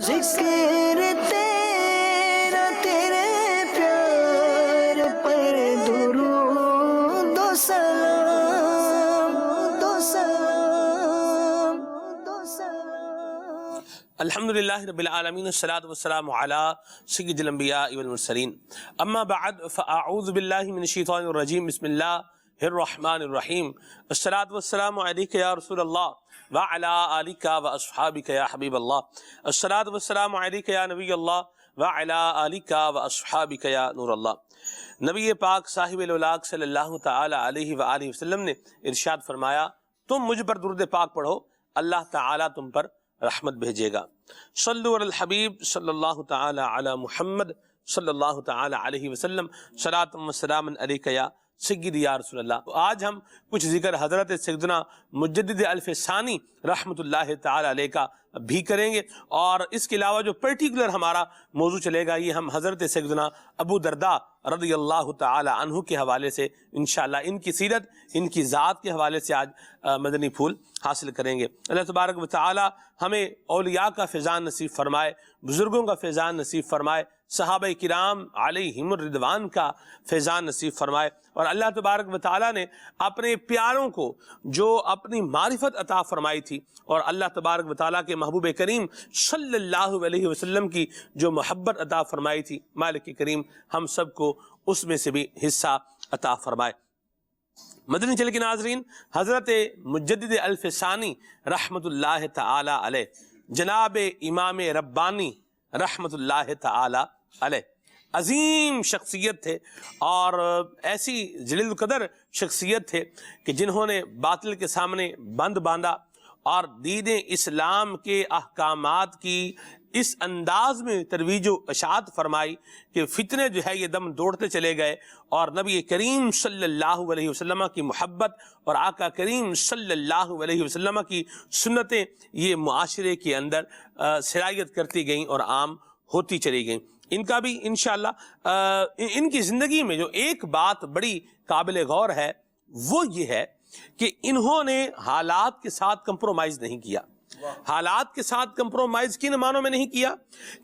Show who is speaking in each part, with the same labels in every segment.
Speaker 1: ذکر تیرا تیرے پیار پر درود و سلام دو سلام دو سلام.
Speaker 2: الحمدللہ رب العالمین والصلاة والسلام علی سید الانبیاء والمرسلین. اما بعد فاعوذ باللہ من الشیطان الرجیم. بسم اللہ الرحمن الرحیم. الصلاة والسلام علیک یا رسول اللہ وعلی آلک واصحابک یا حبیب اللہ. الصلاة والسلام علیک یا نبی اللہ وعلی آلک واصحابک یا نور اللہ. نبی پاک صاحب الولاق صلی اللہ تعالی علیہ وآلہ وسلم نے ارشاد فرمایا، تم مجھ پر درود پاک پڑھو، اللہ تعالی تم پر رحمت بھیجے گا. صلو علی الحبیب صلی اللہ تعالی علی محمد صلی اللہ تعالی علیہ وسلم. صلاۃ و سلام علیک یا سیدی یا رسول اللہ. آج ہم کچھ ذکر حضرت سیدنا مجدد الف ثانی رحمۃ اللہ تعالی علیہ کا بھی کریں گے، اور اس کے علاوہ جو پرٹیکولر ہمارا موضوع چلے گا یہ ہم حضرت سیدنا ابو درداء رضی اللہ تعالی عنہ کے حوالے سے انشاءاللہ ان کی سیرت، ان کی ذات کے حوالے سے آج مدنی پھول حاصل کریں گے. اللہ تبارک و تعالی ہمیں اولیاء کا فیضان نصیب فرمائے، بزرگوں کا فیضان نصیب فرمائے، صحابہ کرام علیہم الرضوان کا فیضان نصیب فرمائے. اور اللہ تبارک و تعالی نے اپنے پیاروں کو جو اپنی معرفت عطا فرمائی تھی، اور اللہ تبارک و تعالی کے محبوب کریم صلی اللہ علیہ وسلم کی جو محبت عطا فرمائی تھی، مالک کریم ہم سب کو اس میں سے بھی حصہ عطا فرمائے. مدنی چل کے ناظرین، حضرت مجدد الف ثانی رحمۃ اللہ تعالی علیہ، جناب امام ربانی رحمۃ اللہ تعالی علیہ، عظیم شخصیت تھے اور ایسی جلیل القدر شخصیت تھے کہ جنہوں نے باطل کے سامنے بند باندھا اور دین اسلام کے احکامات کی اس انداز میں ترویج و اشاعت فرمائی کہ فتنے جو ہے یہ دم دوڑتے چلے گئے، اور نبی کریم صلی اللہ علیہ وسلم کی محبت اور آقا کریم صلی اللہ علیہ وسلم کی سنتیں یہ معاشرے کے اندر سرایت کرتی گئیں اور عام ہوتی چلی گئیں. ان کا بھی انشاءاللہ ان کی زندگی میں جو ایک بات بڑی قابل غور ہے وہ یہ ہے کہ انہوں نے حالات کے ساتھ کمپرومائز نہیں کیا. حالات کے ساتھ کمپرومائز کن معنوں میں نہیں کیا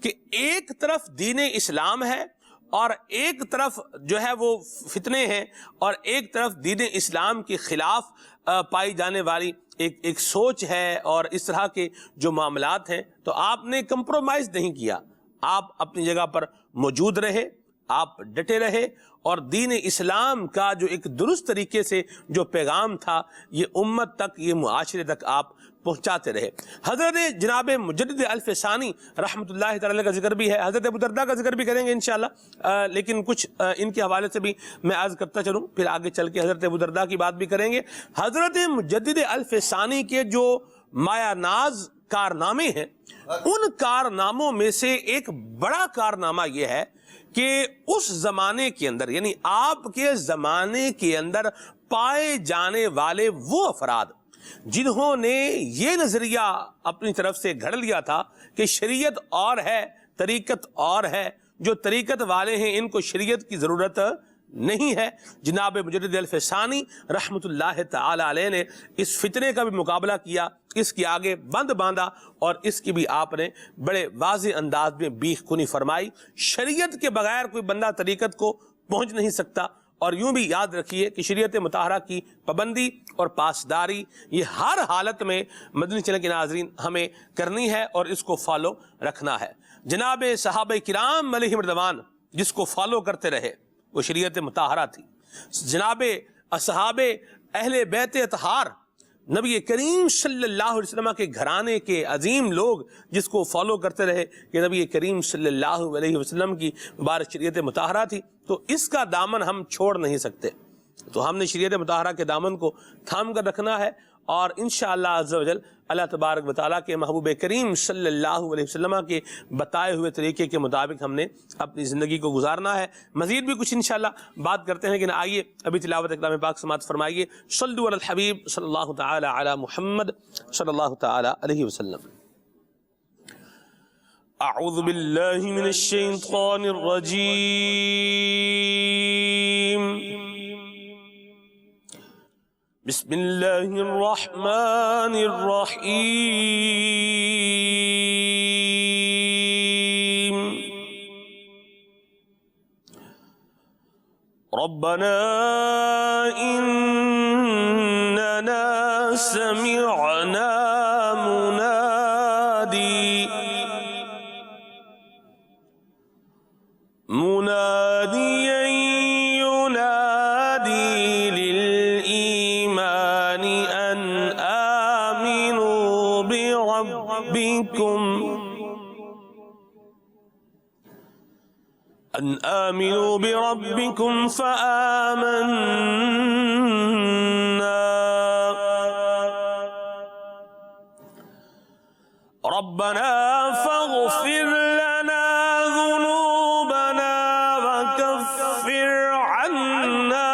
Speaker 2: کہ ایک طرف دین اسلام ہے اور ایک طرف جو ہے وہ فتنے ہیں، اور ایک طرف دین اسلام کے خلاف پائی جانے والی ایک سوچ ہے اور اس طرح کے جو معاملات ہیں. تو آپ نے کمپرومائز نہیں کیا، آپ اپنی جگہ پر موجود رہے، آپ ڈٹے رہے، اور دین اسلام کا جو ایک درست طریقے سے جو پیغام تھا یہ امت تک، یہ معاشرے تک آپ پہنچاتے رہے. حضرت جناب مجدد الف ثانی رحمۃ اللہ تعالی کا ذکر بھی ہے، حضرت ابو درداء کا ذکر بھی کریں گے انشاءاللہ، لیکن کچھ ان کے حوالے سے بھی میں عرض کرتا چلوں، پھر آگے چل کے حضرت ابو درداء کی بات بھی کریں گے. حضرت مجدد الف ثانی کے جو مایا ناز کارنامے ہیں، ان کارناموں میں سے ایک بڑا کارنامہ یہ ہے کہ اس زمانے کے اندر، یعنی آپ کے زمانے کے اندر پائے جانے والے وہ افراد جنہوں نے یہ نظریہ اپنی طرف سے گھڑ لیا تھا کہ شریعت اور ہے، طریقت اور ہے، جو طریقت والے ہیں ان کو شریعت کی ضرورت نہیں ہے، جناب مجدد الف ثانی رحمۃ اللہ تعالی علیہ نے اس فتنے کا بھی مقابلہ کیا، اس کے آگے بند باندھا، اور اس کی بھی آپ نے بڑے واضح انداز میں بیخ کنی فرمائی. شریعت کے بغیر کوئی بندہ طریقت کو پہنچ نہیں سکتا. اور یوں بھی یاد رکھیے کہ شریعت مطہرہ کی پابندی اور پاسداری یہ ہر حالت میں مدنی چینل کے ناظرین ہمیں کرنی ہے اور اس کو فالو رکھنا ہے. جناب صحابہ کرام علیہم رضوان جس کو فالو کرتے رہے وہ شریعت مطہرہ تھی. جناب اصحاب اہل بیت اطہار، نبی کریم صلی اللہ علیہ وسلم کے گھرانے کے عظیم لوگ جس کو فالو کرتے رہے کہ نبی کریم صلی اللہ علیہ وسلم کی مبارک شریعت مطہرہ تھی، تو اس کا دامن ہم چھوڑ نہیں سکتے. تو ہم نے شریعت مطہرہ کے دامن کو تھام کر رکھنا ہے، اور انشاءاللہ عز و جل اللہ تبارک و تعالیٰ کے محبوب کریم صلی اللہ علیہ وسلم کے بتائے ہوئے طریقے کے مطابق ہم نے اپنی زندگی کو گزارنا ہے. مزید بھی کچھ انشاءاللہ بات کرتے ہیں، لیکن آئیے ابھی تلاوت کلام پاک سماعت فرمائیے. صلو علی الحبیب صلی اللہ تعالی علی محمد صلی اللہ تعالی علیہ وسلم. اعوذ باللہ من الشیطان الرجیم. بسم اللہ الرحمن الرحیم. ربنا إننا سمعنا مناديا ينادي للإيمان أن آمنوا بربكم فآمنا ربنا فاغفر لنا ذنوبنا وكفر عنا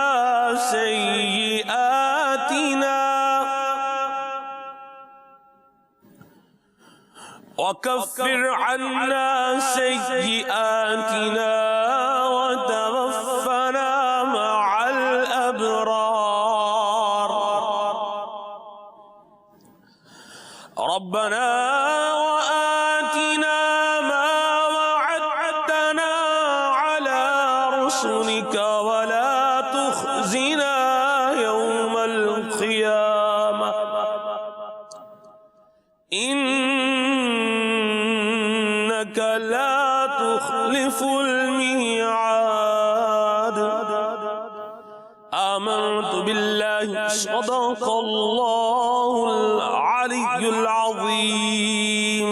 Speaker 2: سيئاتنا وتوفنا مع الأبرار ربنا وآتنا ما وعدتنا على رسلك ولا تخزنا يوم القيامة إنك لا تخلف الميعاد آمنت بالله صدق الله العلی العظیم۔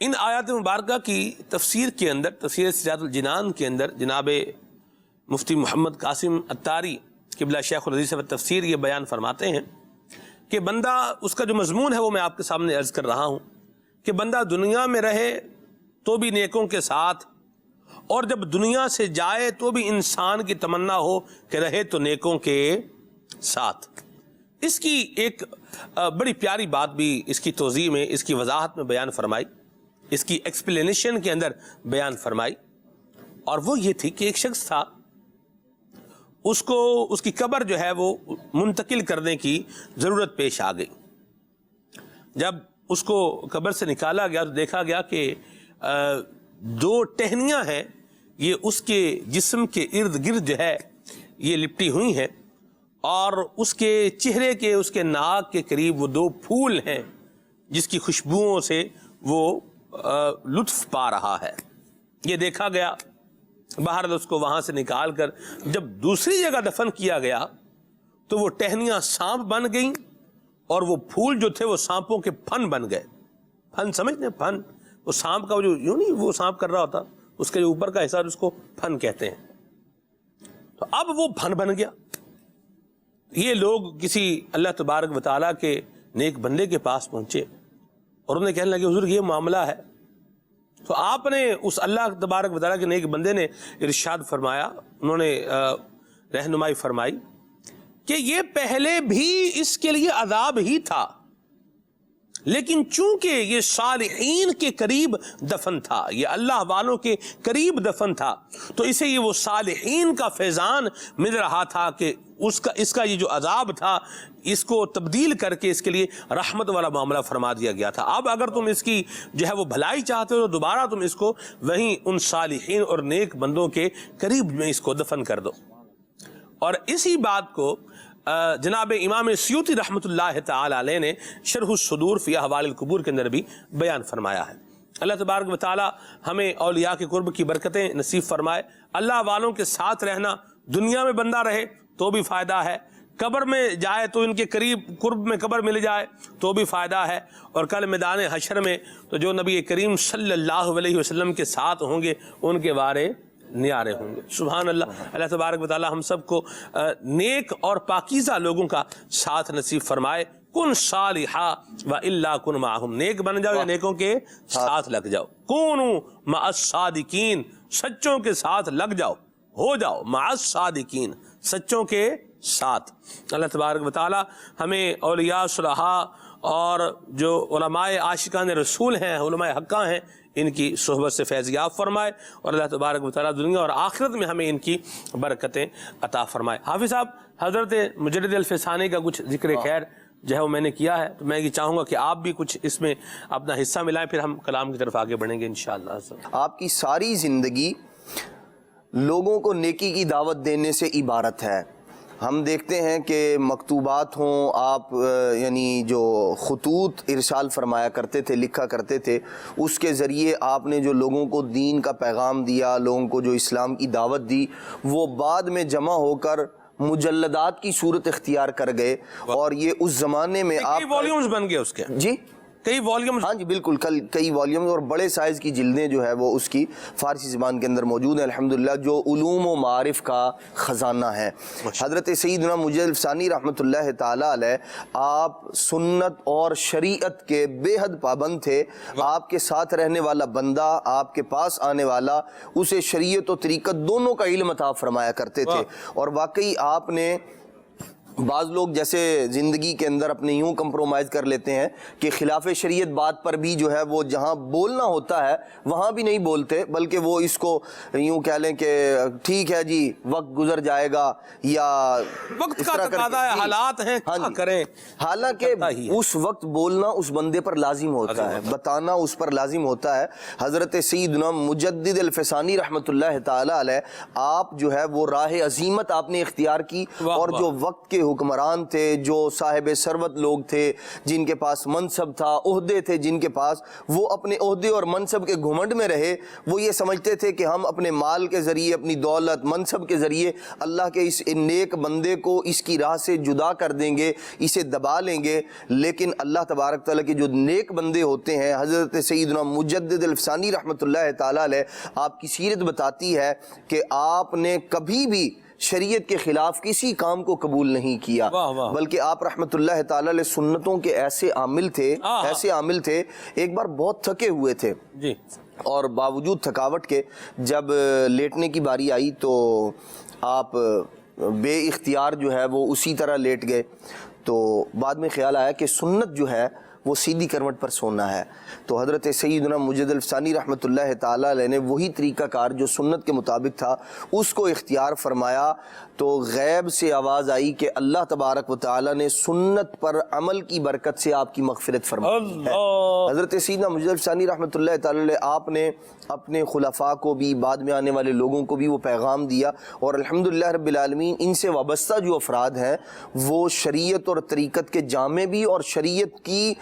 Speaker 2: ان آیات مبارکہ کی تفسیر کے اندر، تفسیر سراج الجنان کے اندر، جناب مفتی محمد قاسم عطاری قبلہ شیخ الحدیث و تفسیر یہ بیان فرماتے ہیں کہ بندہ، اس کا جو مضمون ہے وہ میں آپ کے سامنے عرض کر رہا ہوں کہ بندہ دنیا میں رہے تو بھی نیکوں کے ساتھ، اور جب دنیا سے جائے تو بھی انسان کی تمنا ہو کہ رہے تو نیکوں کے ساتھ۔ اس کی ایک بڑی پیاری بات بھی اس کی توضیح میں، اس کی وضاحت میں بیان فرمائی، اس کی ایکسپلینیشن کے اندر بیان فرمائی، اور وہ یہ تھی کہ ایک شخص تھا، اس کو اس کی قبر جو ہے وہ منتقل کرنے کی ضرورت پیش آ گئی۔ جب اس کو قبر سے نکالا گیا تو دیکھا گیا کہ دو ٹہنیاں ہیں، یہ اس کے جسم کے ارد گرد جو ہے یہ لپٹی ہوئی ہیں، اور اس کے چہرے کے، اس کے ناک کے قریب وہ دو پھول ہیں جس کی خوشبوؤں سے وہ لطف پا رہا ہے۔ یہ دیکھا گیا، باہر اس کو وہاں سے نکال کر جب دوسری جگہ دفن کیا گیا تو وہ ٹہنیاں سانپ بن گئیں، اور وہ پھول جو تھے وہ سانپوں کے پھن بن گئے۔ پھن سمجھتے ہیں؟ پھن، وہ سانپ کا جو یوں نہیں وہ سانپ کر رہا ہوتا، اس کے جو اوپر کا حصہ اس کو پھن کہتے ہیں۔ تو اب وہ پھن بن گیا۔ یہ لوگ کسی اللہ تبارک و تعالیٰ کے نیک بندے کے پاس پہنچے اور انہوں نے کہنے لگے حضور یہ معاملہ ہے۔ تو آپ نے اس اللہ تبارک و تعالیٰ کے نیک بندے نے ارشاد فرمایا، انہوں نے رہنمائی فرمائی کہ یہ پہلے بھی اس کے لیے عذاب ہی تھا، لیکن چونکہ یہ صالحین کے قریب دفن تھا، یہ اللہ والوں کے قریب دفن تھا، تو اسے یہ وہ صالحین کا فیضان مل رہا تھا کہ اس کا یہ جو عذاب تھا اس کو تبدیل کر کے اس کے لیے رحمت والا معاملہ فرما دیا گیا تھا۔ اب اگر تم اس کی جو ہے وہ بھلائی چاہتے ہو تو دوبارہ تم اس کو وہیں ان صالحین اور نیک بندوں کے قریب میں اس کو دفن کر دو۔ اور اسی بات کو جناب امام سیوطی رحمۃ اللہ تعالی علیہ نے شرح الصدور فی احوال القبور کے اندر بھی بیان فرمایا ہے۔ اللہ تبارک و تعالی ہمیں اولیاء کے قرب کی برکتیں نصیب فرمائے۔ اللہ والوں کے ساتھ رہنا، دنیا میں بندہ رہے تو بھی فائدہ ہے، قبر میں جائے تو ان کے قریب قرب میں قبر مل جائے تو بھی فائدہ ہے، اور کل میدان حشر میں تو جو نبی کریم صلی اللہ علیہ وسلم کے ساتھ ہوں گے ان کے بارے نیارے ہوں گے۔ سبحان اللہ۔ اللہ تبارک و تعالی ہم سب کو نیک اور پاکیزہ لوگوں کا ساتھ نصیب فرمائے۔ کن صالحا و الا کن معہم، نیک بن جاؤ یا نیکوں کے ساتھ لگ جاؤ۔ کونوا مع الصادقین، سچوں کے ساتھ لگ جاؤ، ہو جاؤ مع الصادقین، سچوں کے ساتھ۔ اللہ تبارک و تعالی ہمیں اولیاء صلحاء اور جو علماء عاشقان رسول ہیں، علماء حقہ ہیں، ان کی صحبت سے فیضیاب فرمائے، اور اللہ تبارک و تعالیٰ دنیا اور آخرت میں ہمیں ان کی برکتیں عطا فرمائے۔ حافظ صاحب، حضرت مجدد الفسانی کا کچھ ذکر خیر جو ہے وہ میں نے کیا ہے، تو میں یہ چاہوں گا کہ آپ بھی کچھ اس میں اپنا حصہ ملائیں، پھر ہم کلام کی طرف آگے بڑھیں گے انشاءاللہ۔
Speaker 3: آپ کی ساری زندگی لوگوں کو نیکی کی دعوت دینے سے عبارت ہے۔ ہم دیکھتے ہیں کہ مکتوبات ہوں، آپ یعنی جو خطوط ارسال فرمایا کرتے تھے، لکھا کرتے تھے، اس کے ذریعے آپ نے جو لوگوں کو دین کا پیغام دیا، لوگوں کو جو اسلام کی دعوت دی، وہ بعد میں جمع ہو کر مجلدات کی صورت اختیار کر گئے، اور یہ اس زمانے میں آپ
Speaker 2: کئی والیومز بن گئے اس کے،
Speaker 3: جی
Speaker 2: کئی والیومز،
Speaker 3: ہاں جی بالکل، کئی والیومز اور بڑے سائز کی جلدیں جو ہے وہ اس کی فارسی زبان کے اندر موجود ہیں الحمدللہ، جو علوم و معارف کا خزانہ ہے۔ حضرت سیدنا مجدد ثانی رحمۃ اللہ تعالیٰ علیہ، آپ سنت اور شریعت کے بے حد پابند تھے۔ آپ کے ساتھ رہنے والا بندہ، آپ کے پاس آنے والا، اسے شریعت و طریقت دونوں کا علم عطا فرمایا کرتے تھے، اور واقعی آپ نے بعض لوگ جیسے زندگی کے اندر اپنے یوں کمپرومائز کر لیتے ہیں کہ خلاف شریعت بات پر بھی جو ہے وہ جہاں بولنا ہوتا ہے وہاں بھی نہیں بولتے، بلکہ وہ اس کو یوں کہہ لیں کہ ٹھیک ہے جی وقت گزر جائے گا، یا
Speaker 2: وقت کا تقاضا ہے، حالات ہیں، کیا کریں۔
Speaker 3: حالانکہ اس وقت بولنا اس بندے پر لازم ہوتا ہے، بتانا اس پر لازم ہوتا ہے۔ حضرت سیدنا مجدد الفسانی رحمۃ اللہ تعالی علیہ، آپ جو ہے وہ راہ عظیمت آپ نے اختیار کی، اور جو وقت کے حکمران تھے، جو صاحب ثروت لوگ تھے، جن کے پاس منصب تھا، عہدے تھے جن کے پاس، وہ اپنے عہدے اور منصب کے گھمنڈ میں رہے۔ وہ یہ سمجھتے تھے کہ ہم اپنے مال کے ذریعے، اپنی دولت، منصب کے ذریعے اللہ کے اس نیک بندے کو اس کی راہ سے جدا کر دیں گے، اسے دبا لیں گے۔ لیکن اللہ تبارک تعالیٰ کے جو نیک بندے ہوتے ہیں، حضرت سیدنا مجدد الفسانی رحمۃ اللہ تعالیٰ علیہ، آپ کی سیرت بتاتی ہے کہ آپ نے کبھی بھی شریعت کے خلاف کسی کام کو قبول نہیں کیا، بلکہ آپ رحمت اللہ تعالی علیہ سنتوں کے ایسے عامل تھے۔ ایک بار بہت تھکے ہوئے تھے اور باوجود تھکاوٹ کے جب لیٹنے کی باری آئی تو آپ بے اختیار جو ہے وہ اسی طرح لیٹ گئے۔ تو بعد میں خیال آیا کہ سنت جو ہے وہ سیدھی کروٹ پر سونا ہے، تو حضرت سیدنا مجدد الفسانی رحمۃ اللہ تعالیٰ علیہ نے وہی طریقہ کار جو سنت کے مطابق تھا اس کو اختیار فرمایا۔ تو غیب سے آواز آئی کہ اللہ تبارک و تعالیٰ نے سنت پر عمل کی برکت سے آپ کی مغفرت فرمائی ہے۔ حضرت سیدنا مجدد الفسانی رحمۃ اللہ تعالیٰ علیہ، آپ نے اپنے خلفاء کو بھی، بعد میں آنے والے لوگوں کو بھی وہ پیغام دیا، اور الحمدللہ رب العالمین ان سے وابستہ جو افراد ہیں وہ شریعت اور طریقت کے جامع بھی، اور شریعت کی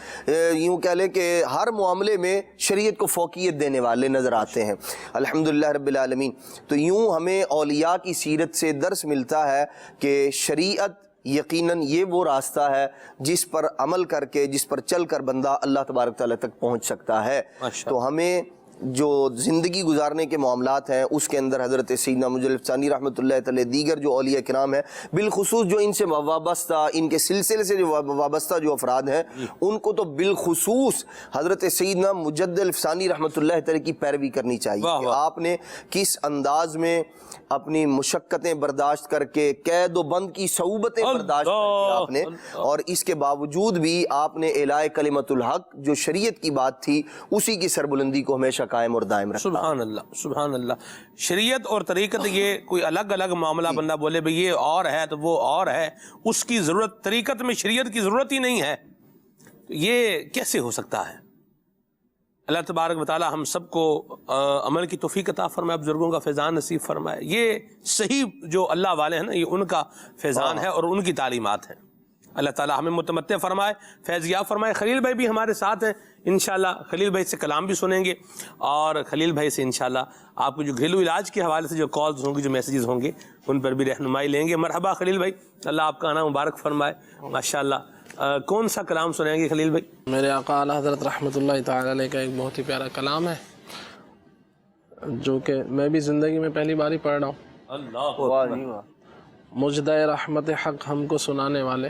Speaker 3: یوں کہہ لیں کہ ہر معاملے میں شریعت کو فوقیت دینے والے نظر آتے ہیں الحمدللہ رب العالمین۔ تو یوں ہمیں اولیاء کی سیرت سے درس ملتا ہے کہ شریعت یقیناً یہ وہ راستہ ہے جس پر عمل کر کے، جس پر چل کر بندہ اللہ تبارک تعالیٰ تک پہنچ سکتا ہے۔ تو ہمیں جو زندگی گزارنے کے معاملات ہیں اس کے اندر حضرت سیدنا مجدد الفسانی رحمۃ اللہ تعالی، دیگر جو اولیاء کرام ہیں، بالخصوص جو ان سے وابستہ، ان کے سلسلے سے جو وابستہ جو افراد ہیں، ان کو تو بالخصوص حضرت سیدنا مجدد الفسانی رحمۃ اللہ تعالی کی پیروی کرنی چاہیے کہ آپ نے کس انداز میں اپنی مشقتیں برداشت کر کے، قید و بند کی صعوبتیں برداشت کر کے آپ نے، اور اس کے باوجود بھی آپ نے اعلاء کلمت الحق جو شریعت کی بات تھی اسی کی سربلندی کو ہمیشہ قائم اور دائم رکھا۔
Speaker 2: سبحان اللہ، سبحان اللہ۔ شریعت اور طریقت یہ کوئی الگ الگ معاملہ بندہ بولے بھئی یہ اور ہے تو وہ اور ہے، اس کی ضرورت، طریقت میں شریعت کی ضرورت ہی نہیں ہے، یہ کیسے ہو سکتا ہے؟ اللہ تبارک و تعالی ہم سب کو عمل کی توفیق عطا فرمائے، بزرگوں کا فیضان نصیب فرمائے۔ یہ صحیح جو اللہ والے ہیں نا، یہ ان کا فیضان ہے اور ان کی تعلیمات ہیں۔ اللہ تعالی ہمیں متمتع فرمائے، فیض یاب فرمائے۔ خلیل بھائی بھی ہمارے ساتھ ہیں، انشاءاللہ خلیل بھائی سے کلام بھی سنیں گے، اور خلیل بھائی سے انشاءاللہ آپ کو جو گھریلو علاج کے حوالے سے جو کالز ہوں گے، جو میسیجز ہوں گے، ان پر بھی رہنمائی لیں گے۔ مرحبا خلیل بھائی، اللہ آپ کا آنا مبارک فرمائے، ماشاءاللہ۔ کون سا کلام سنیں گے خلیل بھائی؟
Speaker 4: میرے آقا اعلیٰ حضرت رحمۃ اللہ تعالی علیہ کا ایک بہت ہی پیارا کلام ہے جو کہ میں بھی زندگی میں پہلی بار ہی پڑھ رہا ہوں۔
Speaker 2: اللہ
Speaker 4: مجدہ رحمت حق ہم کو سنانے والے،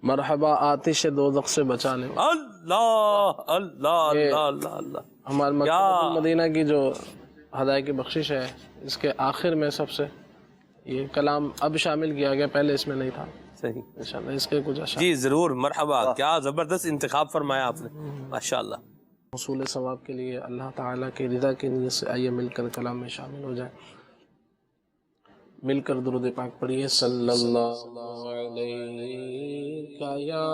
Speaker 4: مرحبا آتش دوزخ سے بچانے والے۔
Speaker 2: اللہ اللہ اللہ اللہ اللہ۔
Speaker 4: ہمارے مکتبۃ المدینہ کی جو ہدایہ کی بخشش ہے، اس کے آخر میں سب سے یہ کلام اب شامل کیا گیا، پہلے اس میں نہیں تھا۔
Speaker 2: صحیح،
Speaker 4: انشاءاللہ اس کے کچھ اشعار
Speaker 2: جی ضرور، مرحبا، کیا زبردست انتخاب فرمایا آپ نے، ماشاءاللہ۔
Speaker 4: حصول ثواب کے لیے اللہ تعالیٰ کی رضا کی نیت سے آئیے مل کر کلام میں شامل ہو جائیں۔ مل کر درود پاک پڑھیے۔ صلی اللہ علیہ یا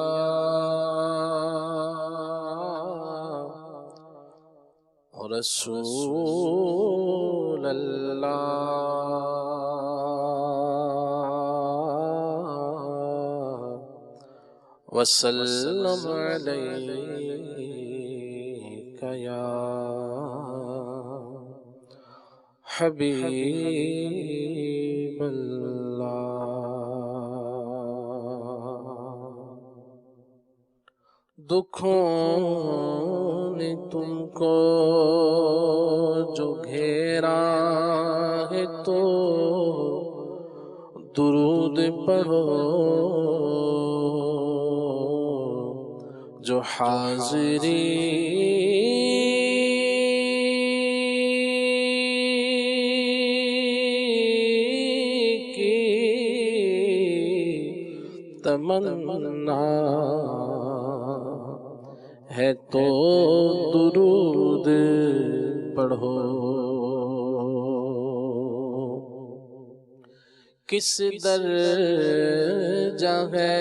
Speaker 4: رسول اللہ وسلم علیک یا حبیب اللہ۔ دکھوں نے تم کو جو گھیرا ہے تو درود پڑھو، جو حاضری تمنا ہے تو درود پڑھو۔ کس درجہ ہے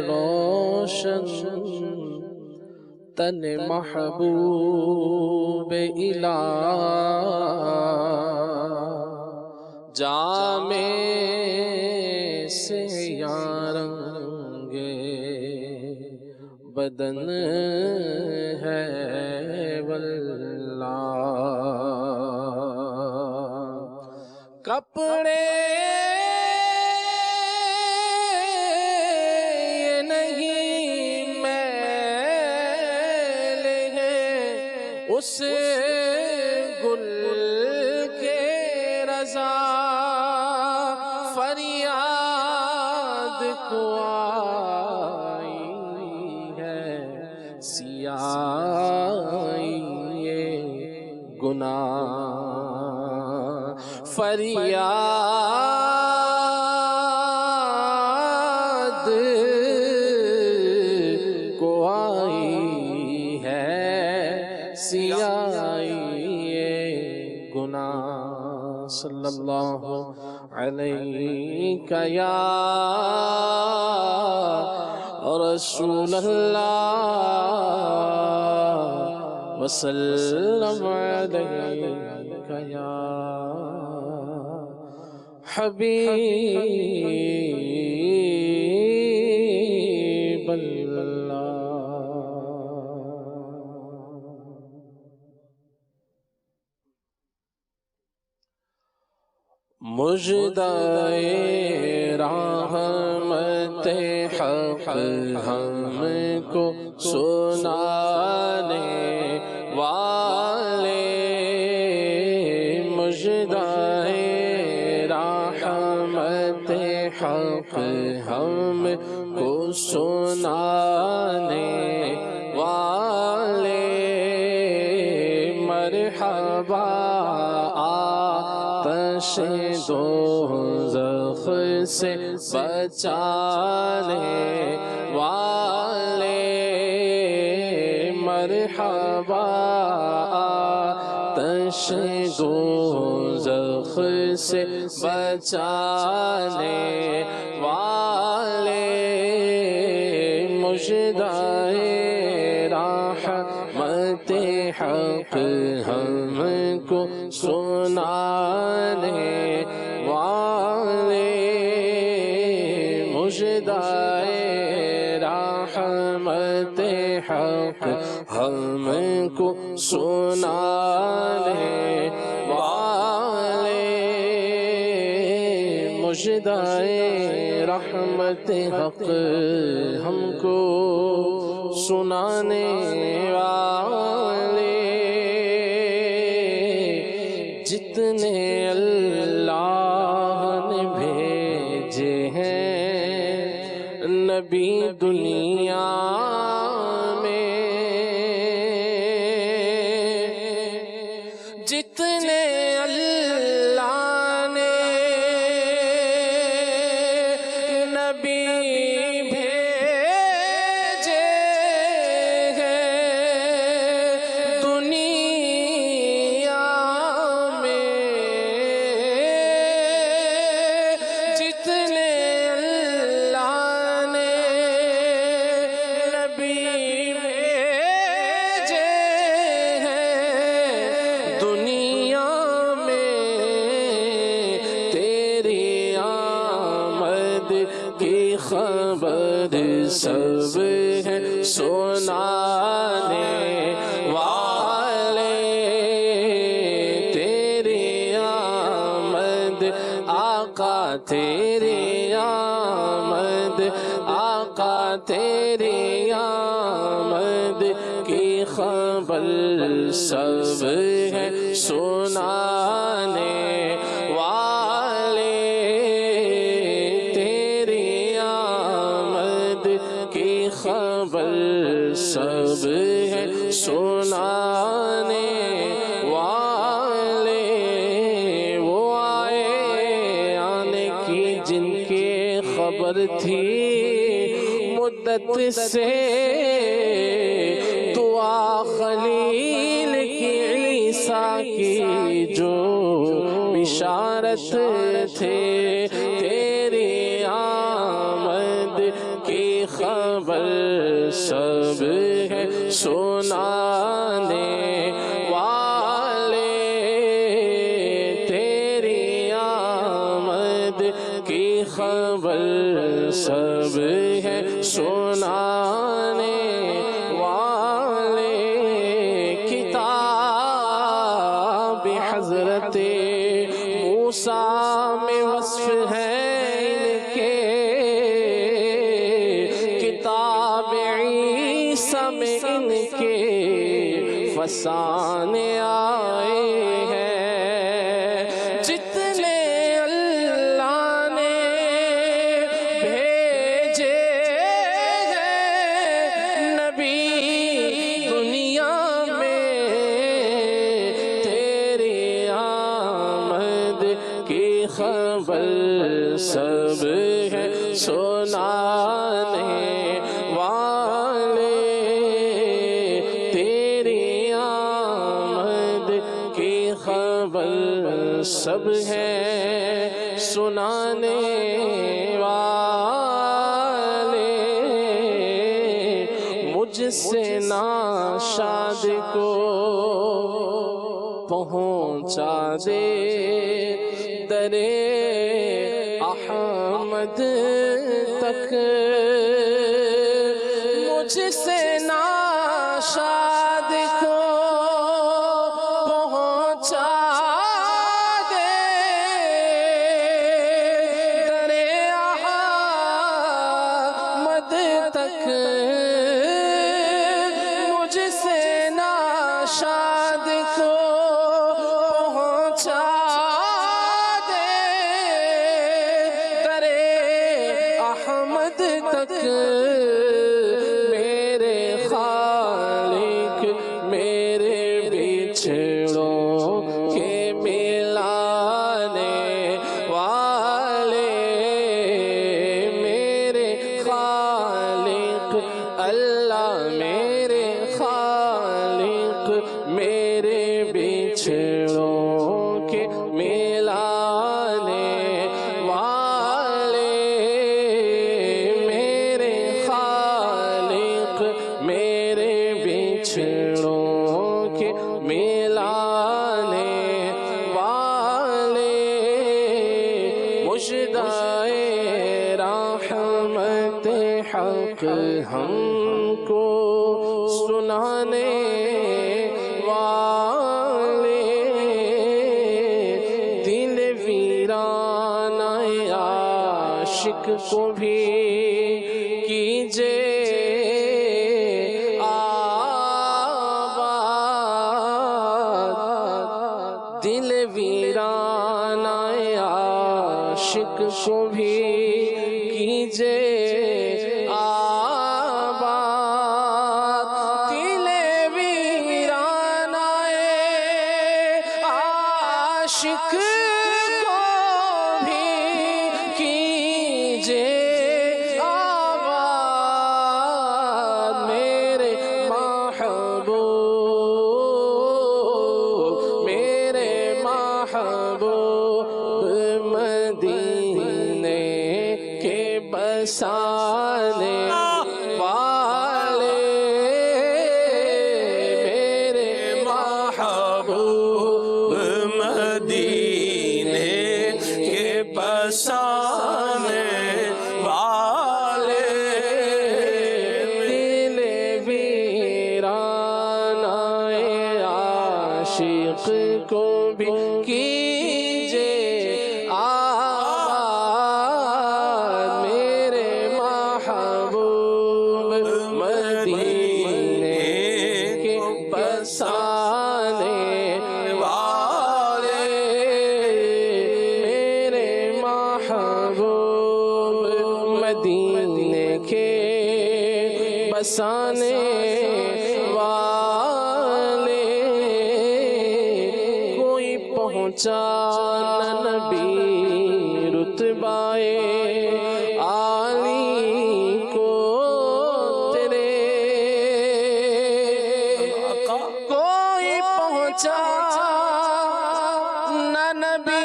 Speaker 4: روشن تن محبوب الہ، جام سے یا رنگ بدن ہے واللہ۔ کپڑے یہ نہیں میل ہیں اس گل کے رضا، فریاد کو آئی ہے سیاہی گناہ، فریاد کو آئی ہے سیاہی گناہ۔ صلی اللہ علیہ یا رسول اللہ وسلم علیک یا حبیب اللہ۔ مژدائے رحمت حق ہم کو سنانے والے، مژدائے رحمت حق ہم کو سنانے والے، مرحبا آتش دوزخ سے بچانے والے، مرحبا آتش دوزخ سے بچانے والے، مژدائے رحمت حق ہم کو سنانے والے، مژدائے رحمت حق ہم کو سنانے والے، مژدائے رحمت حق ہم کو سنانے والے، جتنے اللہ نے بھیجے ہیں نبی دنیا میں، جتنے اللہ نے نبی بھیجے ہیں دنیا میں، جتنے اللہ نے نبی بھیجے ہیں سب ہیں سنانے والے تیری آمد آقا تیری آمد آقا تیری آمد کی خبر سب ہیں سنانے والے تیری آمد کی خبر سب ہیں سنانے والے وہ آئے آنے کی جن کی خبر تھی مدت سے دعا خلیل کی عیسیٰ کی جو بشارت تھے تیری آمد کی خبر سب ہے سنانے والے تیری آمد کی خبر سب ہے سنانے والے کتاب حضرت موسیٰ میں وصف ہے ان کے کتاب عیسیٰ میں ان کے فسانے آئے ہیں جتنے اللہ نے بھیجے ہیں نبی دنیا میں تیری آمد کی خبر سب ہے سنانے والے تیری آمد کی خبر سب ہے سنانے والے مجھ سے ناشاد کو پہنچا دے درے احمد تک مجھ سے ناشاد کو پہنچا دے درے احمد تک مجھ سے ناشاد کو پہنچا دے درے احمد تک میرے خالق میرے بچھڑوں کے ملانے والے میرے خالق اللہ میرے خالق میرے بچھڑوں کے ملانے والے میرے خالق میرے بچھڑوں کے ملانے والے مژدائے رحمت حق ہم کو سنانے والے دل ویران عاشق کو بھی کیجے آباد دل ویران عاشق کو بھی کیجے آباد دل ویران عاشق کو بھی کیجے آباد میرے محبوب میرے محبوب مدینے عاشق کو بھی کیجے آباد میرے محبوب مدینے کے بسانے والے میرے محبوب مدینے کے بسانے والے کوئی پہنچا نہ نبی رتبائے عالی کو تیرے کوئی پہنچا نہ نبی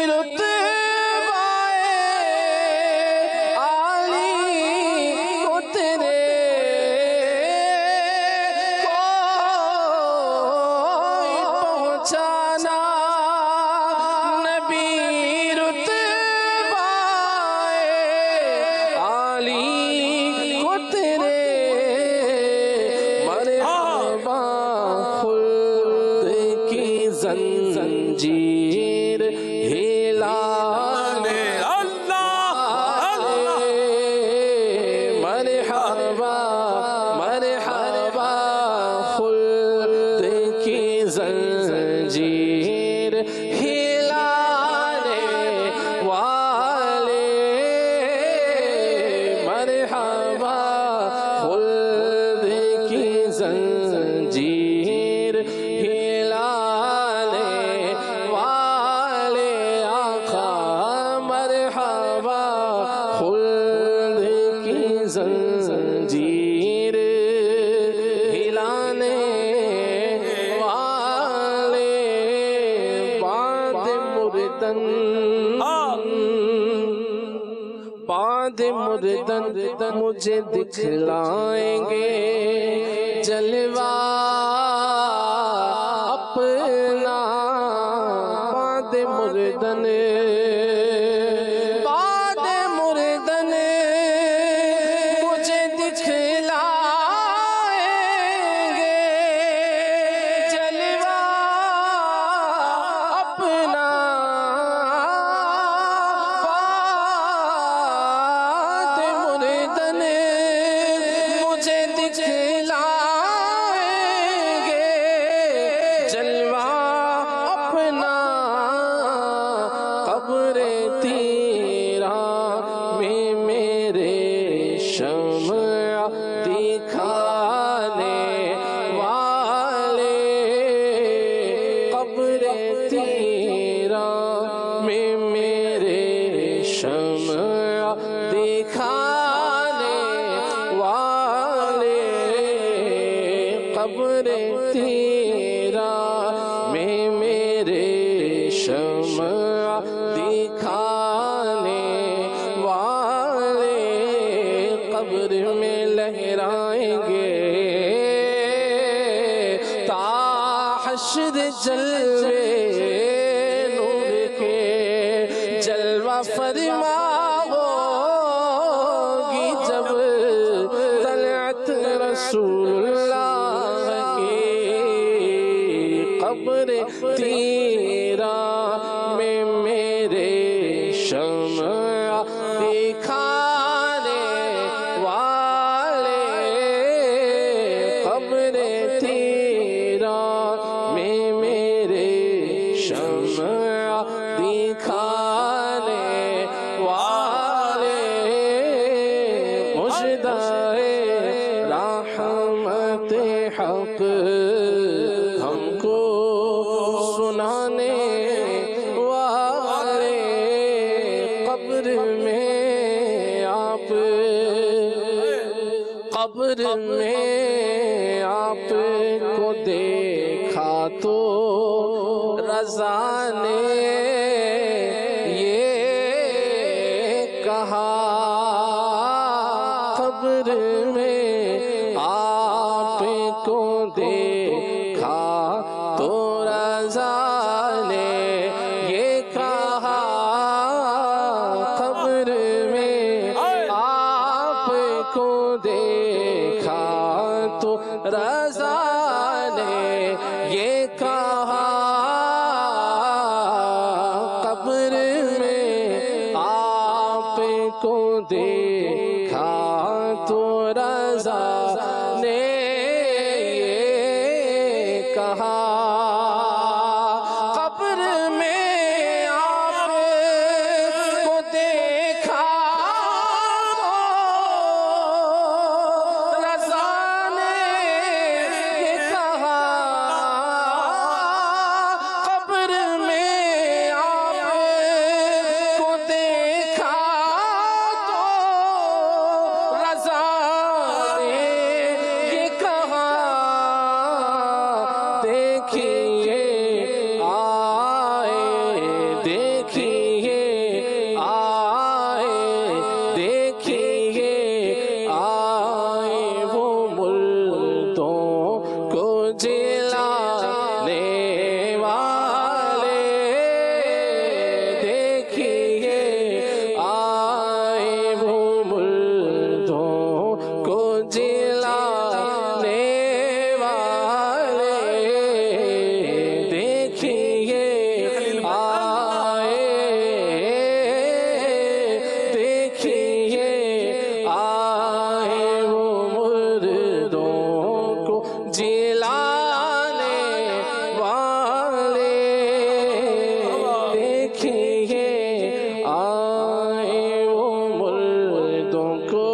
Speaker 4: رتبائے عالی کو تیرے کوئی پہنچانا نبی رتبائے عالی کو تیرے مرحبا خلد کی زنجیر ہلانے مرحبا مرحبا خلد کی زنجیر ہلانے والے مرحبا خلد کی زنجیر ہلانے والے آقا مرحبا خلد کی زنجیر ہلانے والے بعد مردن مجھے دکھلائیں گے جلوہ اپنا بعد مردن مجھے دکھلائیں گے جلوہ اپنا بعد مردن مجھے دکھلائیں گے جلوہ اپنا قبر تیرا میں میرے شمع دکھانے والے قبر تیرا میں میرے شمع دکھانے والے قبر تیرا میں میرے شمع دکھانے والے قبر میں لہرائیں گے تا حشر جلوے نور کے جلوہ فرما ہوگی جب طلعت رسول اللہ کی قبر تیرا میں میرے شمع دکھانے والے قبر تیرا میں میرے شمع دکھانے والے مجدائے رحمت حق ہم کو سنانے والے قبر میں آپ کو دیکھا تو رضا نے یہ کہا قبر میں آپ کو دیکھا تو رضا نے یہ کہا قبر میں آپ کو دیکھا تو رضا نے یہ کہا کہا قبر میں آپ کو دیکھا تو رضا نے یہ کہا قبر میں آپ کو دیکھا تو رضا نے یہ کہا دیکھیے آئے دیکھیے آئے دیکھیے آئے وہ مردوں کو جلانے والے دیکھیے آئے وہ مردوں کو جلانے والے دیکھیے آئے دیکھیے آئے وہ مردوں کو جلانے والے دیکھیے آئے وہ مردوں کو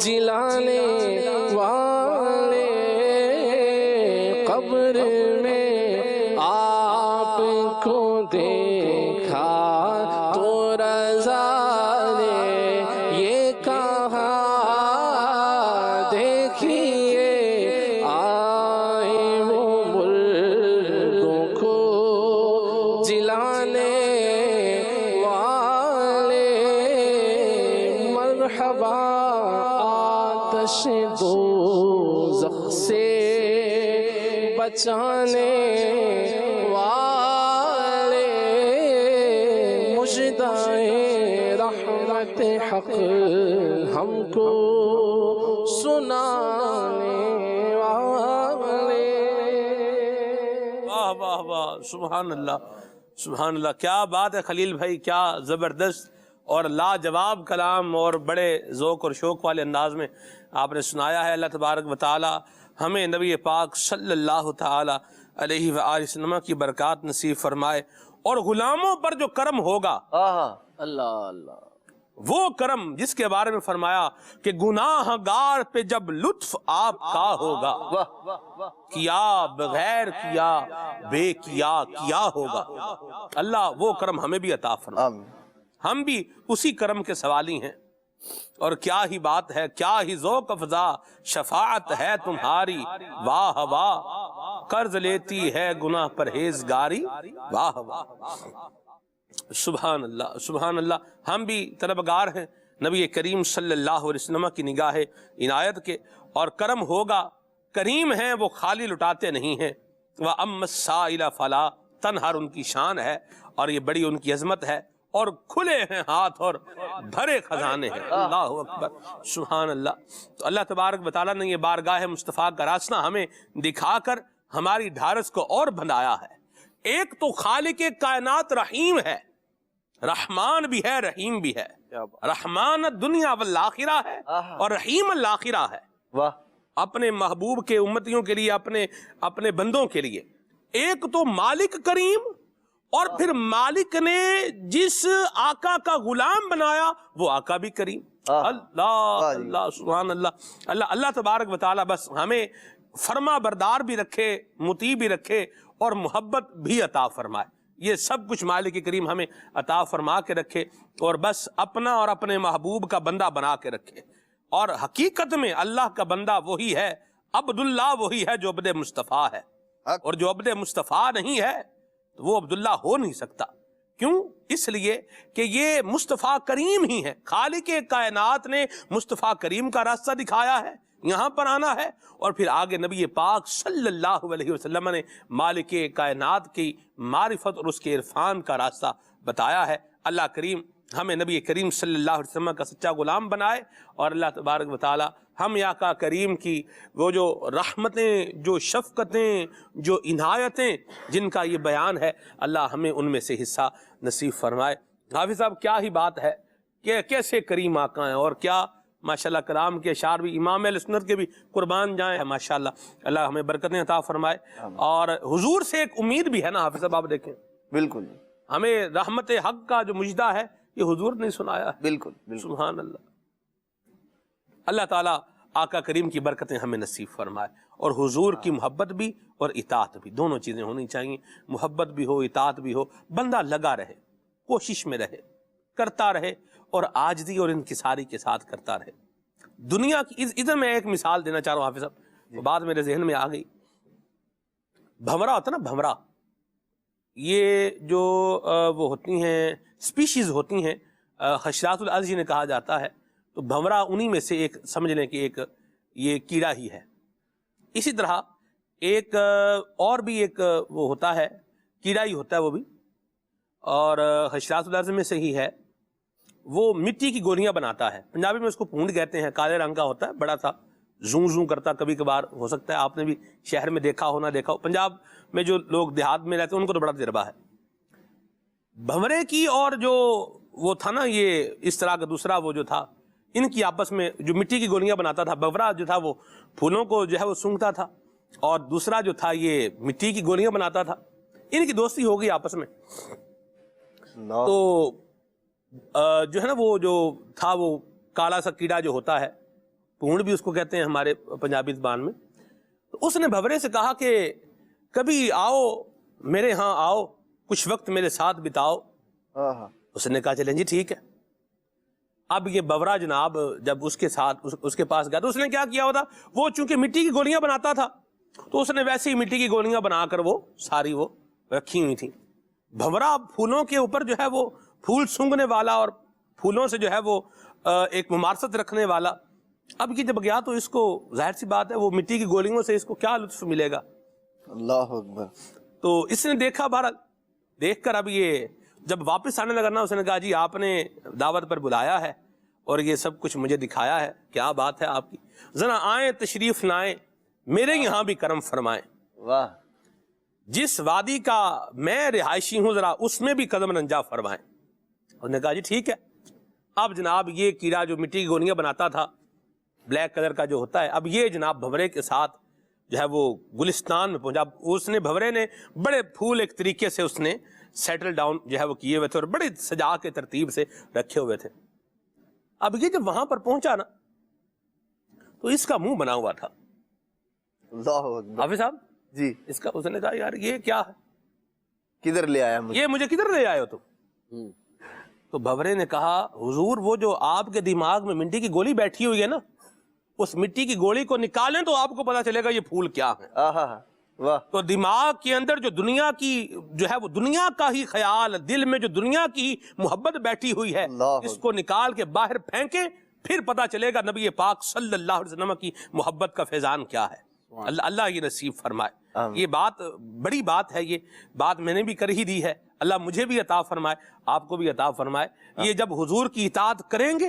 Speaker 4: جلانے والے قبر میں آپ کو دیکھا تو رضا نے یہ کہا دیکھیے آئے وہ مردوں کو جلانے والے مرحبا آتش دوزخ سے بچانے والے مژدائے رحمت حق ہم کو سنانے والے
Speaker 2: واہ واہ واہ، سبحان اللہ سبحان اللہ، کیا بات ہے خلیل بھائی، کیا زبردست اور لاجواب کلام اور بڑے ذوق اور شوق والے انداز میں آپ نے سنایا ہے۔ اللہ تبارک و تعالی ہمیں نبی پاک صلی اللہ تعالی علیہ وآلہ وسلم کی برکات نصیب فرمائے، اور غلاموں پر جو کرم ہوگا
Speaker 3: اللہ اللہ
Speaker 2: وہ کرم جس کے بارے میں فرمایا کہ گناہ گار پہ جب لطف آپ کا ہوگا، کیا بغیر کیا بے کیا ہوگا، اللہ وہ کرم ہمیں بھی عطا فرمائے، ہم بھی اسی کرم کے سوالی ہیں۔ اور کیا ہی بات ہے، کیا ہی ذوق افزا شفاعت ہے تمہاری، واہ واہ قرض لیتی ہے گناہ پرہیزگاری، واہ واہ سبحان اللہ سبحان اللہ۔ ہم بھی طلبگار ہیں نبی کریم صلی اللہ علیہ وسلم کی نگاہ عنایت کے، اور کرم ہوگا، کریم ہیں وہ خالی لٹاتے نہیں ہیں، وَأَمَّا السَّائِلَ فَلَا تَنْهَرْ ان کی شان ہے، اور یہ بڑی ان کی عظمت ہے، اور کھلے ہیں ہاتھ اور بھرے خزانے ہیں، اللہ اکبر سبحان اللہ۔ تو اللہ تبارک و تعالیٰ نے یہ بارگاہ مصطفیٰ کا راستہ ہمیں دکھا کر ہماری ڈھارس کو اور بندھایا ہے۔ ایک تو خالق کائنات رحیم ہے، رحمان بھی ہے رحیم بھی ہے، رحمان الدنیا والآخرہ ہے اور رحیم الآخرہ ہے، اپنے محبوب کے امتیوں کے لیے، اپنے بندوں کے لیے۔ ایک تو مالک کریم، اور پھر مالک نے جس آقا کا غلام بنایا وہ آقا بھی کریم، اللہ اللہ سبحان اللہ۔ اللہ تبارک و تعالی بس ہمیں فرما بردار بھی رکھے، مطیع بھی رکھے، اور محبت بھی عطا فرمائے، یہ سب کچھ مالک کریم ہمیں عطا فرما کے رکھے، اور بس اپنا اور اپنے محبوب کا بندہ بنا کے رکھے۔ اور حقیقت میں اللہ کا بندہ وہی ہے، عبداللہ وہی ہے جو عبد مصطفیٰ ہے، اور جو عبد مصطفیٰ نہیں ہے تو وہ عبداللہ ہو نہیں سکتا۔ کیوں؟ اس لیے کہ یہ مصطفیٰ کریم ہی ہے، خالق کائنات نے مصطفیٰ کریم کا راستہ دکھایا ہے، یہاں پر آنا ہے، اور پھر آگے نبی پاک صلی اللہ علیہ وسلم نے مالک کائنات کی معرفت اور اس کے عرفان کا راستہ بتایا ہے۔ اللہ کریم ہمیں نبی کریم صلی اللہ علیہ وسلم کا سچا غلام بنائے، اور اللہ تبارک و تعالی ہم آقا کریم کی وہ جو رحمتیں، جو شفقتیں، جو عنایتیں جن کا یہ بیان ہے، اللہ ہمیں ان میں سے حصہ نصیب فرمائے۔ حافظ صاحب کیا ہی بات ہے کہ کیسے کریم آقا ہیں، اور کیا ماشاءاللہ کلام کے اشعار بھی امام اہل سنت کے بھی قربان جائیں ماشاءاللہ، اللہ ہمیں برکتیں عطا فرمائے۔ اور حضور سے ایک امید بھی ہے نا حافظ صاحب، آپ دیکھیں
Speaker 3: بالکل
Speaker 2: ہمیں رحمت حق کا جو مجدہ ہے یہ حضور نے سنایا ہے۔
Speaker 3: بالکل بالکل
Speaker 2: سبحان اللہ۔ اللہ تعالیٰ آقا کریم کی برکتیں ہمیں نصیب فرمائے، اور حضور کی محبت بھی اور اطاعت بھی، دونوں چیزیں ہونی چاہیے، محبت بھی ہو اطاعت بھی ہو، بندہ لگا رہے، کوشش میں رہے، کرتا رہے، اور عاجزی اور انکساری کے ساتھ کرتا رہے۔ دنیا کی ادھر میں ایک مثال دینا چاہ رہا ہوں حافظ صاحب، وہ بات میرے ذہن میں آ گئی۔ بھمرا ہوتا نا، بھمرا، یہ جو وہ ہوتی ہیں سپیشیز ہوتی ہیں، حشرات الارض جنہیں کہا جاتا ہے، تو بھمرا انہی میں سے ایک سمجھ لیں کہ ایک یہ کیڑا ہی ہے۔ اسی طرح ایک اور بھی ایک وہ ہوتا ہے، کیڑا ہی ہوتا ہے وہ بھی، اور حشرات الارض میں سے ہی ہے، وہ مٹی کی گولیاں بناتا ہے، پنجابی میں اس کو پونڈ کہتے ہیں، کالے رنگ کا ہوتا ہے، بڑا سا زوں زوں کرتا، کبھی کبھار ہو سکتا ہے آپ نے بھی شہر میں دیکھا ہو نہ دیکھا ہو، پنجاب میں جو لوگ دیہات میں رہتے ہیں ان کو تو بڑا تجربہ ہے۔ بھمرے کی اور جو وہ تھا نا، یہ اس طرح کا دوسرا وہ جو تھا، ان کی آپس میں جو مٹی کی گولیاں بناتا تھا، بھمرا جو تھا وہ پھولوں کو جو ہے وہ سونگھتا تھا، اور دوسرا جو تھا یہ مٹی کی گولیاں بناتا تھا۔ ان کی دوستی ہو گئی آپس میں، تو جو ہے نا وہ جو تھا وہ کالا سا کیڑا جو ہوتا ہے، پونڈ بھی اس کو کہتے ہیں ہمارے پنجابی زبان میں، تو اس نے بھمرے سے کہا کہ کبھی آؤ میرے ہاں، آؤ کچھ وقت میرے ساتھ بتاؤ۔ اس نے کہا چلیں جی ٹھیک ہے۔ اب یہ بھمرا جناب جب اس کے ساتھ اس کے پاس گیا تو اس نے کیا کیا ہوتا، وہ چونکہ مٹی کی گولیاں بناتا تھا تو اس نے ویسے ہی مٹی کی گولیاں بنا کر وہ ساری وہ رکھی ہوئی تھیں۔ بھمرا پھولوں کے اوپر جو ہے وہ پھول سونگھنے والا اور پھولوں سے جو ہے وہ ایک ممارست رکھنے والا، اب یہ جب گیا تو اس کو ظاہر سی بات ہے وہ مٹی کی گولیوں سے اس کو کیا لطف ملے گا۔
Speaker 3: اللہ اکبر۔
Speaker 2: تو اس نے دیکھا، بہرحال دیکھ کر اب یہ جب واپس آنے لگا نا، اس نے کہا جی آپ نے دعوت پر بلایا ہے اور یہ سب کچھ مجھے دکھایا ہے، کیا بات ہے آپ کی، ذرا آئیں تشریف لائیں، میرے یہاں بھی کرم فرمائیں،
Speaker 3: واہ،
Speaker 2: جس وادی کا میں رہائشی ہوں ذرا اس میں بھی قدم رنجا فرمائیں۔ انہوں نے کہا جی ٹھیک ہے۔ اب جناب یہ کیڑا جو مٹی کی گولیاں بناتا تھا، بلیک کلر کا جو ہوتا ہے، اب یہ جناب بھمرے کے ساتھ جو ہے وہ گلستان میں پہنچا۔ اس نے بھمرے نے بڑے پھول ایک طریقے سے اس نے سیٹل ڈاؤن جو ہے وہ کیے ہوئے تھے اور بڑے سجا کے ترتیب سے رکھے ہوئے تھے۔ اب یہ جب وہاں پر پہنچا نا تو اس کا منہ بنا ہوا تھا۔
Speaker 3: اللہ اکبر۔
Speaker 2: حافظ صاحب
Speaker 3: جی،
Speaker 2: اس کا، اس نے کہا یار یہ کیا ہے،
Speaker 3: کدھر لے آیا مجھے؟
Speaker 2: یہ مجھے کدھر لے آئے ہو تم؟ تو بھمرے نے کہا حضور وہ جو آپ کے دماغ میں مٹی کی گولی بیٹھی ہوئی ہے نا، اس مٹی کی گولی کو نکالیں تو آپ کو پتا چلے گا یہ پھول کیا ہے۔
Speaker 3: آہا، واہ،
Speaker 2: تو دماغ کے اندر جو دنیا کی جو ہے وہ دنیا کا ہی خیال، دل میں جو دنیا کی محبت بیٹھی ہوئی ہے،
Speaker 3: اللہ
Speaker 2: اس کو نکال کے باہر پھینکیں، پھر پتا چلے گا نبی پاک صلی اللہ علیہ وسلم کی محبت کا فیضان کیا ہے۔ اللہ یہ نصیب فرمائے۔ یہ بات بڑی بات ہے، یہ بات میں نے بھی کر ہی دی ہے، اللہ مجھے بھی عطا فرمائے، آپ کو بھی عطا فرمائے۔ یہ جب حضور کی اطاعت کریں گے،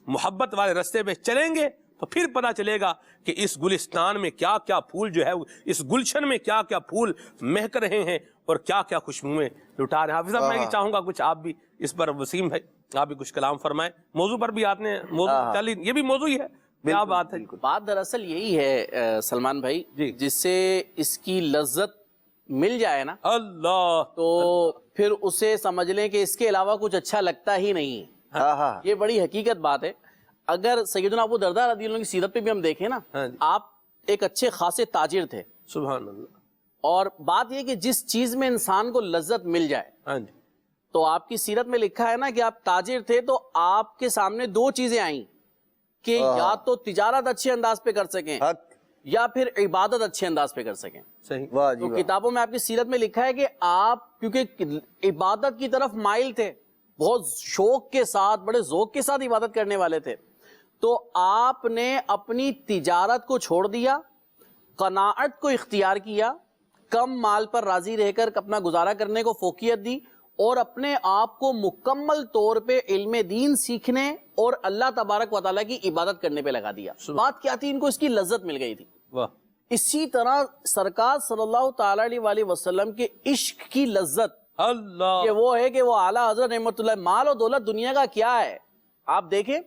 Speaker 2: محبت والے رستے پہ چلیں گے، تو پھر پتا چلے گا کہ اس گلستان میں کیا کیا پھول جو ہے، اس گلشن میں کیا کیا پھول مہک رہے ہیں اور کیا کیا خوشبوئیں لٹا رہے ہیں۔ حافظ صاحب میں یہ چاہوں گا کچھ آپ بھی اس پر، وسیم بھائی آپ بھی کچھ کلام فرمائیں، موضوع پر بھی آپ نے موضوع چلی، یہ بھی موضوع ہی ہے، کیا بات ہے۔
Speaker 5: بات دراصل یہی ہے سلمان بھائی، جس سے اس کی لذت مل جائے نا
Speaker 2: اللہ،
Speaker 5: تو پھر اسے سمجھ لیں کہ اس کے علاوہ کچھ اچھا لگتا ہی نہیں۔
Speaker 3: آہا،
Speaker 5: یہ بڑی حقیقت بات ہے۔ اگر سیدنا ابو درداء رضی اللہ عنہ کی سیرت پہ بھی ہم دیکھیں نا، آپ ایک اچھے خاصے تاجر تھے،
Speaker 2: سبحان اللہ،
Speaker 5: اور بات یہ کہ جس چیز میں انسان کو لذت مل جائے،
Speaker 2: ہاں جی،
Speaker 5: تو آپ کی سیرت میں لکھا ہے نا کہ آپ تاجر تھے تو آپ کے سامنے دو چیزیں آئیں کہ یا تو تجارت اچھے انداز پہ کر سکیں
Speaker 3: حق،
Speaker 5: یا پھر عبادت اچھے انداز پہ کر سکیں۔
Speaker 2: صحیح،
Speaker 3: واہ جی
Speaker 5: تو
Speaker 3: واہ،
Speaker 5: کتابوں میں آپ کی سیرت میں لکھا ہے کہ آپ کیونکہ عبادت کی طرف مائل تھے، بہت شوق کے ساتھ، بڑے ذوق کے ساتھ عبادت کرنے والے تھے، تو آپ نے اپنی تجارت کو چھوڑ دیا، قناعت کو اختیار کیا، کم مال پر راضی رہ کر اپنا گزارا کرنے کو فوقیت دی، اور اپنے آپ کو مکمل طور پہ علم دین سیکھنے اور اللہ تبارک و تعالیٰ کی عبادت کرنے پہ لگا دیا۔ بات کیا تھی؟ ان کو اس کی لذت مل گئی تھی۔
Speaker 2: واہ،
Speaker 5: اسی طرح سرکار صلی اللہ تعالیٰ علیہ وسلم کے عشق کی لذت
Speaker 2: اللہ،
Speaker 5: کہ وہ ہے کہ وہ اعلیٰ حضرت رحمت اللہ، مال و دولت دنیا کا کیا ہے، آپ دیکھیں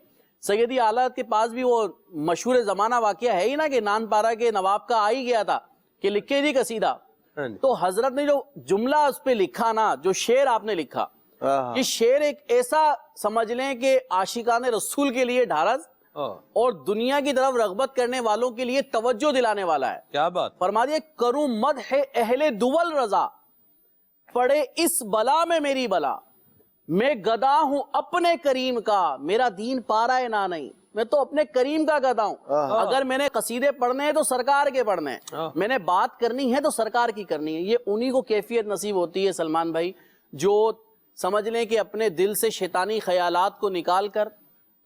Speaker 5: سیدی آلہ کے پاس بھی وہ مشہور زمانہ واقعہ ہے ہی نا کہ نان پارا کے نواب کا آ ہی گیا تھا کہ لکھے جی قصیدہ، تو حضرت نے جو جملہ اس پہ لکھا نا، جو شعر آپ نے لکھا، یہ شعر ایک ایسا سمجھ لیں کہ عاشقان رسول کے لیے ڈھارس اور دنیا کی طرف رغبت کرنے والوں کے لیے توجہ دلانے والا ہے.
Speaker 2: کیا بات.
Speaker 5: فرما دیے کروں مدح اہل دول رضا، پڑے اس بلا میں میری بلا، میں گدا ہوں اپنے کریم کا، میرا دین پارا ہے نہ نہیں، میں تو اپنے کریم کا گدا ہوں. اگر میں نے قصیدے پڑھنے ہیں تو سرکار کے پڑھنے ہیں، میں نے بات کرنی ہے تو سرکار کی کرنی ہے. یہ انہی کو کیفیت نصیب ہوتی ہے سلمان بھائی، جو سمجھ لیں کہ اپنے دل سے شیطانی خیالات کو نکال کر،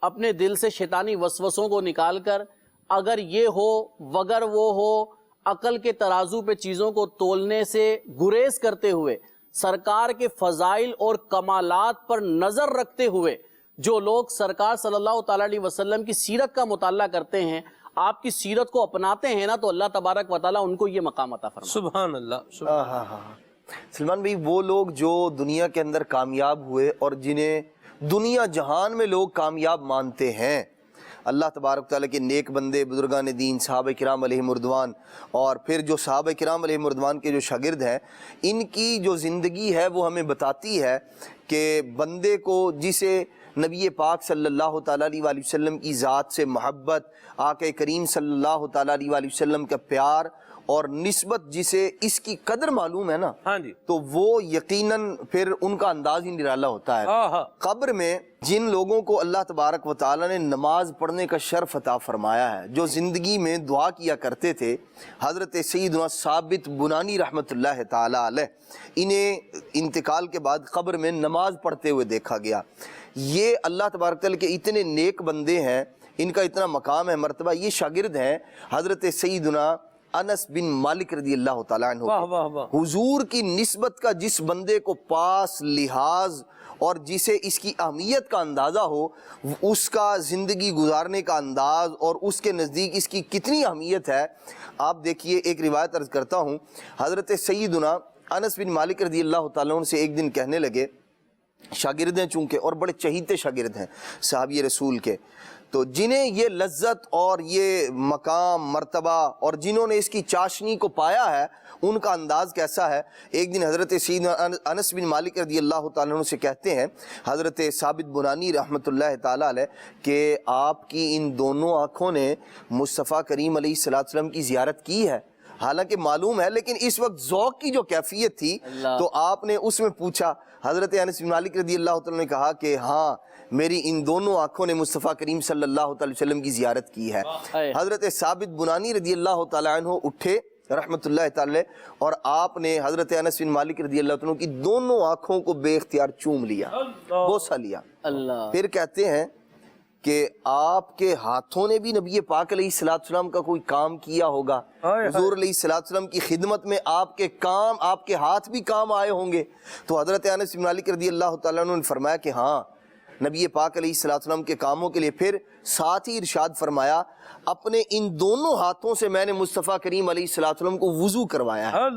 Speaker 5: اپنے دل سے شیطانی وسوسوں کو نکال کر، اگر یہ ہو وگر وہ ہو، عقل کے ترازو پہ چیزوں کو تولنے سے گریز کرتے ہوئے، سرکار کے فضائل اور کمالات پر نظر رکھتے ہوئے جو لوگ سرکار صلی اللہ تعالیٰ علیہ وسلم کی سیرت کا مطالعہ کرتے ہیں، آپ کی سیرت کو اپناتے ہیں نا، تو اللہ تبارک و تعالیٰ ان کو یہ مقام عطا فرمائے.
Speaker 2: سبحان اللہ.
Speaker 3: سلمان بھائی، وہ لوگ جو دنیا کے اندر کامیاب ہوئے اور جنہیں دنیا جہان میں لوگ کامیاب مانتے ہیں، اللہ تبارک تعالیٰ کے نیک بندے، بزرگان دین، صحابہ کرام علیہم رضوان، اور پھر جو صحابہ کرام علیہم رضوان کے جو شاگرد ہیں، ان کی جو زندگی ہے وہ ہمیں بتاتی ہے کہ بندے کو جسے نبی پاک صلی اللہ تعالیٰ علیہ وآلہ وسلم کی ذات سے محبت، آقا کریم صلی اللہ تعالیٰ علیہ وآلہ وسلم کا پیار اور نسبت جسے اس کی قدر معلوم ہے نا،
Speaker 2: ہاں جی،
Speaker 3: تو وہ یقیناً پھر ان کا انداز ہی نرالا ہوتا ہے. قبر میں جن لوگوں کو اللہ تبارک و تعالیٰ نے نماز پڑھنے کا شرف عطا فرمایا ہے، جو زندگی میں دعا کیا کرتے تھے، حضرت سیدنا ثابت بنانی رحمت اللہ تعالیٰ علیہ، انہیں انتقال کے بعد قبر میں نماز پڑھتے ہوئے دیکھا گیا. یہ اللہ تبارک تعالیٰ کے اتنے نیک بندے ہیں، ان کا اتنا مقام ہے، مرتبہ. یہ شاگرد ہیں حضرت سیدنا انس بن مالک رضی اللہ تعالیٰ عنہ. حضور کی نسبت کا جس بندے کو پاس، لحاظ اور جسے اس کی اہمیت کا اندازہ ہو، اس کا زندگی گزارنے کا انداز اور اس کے نزدیک اس کی کتنی اہمیت ہے. آپ دیکھیے، ایک روایت عرض کرتا ہوں، حضرت سیدنا انس بن مالک رضی اللہ تعالیٰ عنہ سے ایک دن کہنے لگے، شاگرد ہیں چونکہ اور بڑے چہیتے شاگرد ہیں صحابی رسول کے، تو جنہیں یہ لذت اور یہ مقام، مرتبہ اور جنہوں نے اس کی چاشنی کو پایا ہے، ان کا انداز کیسا ہے. ایک دن حضرت سیدنا انس بن مالک رضی اللہ تعالیٰ عنہ سے کہتے ہیں حضرت ثابت بنانی رحمت اللہ تعالیٰ علیہ کہ آپ کی ان دونوں آنکھوں نے مصطفیٰ کریم علیہ الصلوۃ والسلام کی زیارت کی ہے. حالانکہ معلوم ہے، لیکن اس وقت ذوق کی جو کیفیت تھی تو آپ نے اس میں پوچھا. حضرت انس بن مالک رضی اللہ تعالیٰ نے کہا کہ ہاں، میری ان دونوں آنکھوں نے مصطفیٰ کریم صلی اللہ تعالی وسلم کی زیارت کی ہے. حضرت ثابت بنانی رضی اللہ تعالیٰ عنہ اٹھے رحمت اللہ تعالی، اور آپ نے حضرت انس بن مالک رضی اللہ عنہ کی دونوں آنکھوں کو بے اختیار چوم لیا، بوسہ لیا. پھر کہتے ہیں کہ آپ کے ہاتھوں نے بھی نبی پاک علیہ الصلوۃ والسلام کا کوئی کام کیا ہوگا. حضور علیہ الصلوۃ والسلام کی خدمت میں آپ کے کام، آپ کے ہاتھ بھی کام آئے ہوں گے. تو حضرت انس بن مالک رضی اللہ تعالیٰ عنہ نے فرمایا کہ ہاں، نبی پاک علیہ الصلوۃ والسلام کے کاموں کے لیے. پھر ساتھ ہی ارشاد فرمایا، اپنے ان دونوں ہاتھوں سے میں نے مصطفیٰ کریم علیہ الصلوۃ والسلام کو وضو کروایا ہے.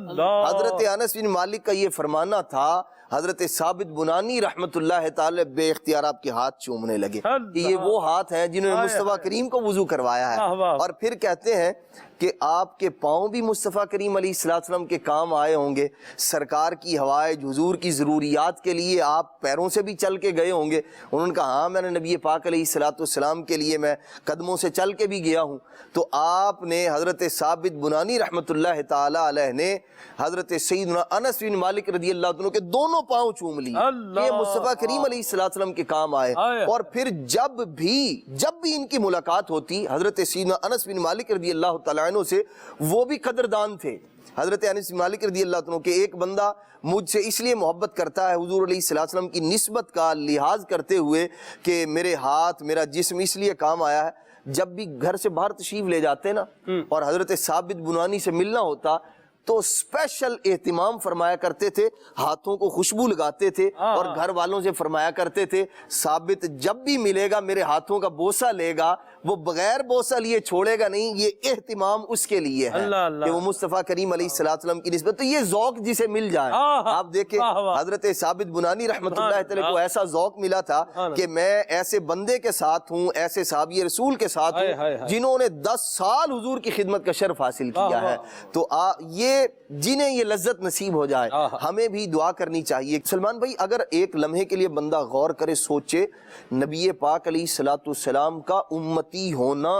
Speaker 3: حضرت انس بن مالک کا یہ فرمانا تھا، حضرت ثابت بنانی رحمت اللہ تعالی بے اختیار آپ کے ہاتھ چومنے لگے کہ یہ وہ ہاتھ ہیں جنہوں نے مصطفیٰ کریم کو وضو کروایا ہے. اور پھر کہتے ہیں کہ آپ کے پاؤں بھی مصطفیٰ کریم علیہ الصلوۃ والسلام کے کام آئے ہوں گے. سرکار کی ہوائج، حضور کی ضروریات کے لیے آپ پیروں سے بھی چل کے گئے ہوں گے. انہوں نے کہا ہاں، میں نے نبی پاک علیہ الصلوۃ والسلام کے لیے میں قدموں سے چل کے بھی گیا ہوں. تو آپ نے حضرت ثابت بنانی رحمت اللہ تعالی علیہ نے حضرت سیدنا انس بن مالک رضی اللہ عنہ کے دونوں پاؤں چوم لی، یہ مصطفیٰ کریم علیہ الصلوۃ والسلام کے کام آئے. اور پھر جب بھی ان کی ملاقات ہوتی حضرت سیدنا انس بن مالک رضی اللہ تعالیٰ عنہ سے، وہ بھی قدردان تھے. حضرت انس بن مالک رضی اللہ عنہ کہ ایک بندہ مجھ سے اس لیے محبت کرتا ہے حضور علیہ الصلوۃ والسلام کی نسبت کا لحاظ کرتے ہوئے کہ میرے ہاتھ، میرا جسم اس لیے کام آیا ہے. جب بھی گھر سے باہر تشریف لے جاتے نا اور حضرت ثابت بنانی سے ملنا ہوتا تو اسپیشل اہتمام فرمایا کرتے تھے، ہاتھوں کو خوشبو لگاتے تھے اور گھر والوں سے فرمایا کرتے تھے ثابت جب بھی ملے گا میرے ہاتھوں کا بوسہ لے گا، وہ بغیر بوسہ لیے چھوڑے گا نہیں، یہ اہتمام اس کے لیے ہے
Speaker 2: اللہ اللہ،
Speaker 3: کہ وہ مصطفیٰ کریم علیہ السلام کی نسبت، تو یہ ذوق جسے مل جائے. آپ دیکھیں حضرت ثابت بنانی رحمۃ اللہ تعالی کو ایسا ذوق ملا تھا کہ میں ایسے بندے کے ساتھ ہوں، ایسے صحابی رسول کے ساتھ ہوں جنہوں نے 10 سال حضور کی خدمت کا شرف حاصل کیا ہے. تو یہ جنہیں یہ لذت نصیب ہو جائے ہمیں بھی دعا کرنی چاہیے. سلمان بھائی اگر ایک لمحے کے لیے بندہ غور کرے، سوچے نبی پاک علیہ السلام کا امتی ہونا،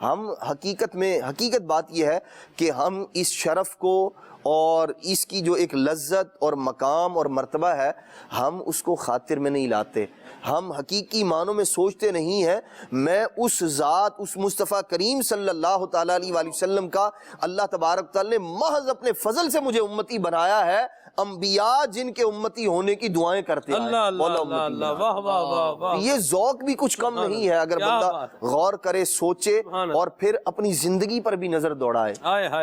Speaker 3: ہم حقیقت بات یہ ہے کہ ہم اس شرف کو اور اس کی جو ایک لذت اور مقام اور مرتبہ ہے ہم اس کو خاطر میں نہیں لاتے، ہم حقیقی معنوں میں سوچتے نہیں ہیں میں اس ذات، اس مصطفیٰ کریم صلی اللہ تعالیٰ علیہ وآلہ وسلم کا اللہ تبارک تعالیٰ نے محض اپنے فضل سے مجھے امتی بنایا ہے. انبیاء جن کے امتی ہونے کی دعائیں کرتے ہیں، یہ ذوق بھی کچھ کم نہیں ہے اگر بندہ غور کرے، سوچے اور پھر اپنی زندگی پر بھی نظر دوڑائے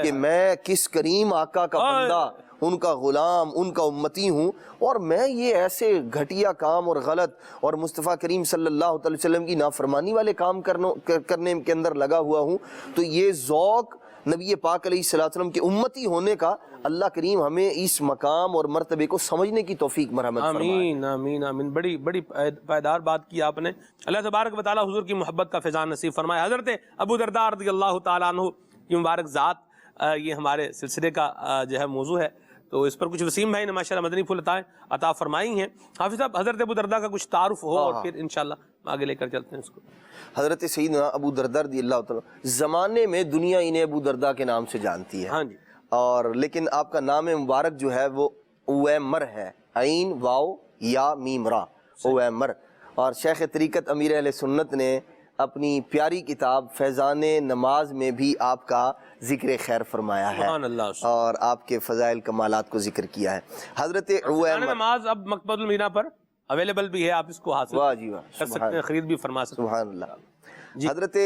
Speaker 3: کہ میں کس کریم آقا کا بندہ، ان کا غلام، ان کا امتی ہوں، اور میں یہ ایسے گھٹیا کام اور غلط اور مصطفیٰ کریم صلی اللہ علیہ وسلم کی نافرمانی والے کام کرنے کے اندر لگا ہوا ہوں. تو یہ ذوق نبی پاک علیہ السلام کے امتی ہونے کا اللہ کریم ہمیں اس مقام اور مرتبے کو سمجھنے کی توفیق مرحمت فرمائے.
Speaker 2: آمین آمین آمین. بڑی پائیدار بات کی آپ نے. اللہ تبارک و تعالیٰ حضور کی محبت کا فیضان نصیب فرمائے. حضرت ابو درداء رضی اللہ تعالیٰ عنہ کی مبارک ذات یہ ہمارے سلسلے کا جو ہے موضوع ہے، تو اس پر کچھ وسیم بھائی نے ماشاءاللہ مدنی پھول عطا فرمائی ہیں. حافظ صاحب حضرت ابو درداء کا کچھ تعارف ہو اور پھر انشاءاللہ آگے لے کر چلتے ہیں اس کو.
Speaker 3: حضرت سیدنا ابو درداء رضی اللہ تعالیٰ، زمانے میں دنیا انہیں ابو درداء کے نام سے جانتی ہے،
Speaker 2: ہاں جی،
Speaker 3: اور لیکن آپ کا نام مبارک جو ہے وہ اویمر ہے، عین واو یا میم را، اویمر. اور شیخ طریقت امیر اہل سنت نے اپنی پیاری کتاب فیضان نماز میں بھی آپ کا ذکر خیر فرمایا ہے
Speaker 2: سبحان اللہ،
Speaker 3: اور آپ کے فضائل کمالات کو ذکر کیا ہے. حضرت اویمر
Speaker 2: نماز اب مکتبۃ المدینہ پر اویلیبل بھی ہے، آپ اس کو حاصل کر سکتے ہیں، خرید بھی فرما سکتے ہیں.
Speaker 3: سبحان اللہ. حضرت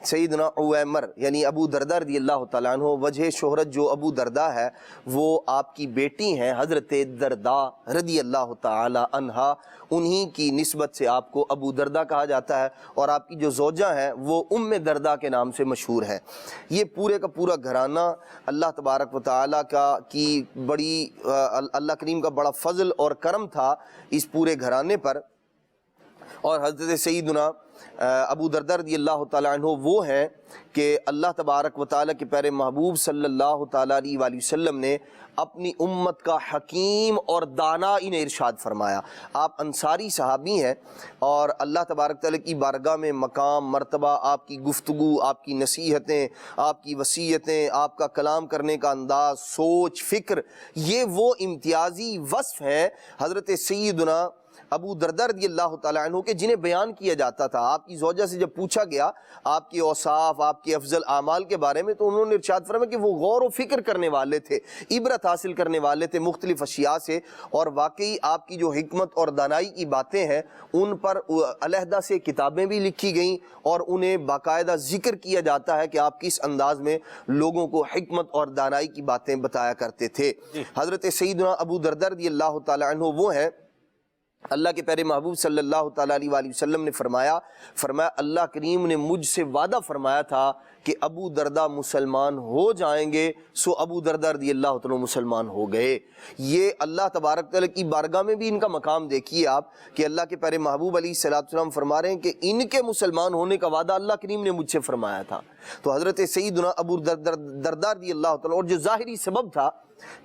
Speaker 3: سیدنا اویمر یعنی ابو درداء رضی اللہ تعالیٰ عنہ، وجہ شہرت جو ابو درداء ہے وہ آپ کی بیٹی ہیں حضرت درداء رضی اللہ تعالیٰ عنہا، انہی کی نسبت سے آپ کو ابو درداء کہا جاتا ہے، اور آپ کی جو زوجہ ہیں وہ ام درداء کے نام سے مشہور ہے. یہ پورے کا پورا گھرانہ اللہ تبارک و تعالیٰ کی بڑی اللہ کریم کا بڑا فضل اور کرم تھا اس پورے گھرانے پر. اور حضرت سیدنا ابو درداء رضی اللہ تعالیٰ عنہ وہ ہیں کہ اللہ تبارک و تعالیٰ کے پیارے محبوب صلی اللہ تعالیٰ علیہ وآلہ وسلم نے اپنی امت کا حکیم اور دانا انہیں ارشاد فرمایا. آپ انصاری صحابی ہیں اور اللہ تبارک تعالیٰ کی بارگاہ میں مقام، مرتبہ، آپ کی گفتگو، آپ کی نصیحتیں، آپ کی وصیتیں، آپ کا کلام کرنے کا انداز، سوچ، فکر، یہ وہ امتیازی وصف ہیں حضرت سیدنا ابو درداء رضی اللہ تعالیٰ عنہ کے جنہیں بیان کیا جاتا تھا. آپ کی زوجہ سے جب پوچھا گیا آپ کے اوصاف، آپ کے افضل اعمال کے بارے میں، تو انہوں نے ارشاد فرمایا کہ وہ غور و فکر کرنے والے تھے، عبرت حاصل کرنے والے تھے مختلف اشیاء سے، اور واقعی آپ کی جو حکمت اور دانائی کی باتیں ہیں ان پر علیحدہ سے کتابیں بھی لکھی گئیں اور انہیں باقاعدہ ذکر کیا جاتا ہے کہ آپ کس انداز میں لوگوں کو حکمت اور دانائی کی باتیں بتایا کرتے تھے. حضرت سیدنا ابو درداء رضی اللہ تعالیٰ عنہ وہ ہیں، اللہ کے پیارے محبوب صلی اللہ تعالیٰ علیہ وآلہ وسلم نے فرمایا اللہ کریم نے مجھ سے وعدہ فرمایا تھا کہ ابو درداء مسلمان ہو جائیں گے، سو ابو درداء رضی اللہ تعالیٰ مسلمان ہو گئے. یہ اللہ تبارک تعالیٰ کی بارگاہ میں بھی ان کا مقام دیکھیے آپ کہ اللہ کے پیارے محبوب علیہ السلام فرما رہے ہیں کہ ان کے مسلمان ہونے کا وعدہ اللہ کریم نے مجھ سے فرمایا تھا. تو حضرت سیدنا ابو درداء رضی اللہ تعالیٰ، اور جو ظاہری سبب تھا،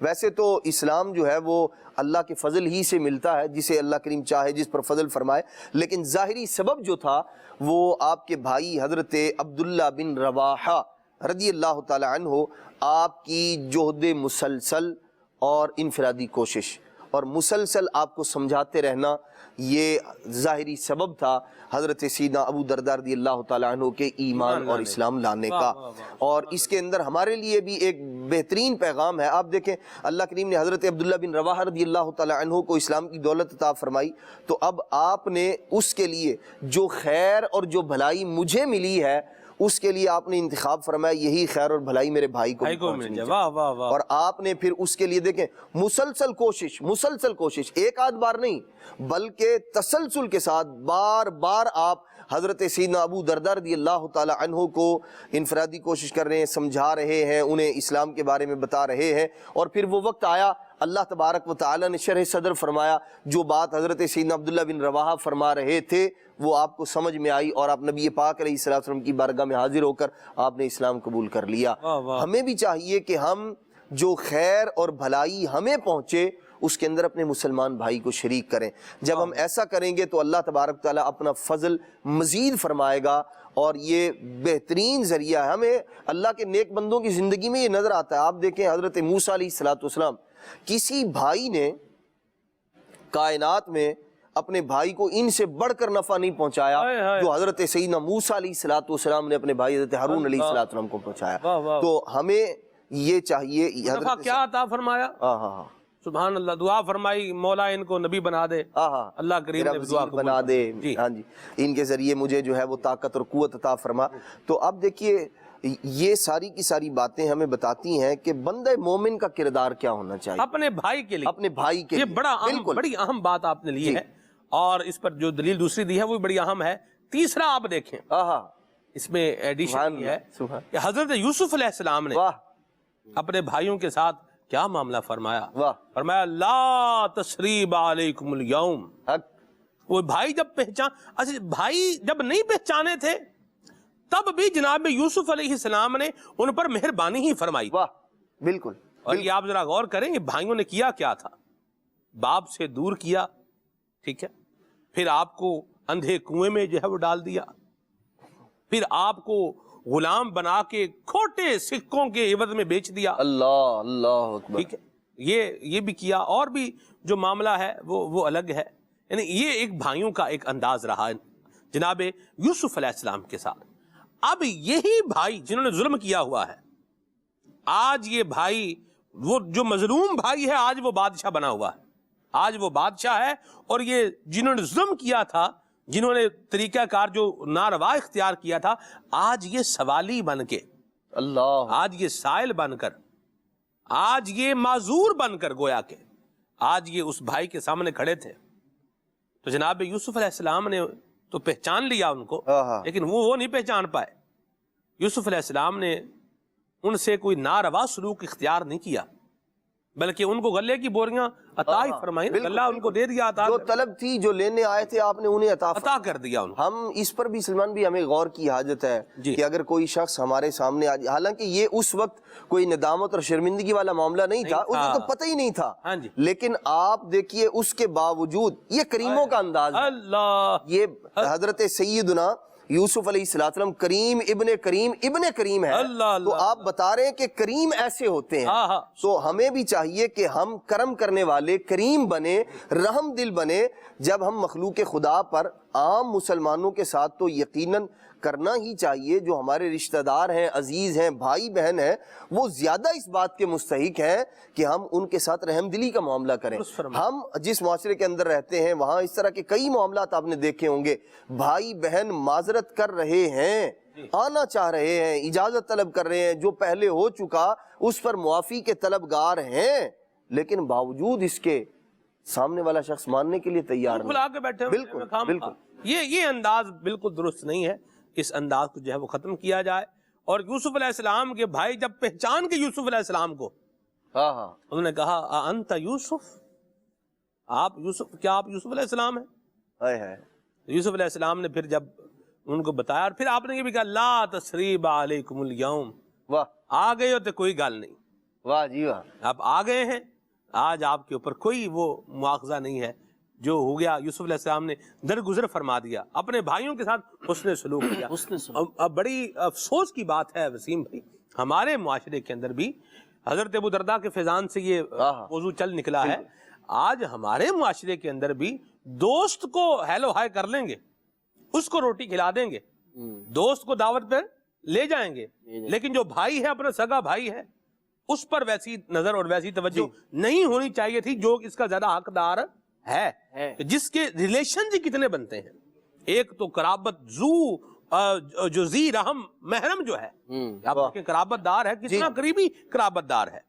Speaker 3: ویسے تو اسلام جو ہے وہ اللہ کے فضل ہی سے ملتا ہے، جسے اللہ کریم چاہے جس پر فضل فرمائے، لیکن ظاہری سبب جو تھا وہ آپ کے بھائی حضرت عبداللہ بن رواحہ رضی اللہ تعالی عنہ، آپ کی جہد مسلسل اور انفرادی کوشش اور مسلسل آپ کو سمجھاتے رہنا، یہ ظاہری سبب تھا حضرت سیدنا ابو درداء رضی اللہ تعالیٰ عنہ کے ایمان اور اسلام لانے کا. اور اس کے اندر ہمارے لیے بھی ایک بہترین پیغام ہے. آپ دیکھیں اللہ کریم نے حضرت عبداللہ بن رواحہ رضی اللہ تعالیٰ عنہ کو اسلام کی دولت عطا فرمائی، تو اب آپ نے اس کے لیے جو خیر اور جو بھلائی مجھے ملی ہے اس کے لیے آپ نے انتخاب فرمایا یہی خیر اور بھلائی میرے بھائی کو پہنچنی چاہیے. اور آپ نے پھر اس کے لیے دیکھیں مسلسل کوشش ایک آدھ بار نہیں بلکہ تسلسل کے ساتھ بار بار آپ حضرت سیدنا ابو دردہ رضی اللہ تعالی عنہ کو انفرادی کوشش کر رہے ہیں، سمجھا رہے ہیں، انہیں اسلام کے بارے میں بتا رہے ہیں، اور پھر وہ وقت آیا اللہ تبارک و تعالی نے شرح صدر فرمایا، جو بات حضرت سیدنا عبداللہ بن رواحہ فرما رہے تھے وہ آپ کو سمجھ میں آئی، اور آپ نبی پاک علیہ الصلوۃ والسلام کی بارگاہ میں حاضر ہو کر آپ نے اسلام قبول کر لیا۔ ہمیں بھی چاہیے کہ ہم جو خیر اور بھلائی ہمیں پہنچے اس کے اندر اپنے مسلمان بھائی کو شریک کریں۔ جب ہم ایسا کریں گے تو اللہ تبارک تعالیٰ اپنا فضل مزید فرمائے گا، اور یہ بہترین ذریعہ ہے۔ ہمیں اللہ کے نیک بندوں کی زندگی میں یہ نظر آتا ہے۔ آپ دیکھیں حضرت موسیٰ علیہ الصلوۃ والسلام، کسی بھائی نے کائنات میں اپنے بھائی کو ان سے بڑھ کر نفع نہیں پہنچایا جو حضرت سیدنا موسیٰ علیہ الصلوۃ والسلام نے اپنے بھائی حضرت ہارون علیہ الصلوۃ والسلام کو پہنچایا۔ تو ہمیں یہ چاہیے،
Speaker 2: حضرت کیا عطا فرمایا، سبحان اللہ، دعا فرمائی مولا ان کو نبی بنا دے، اللہ کریم نے دعا
Speaker 3: بنا دے، ہاں جی، ان کے ذریعے مجھے جو ہے وہ طاقت اور قوت عطا فرما۔ تو اب دیکھیے یہ ساری کی ساری باتیں ہمیں بتاتی ہیں کہ بندہ مومن کا کردار کیا ہونا چاہیے
Speaker 2: اپنے بھائی کے لیے،
Speaker 3: اپنے بھائی کے
Speaker 2: یہ
Speaker 3: لیے۔
Speaker 2: بڑا بڑی اہم بات آپ نے لی ہے، اور اس پر جو دلیل دوسری دی ہے وہ بڑی اہم ہے۔ تیسرا آپ دیکھیں اس میں ایڈیشن یہ ہے کہ حضرت یوسف علیہ السلام نے اپنے بھائیوں کے ساتھ کیا معاملہ فرمایا، فرمایا لا تثریب علیکم اليوم۔ وہ بھائی جب بھائی جب نہیں پہچانے تھے تب بھی جناب یوسف علیہ السلام نے ان پر مہربانی ہی فرمائی۔
Speaker 3: بالکل۔
Speaker 2: اور یہ آپ ذرا غور کریں، یہ بھائیوں نے کیا کیا تھا، باپ سے دور کیا، ٹھیک ہے، پھر آپ کو اندھے کنویں میں جو ہے وہ ڈال دیا، پھر آپ کو غلام بنا کے کھوٹے سکوں کے عوض میں بیچ دیا،
Speaker 3: اللہ اکبر،
Speaker 2: ٹھیک ہے، یہ بھی کیا، اور بھی جو معاملہ ہے وہ الگ ہے۔ یعنی یہ ایک بھائیوں کا ایک انداز رہا جناب یوسف علیہ السلام کے ساتھ۔ اب یہی بھائی جنہوں نے ظلم کیا ہوا ہے، آج یہ بھائی، وہ جو مظلوم بھائی ہے آج وہ بادشاہ بنا ہوا ہے، آج وہ بادشاہ ہے، اور یہ جنہوں نے ظلم کیا تھا، جنہوں نے طریقہ کار جو ناروا اختیار کیا تھا، آج یہ سوالی بن کے، آج یہ سائل بن کر، آج یہ معذور بن کر، گویا کہ آج یہ اس بھائی کے سامنے کھڑے تھے۔ تو جناب یوسف علیہ السلام نے تو پہچان لیا ان کو، لیکن وہ نہیں پہچان پائے۔ یوسف علیہ السلام نے ان سے کوئی ناروا سلوک اختیار نہیں کیا، بلکہ ان کو غلے کی بوریاں عطا ہی فرمائی، غلہ ان کو دے دیا، عطا
Speaker 3: جو طلب تھی، جو لینے آئے تھے آپ نے انہیں
Speaker 2: عطا کر دیا۔
Speaker 3: ہم اس پر بھی سلمان بھی ہمیں غور کی حاجت ہے کہ اگر کوئی شخص ہمارے سامنے حالانکہ یہ اس وقت کوئی ندامت اور شرمندگی والا معاملہ نہیں تھا، اس کو تو پتہ ہی نہیں تھا، لیکن آپ دیکھیے اس کے باوجود یہ کریموں کا انداز ہے۔ یہ حضرت سیدنا یوسف علیہ السلام کریم ابن کریم ہے، تو آپ بتا رہے ہیں کہ کریم ایسے ہوتے ہیں۔ تو ہمیں بھی چاہیے کہ ہم کرم کرنے والے، کریم بنے، رحم دل بنے۔ جب ہم مخلوق خدا پر، عام مسلمانوں کے ساتھ تو یقیناً کرنا ہی چاہیے، جو ہمارے رشتہ دار ہیں، عزیز ہیں، بھائی بہن ہیں، وہ زیادہ اس بات کے مستحق ہیں کہ ہم ان کے ساتھ رحم دلی کا معاملہ کریں۔ ہم جس معاشرے کے اندر رہتے ہیں وہاں اس طرح کے کئی معاملات آپ نے دیکھے ہوں گے، بھائی بہن معذرت کر رہے ہیں، آنا چاہ رہے ہیں، اجازت طلب کر رہے ہیں، جو پہلے ہو چکا اس پر معافی کے طلبگار ہیں، لیکن باوجود اس کے سامنے والا شخص ماننے کے لیے تیار نہیں۔ بالکل
Speaker 2: یہ انداز بالکل درست نہیں ہے۔ اس انداز کو جو ہے وہ ختم کیا جائے۔ اور یوسف علیہ السلام کے بھائی جب پہچان کے یوسف علیہ السلام کو، انہوں نے کہا انت یوسف، آپ یوسف، کیا آپ یوسف علیہ السلام ہیں؟ یوسف علیہ السلام نے پھر جب ان کو بتایا، اور پھر آپ نے یہ بھی کہا لا تثریب علیکم اليوم، آ گئے ہو تو کوئی گل نہیں،
Speaker 3: واہ جی واہ،
Speaker 2: آپ آ گئے ہیں، آج آپ کے اوپر کوئی وہ مواخذہ نہیں ہے، جو ہو گیا یوسف علیہ السلام نے درگزر فرما دیا، اپنے بھائیوں کے ساتھ حسن سلوک کیا۔ اب بڑی افسوس کی بات ہے وسیم بھائی، ہمارے معاشرے کے اندر بھی حضرت ابو دردہ کے فیضان سے یہ موضوع چل نکلا ہے۔ آج ہمارے معاشرے کے اندر بھی دوست کو ہیلو ہائی کر لیں گے، اس کو روٹی کھلا دیں گے، دوست کو دعوت پر لے جائیں گے، لیکن جو بھائی ہے، اپنا سگا بھائی ہے، اس پر ویسی نظر اور ویسی توجہ نہیں ہونی چاہیے تھی جو اس کا زیادہ حقدار ہے۔ جس کے ریلیشن جی کتنے بنتے ہیں، ایک تو قرابت جو زی رحم محرم جو ہے، آپ کے قرابت دار ہے، کتنا قریبی قرابت دار ہے،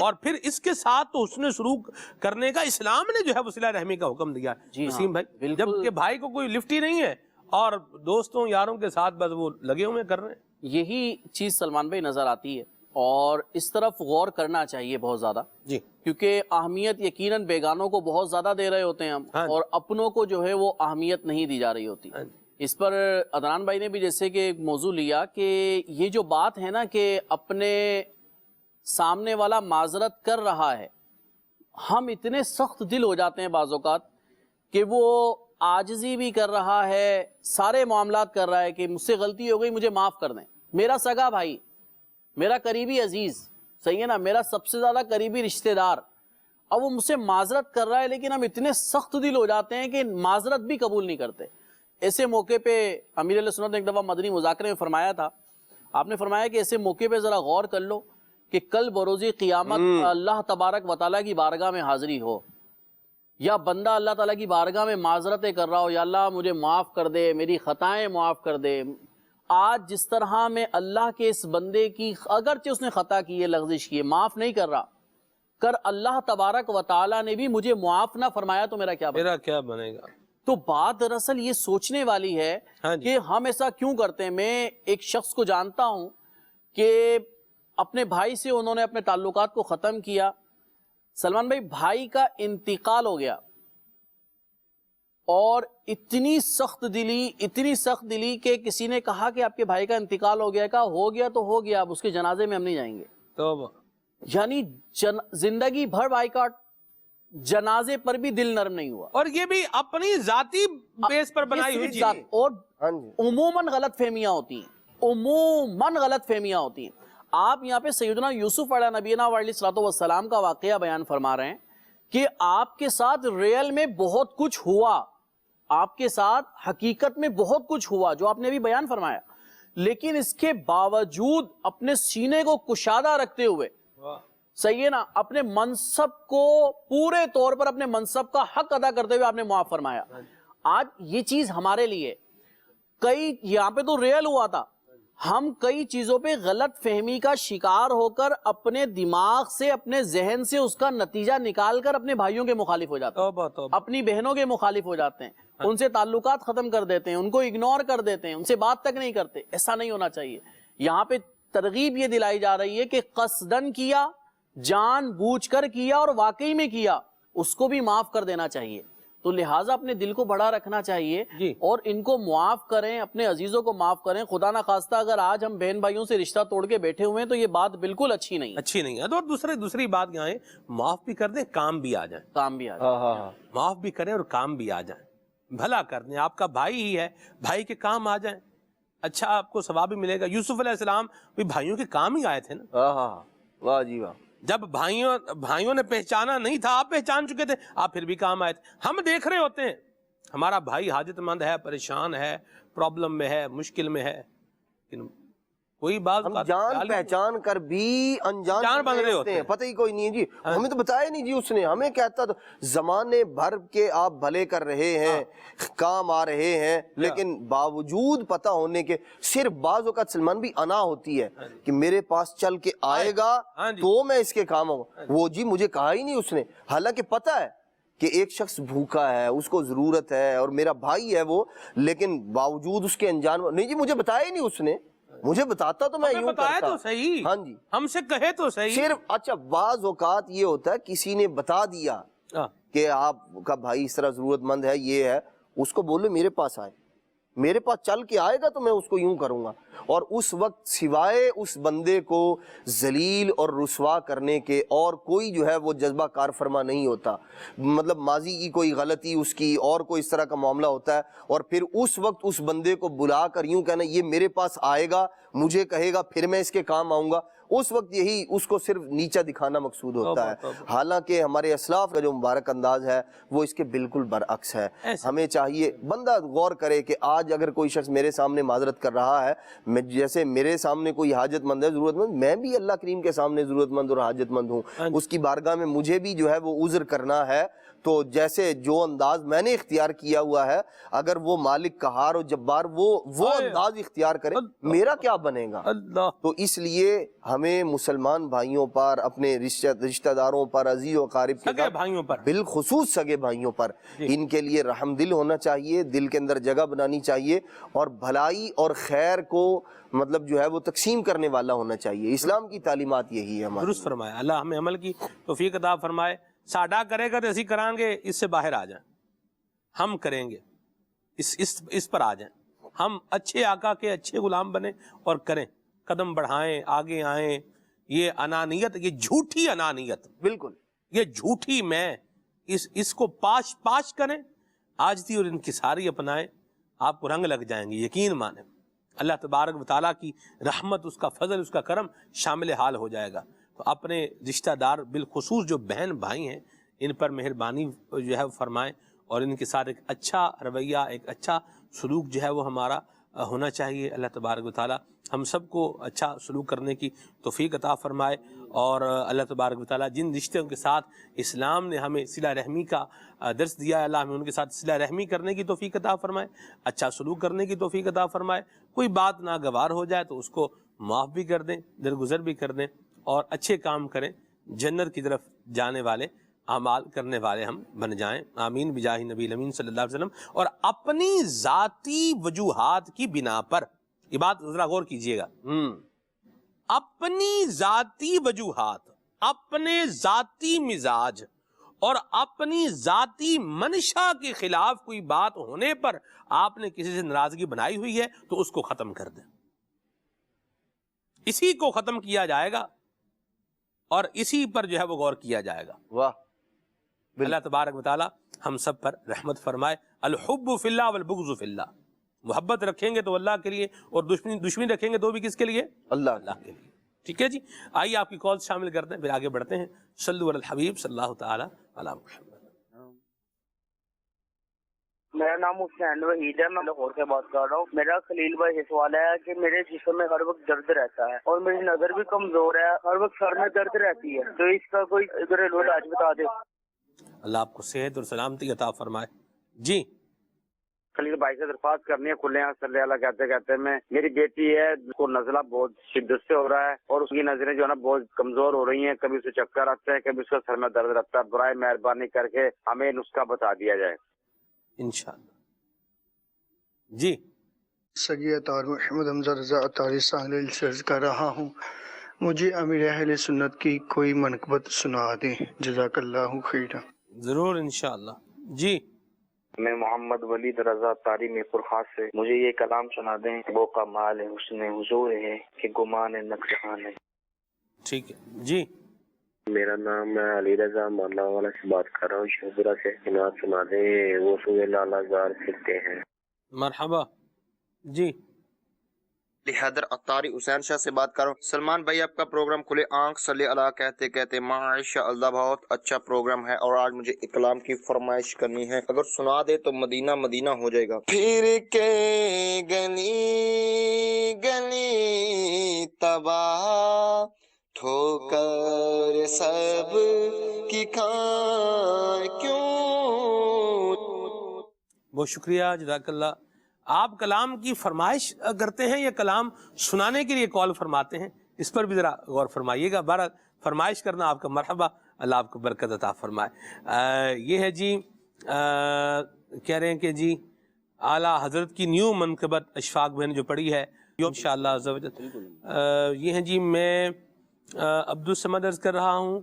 Speaker 2: اور پھر اس کے ساتھ تو حسن سلوک کرنے کا اسلام نے جو ہے وہ صلہ رحمی کا حکم دیا۔ وسیم بھائی، جب کہ بھائی کو کوئی لفٹ ہی نہیں ہے اور دوستوں یاروں کے ساتھ بس وہ لگے ہوئے کر رہے ہیں.
Speaker 5: یہی چیز سلمان بھائی نظر آتی ہے اور اس طرف غور کرنا چاہیے بہت زیادہ
Speaker 2: جی
Speaker 5: کیونکہ اہمیت یقیناً بیگانوں کو بہت زیادہ دے رہے ہوتے ہیں ہم اور اپنوں کو جو ہے وہ اہمیت نہیں دی جا رہی ہوتی. اس پر عدنان بھائی نے بھی جیسے کہ ایک موضوع لیا کہ یہ جو بات ہے نا کہ اپنے سامنے والا معذرت کر رہا ہے، ہم اتنے سخت دل ہو جاتے ہیں بعض اوقات کہ وہ عاجزی بھی کر رہا ہے، سارے معاملات کر رہا ہے کہ مجھ سے غلطی ہو گئی مجھے معاف کر دیں، میرا سگا بھائی، میرا قریبی عزیز، صحیح ہے نا، میرا سب سے زیادہ قریبی رشتہ دار، اب وہ مجھ سے معذرت کر رہا ہے لیکن ہم اتنے سخت دل ہو جاتے ہیں کہ معذرت بھی قبول نہیں کرتے. ایسے موقع پہ امیر علیہ سنت نے ایک دفعہ مدنی مذاکرے میں فرمایا تھا، آپ نے فرمایا کہ ایسے موقع پہ ذرا غور کر لو کہ کل بروز قیامت اللہ تبارک و تعالیٰ کی بارگاہ میں حاضری ہو یا بندہ اللہ تعالیٰ کی بارگاہ میں معذرتیں کر رہا ہو، یا اللہ مجھے معاف کر دے، میری خطائیں معاف کر دے. آج جس طرح میں اللہ کے اس بندے کی اگرچہ اس نے خطا کی ہے، لغزش کی ہے، معاف نہیں کر رہا، کر اللہ تبارک و تعالیٰ نے بھی مجھے معاف نہ فرمایا تو میرا کیا
Speaker 2: بنے گا.
Speaker 5: تو بات دراصل یہ سوچنے والی ہے کہ ہم ایسا کیوں کرتے ہیں. میں ایک شخص کو جانتا ہوں کہ اپنے بھائی سے انہوں نے اپنے تعلقات کو ختم کیا. سلمان بھائی، بھائی کا انتقال ہو گیا اور اتنی سخت دلی کہ کسی نے کہا کہ آپ کے بھائی کا انتقال ہو گیا، کہا ہو گیا تو ہو گیا، اب اس کے جنازے میں ہم نہیں جائیں گے.
Speaker 2: توبہ.
Speaker 5: یعنی زندگی بھر بائیکاٹ، جنازے پر بھی دل نرم نہیں ہوا.
Speaker 2: اور یہ بھی اپنی ذاتی بیس پر بنائی ہوئی چیز.
Speaker 5: اور عموماً غلط فہمیاں ہوتی ہیں. آپ یہاں پہ سیدنا یوسف علیہ نبینا علیہ الصلوۃ والسلام کا واقعہ بیان فرما رہے ہیں کہ آپ کے ساتھ ریل میں بہت کچھ ہوا، آپ کے ساتھ حقیقت میں بہت کچھ ہوا جو آپ نے بھی بیان فرمایا، لیکن اس کے باوجود اپنے سینے کو کشادہ رکھتے ہوئے، صحیح ہے نا، اپنے منصب کو پورے طور پر اپنے منصب کا حق ادا کرتے ہوئے آپ نے معاف فرمایا. آج یہ چیز ہمارے لیے یہاں پہ تو ریل ہوا تھا، ہم کئی چیزوں پہ غلط فہمی کا شکار ہو کر اپنے دماغ سے، اپنے ذہن سے اس کا نتیجہ نکال کر اپنے بھائیوں کے مخالف ہو جاتے ہیں، اپنی بہنوں کے مخالف ہو جاتے ہیں، ان سے تعلقات ختم کر دیتے ہیں، ان کو اگنور کر دیتے ہیں، ان سے بات تک نہیں کرتے. ایسا نہیں ہونا چاہیے. یہاں پہ ترغیب یہ دلائی جا رہی ہے کہ قصدن کیا، جان بوجھ کر کیا اور واقعی میں کیا، اس کو بھی معاف کر دینا چاہیے. تو لہٰذا اپنے دل کو بڑا رکھنا چاہیے اور ان کو معاف کریں، اپنے عزیزوں کو معاف کریں. خدا نہ خواستہ اگر آج ہم بہن بھائیوں سے رشتہ توڑ کے بیٹھے ہوئے ہیں تو یہ بات بالکل اچھی نہیں ہے.
Speaker 2: اور دوسری بات یہاں ہے، معاف بھی کر دیں، کام بھی آ جائیں. معاف بھی کریں اور کام بھی آ جائیں، بھلا کر دیں. آپ کا بھائی ہی ہے، بھائی کے کام آ جائیں، اچھا آپ کو ثواب بھی ملے گا. یوسف علیہ السلام بھی بھائیوں کے کام ہی آئے تھے نا.
Speaker 3: واہ جی واہ.
Speaker 2: جب بھائیوں نے پہچانا نہیں تھا، آپ پہچان چکے تھے، آپ پھر بھی کام آئے تھے. ہم دیکھ رہے ہوتے ہیں ہمارا بھائی حاجت مند ہے، پریشان ہے، پرابلم میں ہے، مشکل میں ہے، لیکن کوئی بات
Speaker 3: جان پہچان کر بھی انجان
Speaker 2: بن رہے ہوتے ہیں.
Speaker 3: پتہ ہی کوئی نہیں ہے جی، ہمیں تو بتایا نہیں جی اس نے. ہمیں کہتا تو زمانے بھر کے آپ بھلے کر رہے ہیں، کام آ رہے ہیں، لیکن باوجود پتہ ہونے کے صرف بعض اوقات سلمان بھی انا ہوتی ہے کہ میرے پاس چل کے آئے گا تو میں اس کے کام آؤں. وہ جی مجھے کہا ہی نہیں اس نے، حالانکہ پتہ ہے کہ ایک شخص بھوکا ہے، اس کو ضرورت ہے اور میرا بھائی ہے وہ، لیکن باوجود اس کے انجان نہیں جی مجھے بتایا ہی نہیں اس نے. مجھے بتاتا تو میں یوں
Speaker 2: بتایا
Speaker 3: کرتا.
Speaker 2: تو صحیح،
Speaker 3: ہاں جی،
Speaker 2: ہم سے کہے تو صحیح.
Speaker 3: صرف اچھا بعض اوقات یہ ہوتا ہے کسی نے بتا دیا کہ آپ کا بھائی اس طرح ضرورت مند ہے، یہ ہے، اس کو بولو میرے پاس آئے، میرے پاس چل کے آئے گا تو میں اس کو یوں کروں گا. اور اس وقت سوائے اس بندے کو ذلیل اور رسوا کرنے کے اور کوئی جو ہے وہ جذبہ کار فرما نہیں ہوتا. مطلب ماضی کی کوئی غلطی اس کی اور کوئی اس طرح کا معاملہ ہوتا ہے اور پھر اس وقت اس بندے کو بلا کر یوں کہنا یہ میرے پاس آئے گا، مجھے کہے گا، پھر میں اس کے کام آؤں گا، اس وقت یہی اس کو صرف نیچا دکھانا مقصود ہوتا ہے. حالانکہ ہمارے اسلاف کا جو مبارک انداز ہے وہ اس کے بالکل برعکس ہے. ہمیں چاہیے بندہ غور کرے کہ آج اگر کوئی شخص میرے سامنے معذرت کر رہا ہے، جیسے میرے سامنے کوئی حاجت مند ہے، ضرورت مند، میں بھی اللہ کریم کے سامنے ضرورت مند اور حاجت مند ہوں. اس کی بارگاہ میں مجھے بھی جو ہے وہ عذر کرنا ہے. تو جیسے جو انداز میں نے اختیار کیا ہوا ہے، اگر وہ مالک قہار و جبار وہ انداز اختیار کرے، میرا کیا بنے گا؟ تو اس لیے ہمیں مسلمان بھائیوں پر، اپنے رشتہ داروں پر، عزیز و اقارب کے
Speaker 2: سگے بھائیوں پر،
Speaker 3: بالخصوص سگے بھائیوں پر ان کے لیے رحم دل ہونا چاہیے، دل کے اندر جگہ بنانی چاہیے، اور بھلائی اور خیر کو مطلب جو ہے وہ تقسیم کرنے والا ہونا چاہیے۔ اسلام کی تعلیمات یہی ہے ہماری۔
Speaker 2: درست فرمایا، اللہ ہمیں عمل کی توفیق عطا فرمائے۔ ساڈا کرے گا تو اسی کریں گے، اس سے باہر آ جائیں، ہم کریں گے، اس پر آ جائیں، ہم اچھے آقا کے اچھے غلام بنیں اور کریں، قدم بڑھائیں، آگے آئیں۔ یہ انانیت، یہ جھوٹی انانیت،
Speaker 3: بالکل
Speaker 2: یہ جھوٹی میں، اس کو پاش کریں، عاجزی اور انکساری اپنائیں، آپ کو رنگ لگ جائیں گے، یقین مانیں۔ اللہ تبارک و تعالیٰ کی رحمت، اس کا فضل، اس کا کرم شامل حال ہو جائے گا۔ تو اپنے رشتہ دار بالخصوص جو بہن بھائی ہیں ان پر مہربانی جو ہے فرمائیں، اور ان کے ساتھ ایک اچھا رویہ، ایک اچھا سلوک جو ہے وہ ہمارا ہونا چاہیے۔ اللہ تبارک و تعالیٰ ہم سب کو اچھا سلوک کرنے کی توفیق عطا فرمائے، اور اللہ تبارک و تعالیٰ جن رشتوں کے ساتھ اسلام نے ہمیں صلہ رحمی کا درس دیا ہے، اللہ ہمیں ان کے ساتھ صلہ رحمی کرنے کی توفیق عطا فرمائے، اچھا سلوک کرنے کی توفیق عطا فرمائے۔ کوئی بات ناگوار ہو جائے تو اس کو معاف بھی کر دیں، درگزر بھی کر دیں، اور اچھے کام کریں، جنت کی طرف جانے والے اعمال کرنے والے ہم بن جائیں۔ آمین بجاہ نبی الامین صلی اللہ علیہ وسلم۔ اور اپنی ذاتی وجوہات کی بنا پر، یہ بات ذرا غور کیجئے گا، اپنی ذاتی وجوہات، اپنے ذاتی مزاج اور اپنی ذاتی منشا کے خلاف کوئی بات ہونے پر آپ نے کسی سے ناراضگی بنائی ہوئی ہے تو اس کو ختم کر دیں، اسی کو ختم کیا جائے گا، اور اسی پر جو ہے وہ غور کیا جائے گا۔
Speaker 3: واہ،
Speaker 2: اللہ تبارک و تعالی ہم سب پر رحمت فرمائے۔ الحب فی اللہ والبغض فی اللہ، محبت رکھیں گے تو اللہ کے لیے، اور دشمنی رکھیں گے تو بھی کس کے لیے؟
Speaker 3: اللہ
Speaker 2: اللہ کے لیے۔ ٹھیک ہے جی، آئیے آپ کی کال شامل کرتے ہیں، پھر آگے بڑھتے ہیں۔ صلو علی الحبیب صلی اللہ تعالی علی محمد۔
Speaker 6: میرا نام حسین وحید ہے، میں لاہور سے بات کر رہا ہوں۔ میرا خلیل بھائی سے سوال ہے کہ میرے جسم میں ہر وقت درد رہتا ہے اور میری نظر بھی کمزور ہے، ہر وقت سر میں درد رہتی ہے، تو اس کا کوئی گھریلو علاج بتا دے۔
Speaker 2: اللہ آپ کو صحت اور سلامتی عطا فرمائے۔ جی
Speaker 6: خلیل بھائی سے درخواست کرنی ہے، کھلے ہیں صلی اللہ کہتے کہتے میں، میری بیٹی ہے، اس کو نزلہ بہت شدت سے ہو رہا ہے اور اس کی نظریں جو ہے نا بہت کمزور ہو رہی ہیں، کبھی اسے چکر آتے ہیں، کبھی اس کا سر میں درد رہتا ہے۔ برائے مہربانی کر کے ہمیں نسخہ بتا دیا جائے
Speaker 2: انشاءاللہ۔ جی
Speaker 7: سگی اطار محمد حمزہ رضا اطاری ساحل سے عرض کر رہا ہوں، مجھے امیر اہل سنت کی کوئی منقبت سنا دیں، جزاک اللہ خیرا۔
Speaker 2: ضرور انشاءاللہ۔ جی
Speaker 6: میں محمد ولید رضا تاری میں پرخاص سے، مجھے یہ کلام سنا دیں، وہ کمال حسن حضور ہے کہ گمان نقصان ہے۔
Speaker 2: ٹھیک ہے جی۔
Speaker 6: میرا نام میں علی رضا مولا والا سے بات کر رہا ہوں، شہزرہ سے، نعت سنا دیں، وہ سوئے لالا زار پھرتے ہیں۔
Speaker 2: مرحبا جی۔
Speaker 3: حیدر اطاری حسین شاہ سے بات کر رہا ہوں۔ سلمان بھائی آپ کا پروگرام کھلے آنکھ صلی اللہ کہتے کہتے ماشاء اللہ بہت اچھا پروگرام ہے، اور آج مجھے ایک کلام کی فرمائش کرنی ہے، اگر سنا دے تو مدینہ مدینہ ہو جائے گا۔ پھر کے گلی گلی تباہ ٹھوکر سب کی کھائے کیوں۔
Speaker 2: بہت شکریہ، جزاک اللہ۔ آپ کلام کی فرمائش کرتے ہیں یا کلام سنانے کے لیے کال فرماتے ہیں؟ اس پر بھی ذرا غور فرمائیے گا۔ بہرحال فرمائش کرنا آپ کا مرحبا، اللہ آپ کو برکت عطا فرمائے۔ یہ ہے جی، کہہ رہے ہیں کہ جی اعلیٰ حضرت کی نیو منقبت اشفاق بہن جو پڑھی ہے انشاءاللہ عز و جل۔ یہ ہے جی، میں عبدالصمد عرض کر رہا ہوں،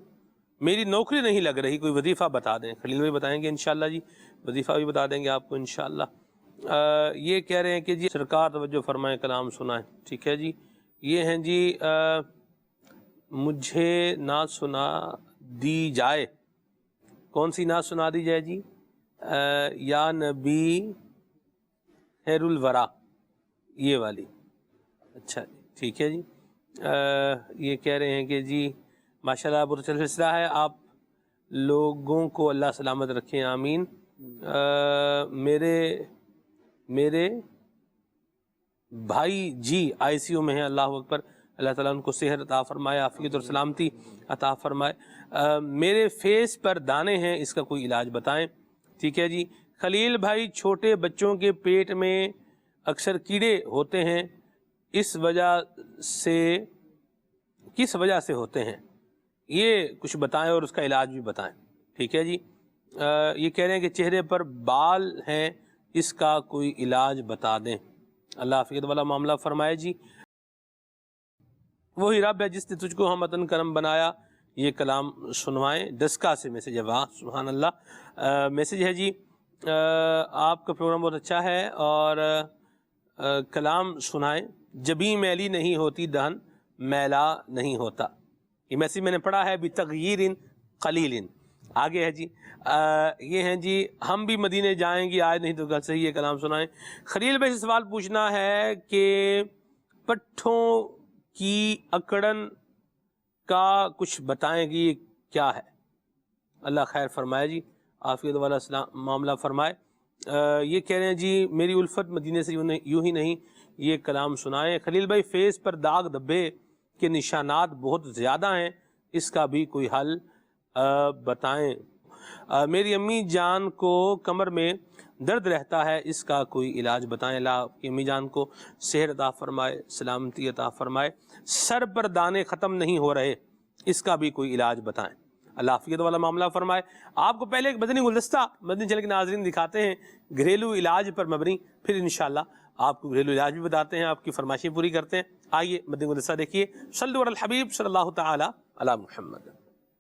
Speaker 2: میری نوکری نہیں لگ رہی، کوئی وظیفہ بتا دیں۔ خلیل بھائی بتائیں گے انشاءاللہ جی، وظیفہ بھی بتا دیں گے آپ کو انشاءاللہ۔ یہ کہہ رہے ہیں کہ جی سرکار توجہ فرمائیں، کلام سنائیں۔ ٹھیک ہے جی۔ یہ ہیں جی، مجھے نہ سنا دی جائے، کون سی نہ سنا دی جائے جی؟ یا نبی خیر الورا، یہ والی۔ اچھا ٹھیک ہے جی۔ یہ کہہ رہے ہیں کہ جی ماشاءاللہ بہت اچھا سلسلہ ہے، آپ لوگوں کو اللہ سلامت رکھیں، آمین۔ میرے بھائی جی آئی سی یو میں ہیں، اللہ اکبر، اللہ تعالیٰ ان کو صحت عطا فرمائے، عافیت اور سلامتی عطا فرمائے۔ میرے فیس پر دانے ہیں، اس کا کوئی علاج بتائیں۔ ٹھیک ہے جی۔ خلیل بھائی، چھوٹے بچوں کے پیٹ میں اکثر کیڑے ہوتے ہیں، اس وجہ سے کس وجہ سے ہوتے ہیں یہ کچھ بتائیں اور اس کا علاج بھی بتائیں. ٹھیک ہے جی. یہ کہہ رہے ہیں کہ چہرے پر بال ہیں اس کا کوئی علاج بتا دیں. اللہ عافیت والا معاملہ فرمائے جی. وہی رب ہے جس نے تجھ کو ہم وطن کرم بنایا. یہ کلام سنوائیں. ڈسکا سے میسج ہے. واہ سبحان اللہ. میسج ہے جی آپ کا پروگرام بہت اچھا ہے اور کلام سنائیں. جبیں میلی نہیں ہوتی دہن میلا نہیں ہوتا. یہ میسج میں نے پڑھا ہے بتغییر قلیل. آگے ہے جی یہ ہیں جی ہم بھی مدینے جائیں گی آج نہیں تو کل سے ہی. یہ کلام سنائیں. خلیل بھائی سے سوال پوچھنا ہے کہ پٹھوں کی اکڑن کا کچھ بتائیں گی کیا ہے. اللہ خیر فرمائے جی. عافیت والا معاملہ فرمائے. یہ کہہ رہے ہیں جی میری الفت مدینے سے یوں ہی نہیں. یہ کلام سنائیں. خلیل بھائی فیس پر داغ دھبے کے نشانات بہت زیادہ ہیں اس کا بھی کوئی حل بتائیں. میری امی جان کو کمر میں درد رہتا ہے اس کا کوئی علاج بتائیں. اللہ آپ کی امی جان کو صحت عطا فرمائے سلامتی عطا فرمائے. سر پر دانے ختم نہیں ہو رہے اس کا بھی کوئی علاج بتائیں. اللہ عافیت والا معاملہ فرمائے. آپ کو پہلے ایک مدنی گلدستہ مدنی چینل کے ناظرین دکھاتے ہیں گھریلو علاج پر مبنی. پھر انشاءاللہ آپ کو گھریلو علاج بھی بتاتے ہیں آپ کی فرمائشیں پوری کرتے ہیں. آئیے مدنی گلدستہ دیکھیے. صلو علی الحبیب صلی اللہ تعالی علی محمد.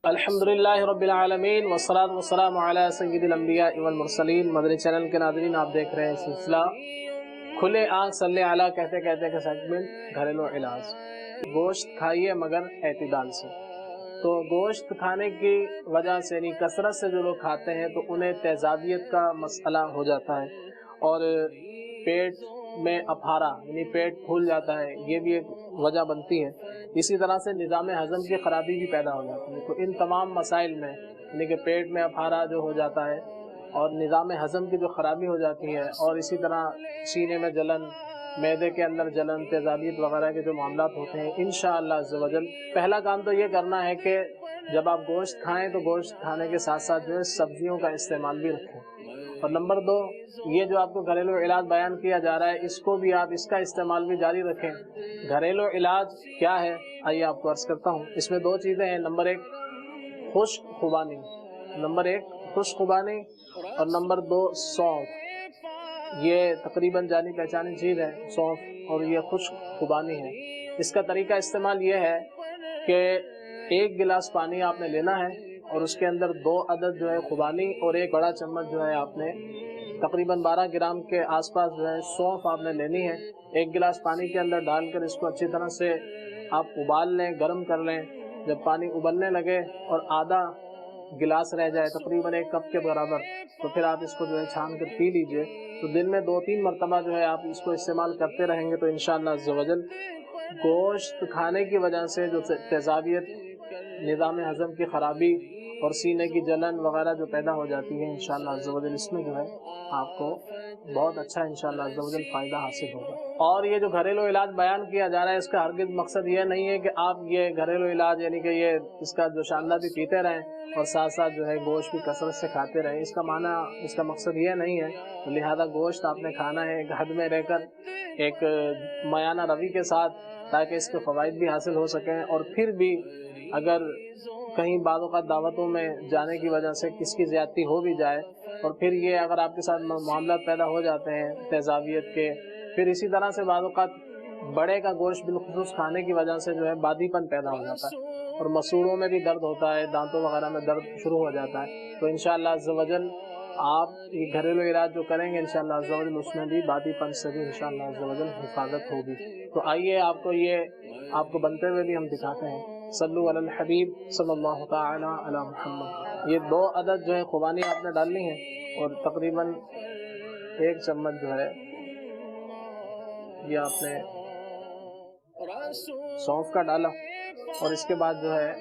Speaker 4: الحمدللہ رب العالمین والصلاة والسلام علی سید الانبیاء والمرسلین. مدنی چینل کے ناظرین آپ دیکھ رہے ہیں سلسلہ کھلے آنکھ صلی علی کہتے کہتے کا سیگمنٹ گھریلو علاج. گوشت کھائیے مگر اعتدال سے. تو گوشت کھانے کی وجہ سے یعنی کثرت سے جو لوگ کھاتے ہیں تو انہیں تیزابیت کا مسئلہ ہو جاتا ہے اور پیٹ میں اپھارا یعنی پیٹ پھول جاتا ہے. یہ بھی ایک وجہ بنتی ہے. اسی طرح سے نظام ہضم کی خرابی بھی پیدا ہو جاتی ہے. تو ان تمام مسائل میں یعنی کہ پیٹ میں اپھارا جو ہو جاتا ہے اور نظام ہضم کی جو خرابی ہو جاتی ہے اور اسی طرح سینے میں جلن معدے کے اندر جلن تیزابیت وغیرہ کے جو معاملات ہوتے ہیں انشاءاللہ عز و جل پہلا کام تو یہ کرنا ہے کہ جب آپ گوشت کھائیں تو گوشت کھانے کے ساتھ ساتھ جو ہے سبزیوں کا استعمال بھی رکھیں. اور نمبر 2 یہ جو آپ کو گھریلو علاج بیان کیا جا رہا ہے اس کو بھی آپ اس کا استعمال بھی جاری رکھیں. گھریلو علاج کیا ہے آئیے آپ کو عرض کرتا ہوں. اس میں 2 چیزیں ہیں. نمبر 1 خشک خوبانی. نمبر 1 خشک خوبانی اور نمبر 2 سونف. یہ تقریباً جانی پہچانی چیز ہے سونف اور یہ خشک خوبانی ہے. اس کا طریقہ استعمال یہ ہے کہ 1 گلاس پانی آپ نے لینا ہے اور اس کے اندر 2 عدد جو ہے خوبانی اور 1 بڑا چمچ جو ہے آپ نے تقریباً 12 گرام کے آس پاس جو ہے سونف آپ نے لینی ہے. 1 گلاس پانی کے اندر ڈال کر اس کو اچھی طرح سے آپ ابال لیں گرم کر لیں. جب پانی ابلنے لگے اور آدھا گلاس رہ جائے تقریباً 1 کپ کے برابر تو پھر آپ اس کو جو ہے چھان کر پی لیجئے. تو دن میں 2-3 مرتبہ جو ہے آپ اس کو استعمال کرتے رہیں گے تو انشاءاللہ عز و جل گوشت کھانے کی وجہ سے جو تیزابیت نظام ہضم کی خرابی اور سینے کی جلن وغیرہ جو پیدا ہو جاتی ہے انشاءاللہ عز و جل اس میں جو ہے آپ کو بہت اچھا انشاءاللہ عز و جل فائدہ حاصل ہوگا. اور یہ جو گھریلو علاج بیان کیا جا رہا ہے اس کا ہرگز مقصد یہ نہیں ہے کہ آپ یہ گھریلو علاج یعنی کہ یہ اس کا جو شاندار بھی پیتے رہیں اور ساتھ ساتھ جو ہے گوشت بھی کثرت سے کھاتے رہیں. اس کا معنی اس کا مقصد یہ نہیں ہے. لہذا گوشت آپ نے کھانا ہے ایک حد میں رہ کر ایک میانہ روی کے ساتھ تاکہ اس کے فوائد بھی حاصل ہو سکیں. اور پھر بھی اگر کہیں بعض اوقات دعوتوں میں جانے کی وجہ سے کس کی زیادتی ہو بھی جائے اور پھر یہ اگر آپ کے ساتھ معاملات پیدا ہو جاتے ہیں تیزابیت کے پھر اسی طرح سے بعض اوقات بڑے کا گوشت بالخصوص کھانے کی وجہ سے جو ہے بادی پن پیدا ہو جاتا ہے اور مسوڑوں میں بھی درد ہوتا ہے دانتوں وغیرہ میں درد شروع ہو جاتا ہے. تو انشاءاللہ عز و جل آپ یہ گھریلو علاج جو کریں گے انشاءاللہ عز و جل اس میں بھی بادی پن سے بھی انشاءاللہ عز و جل حفاظت ہوگی. تو آئیے آپ کو بنتے ہوئے بھی ہم دکھاتے ہیں. صلو علی الحبیب صلی اللہ تعالی علی محمد. یہ 2 عدد جو ہے خوبانی آپ نے ڈالنی ہے اور تقریباً 1 چمچ جو ہے یہ آپ نے سونف کا ڈالا اور اس کے بعد جو ہے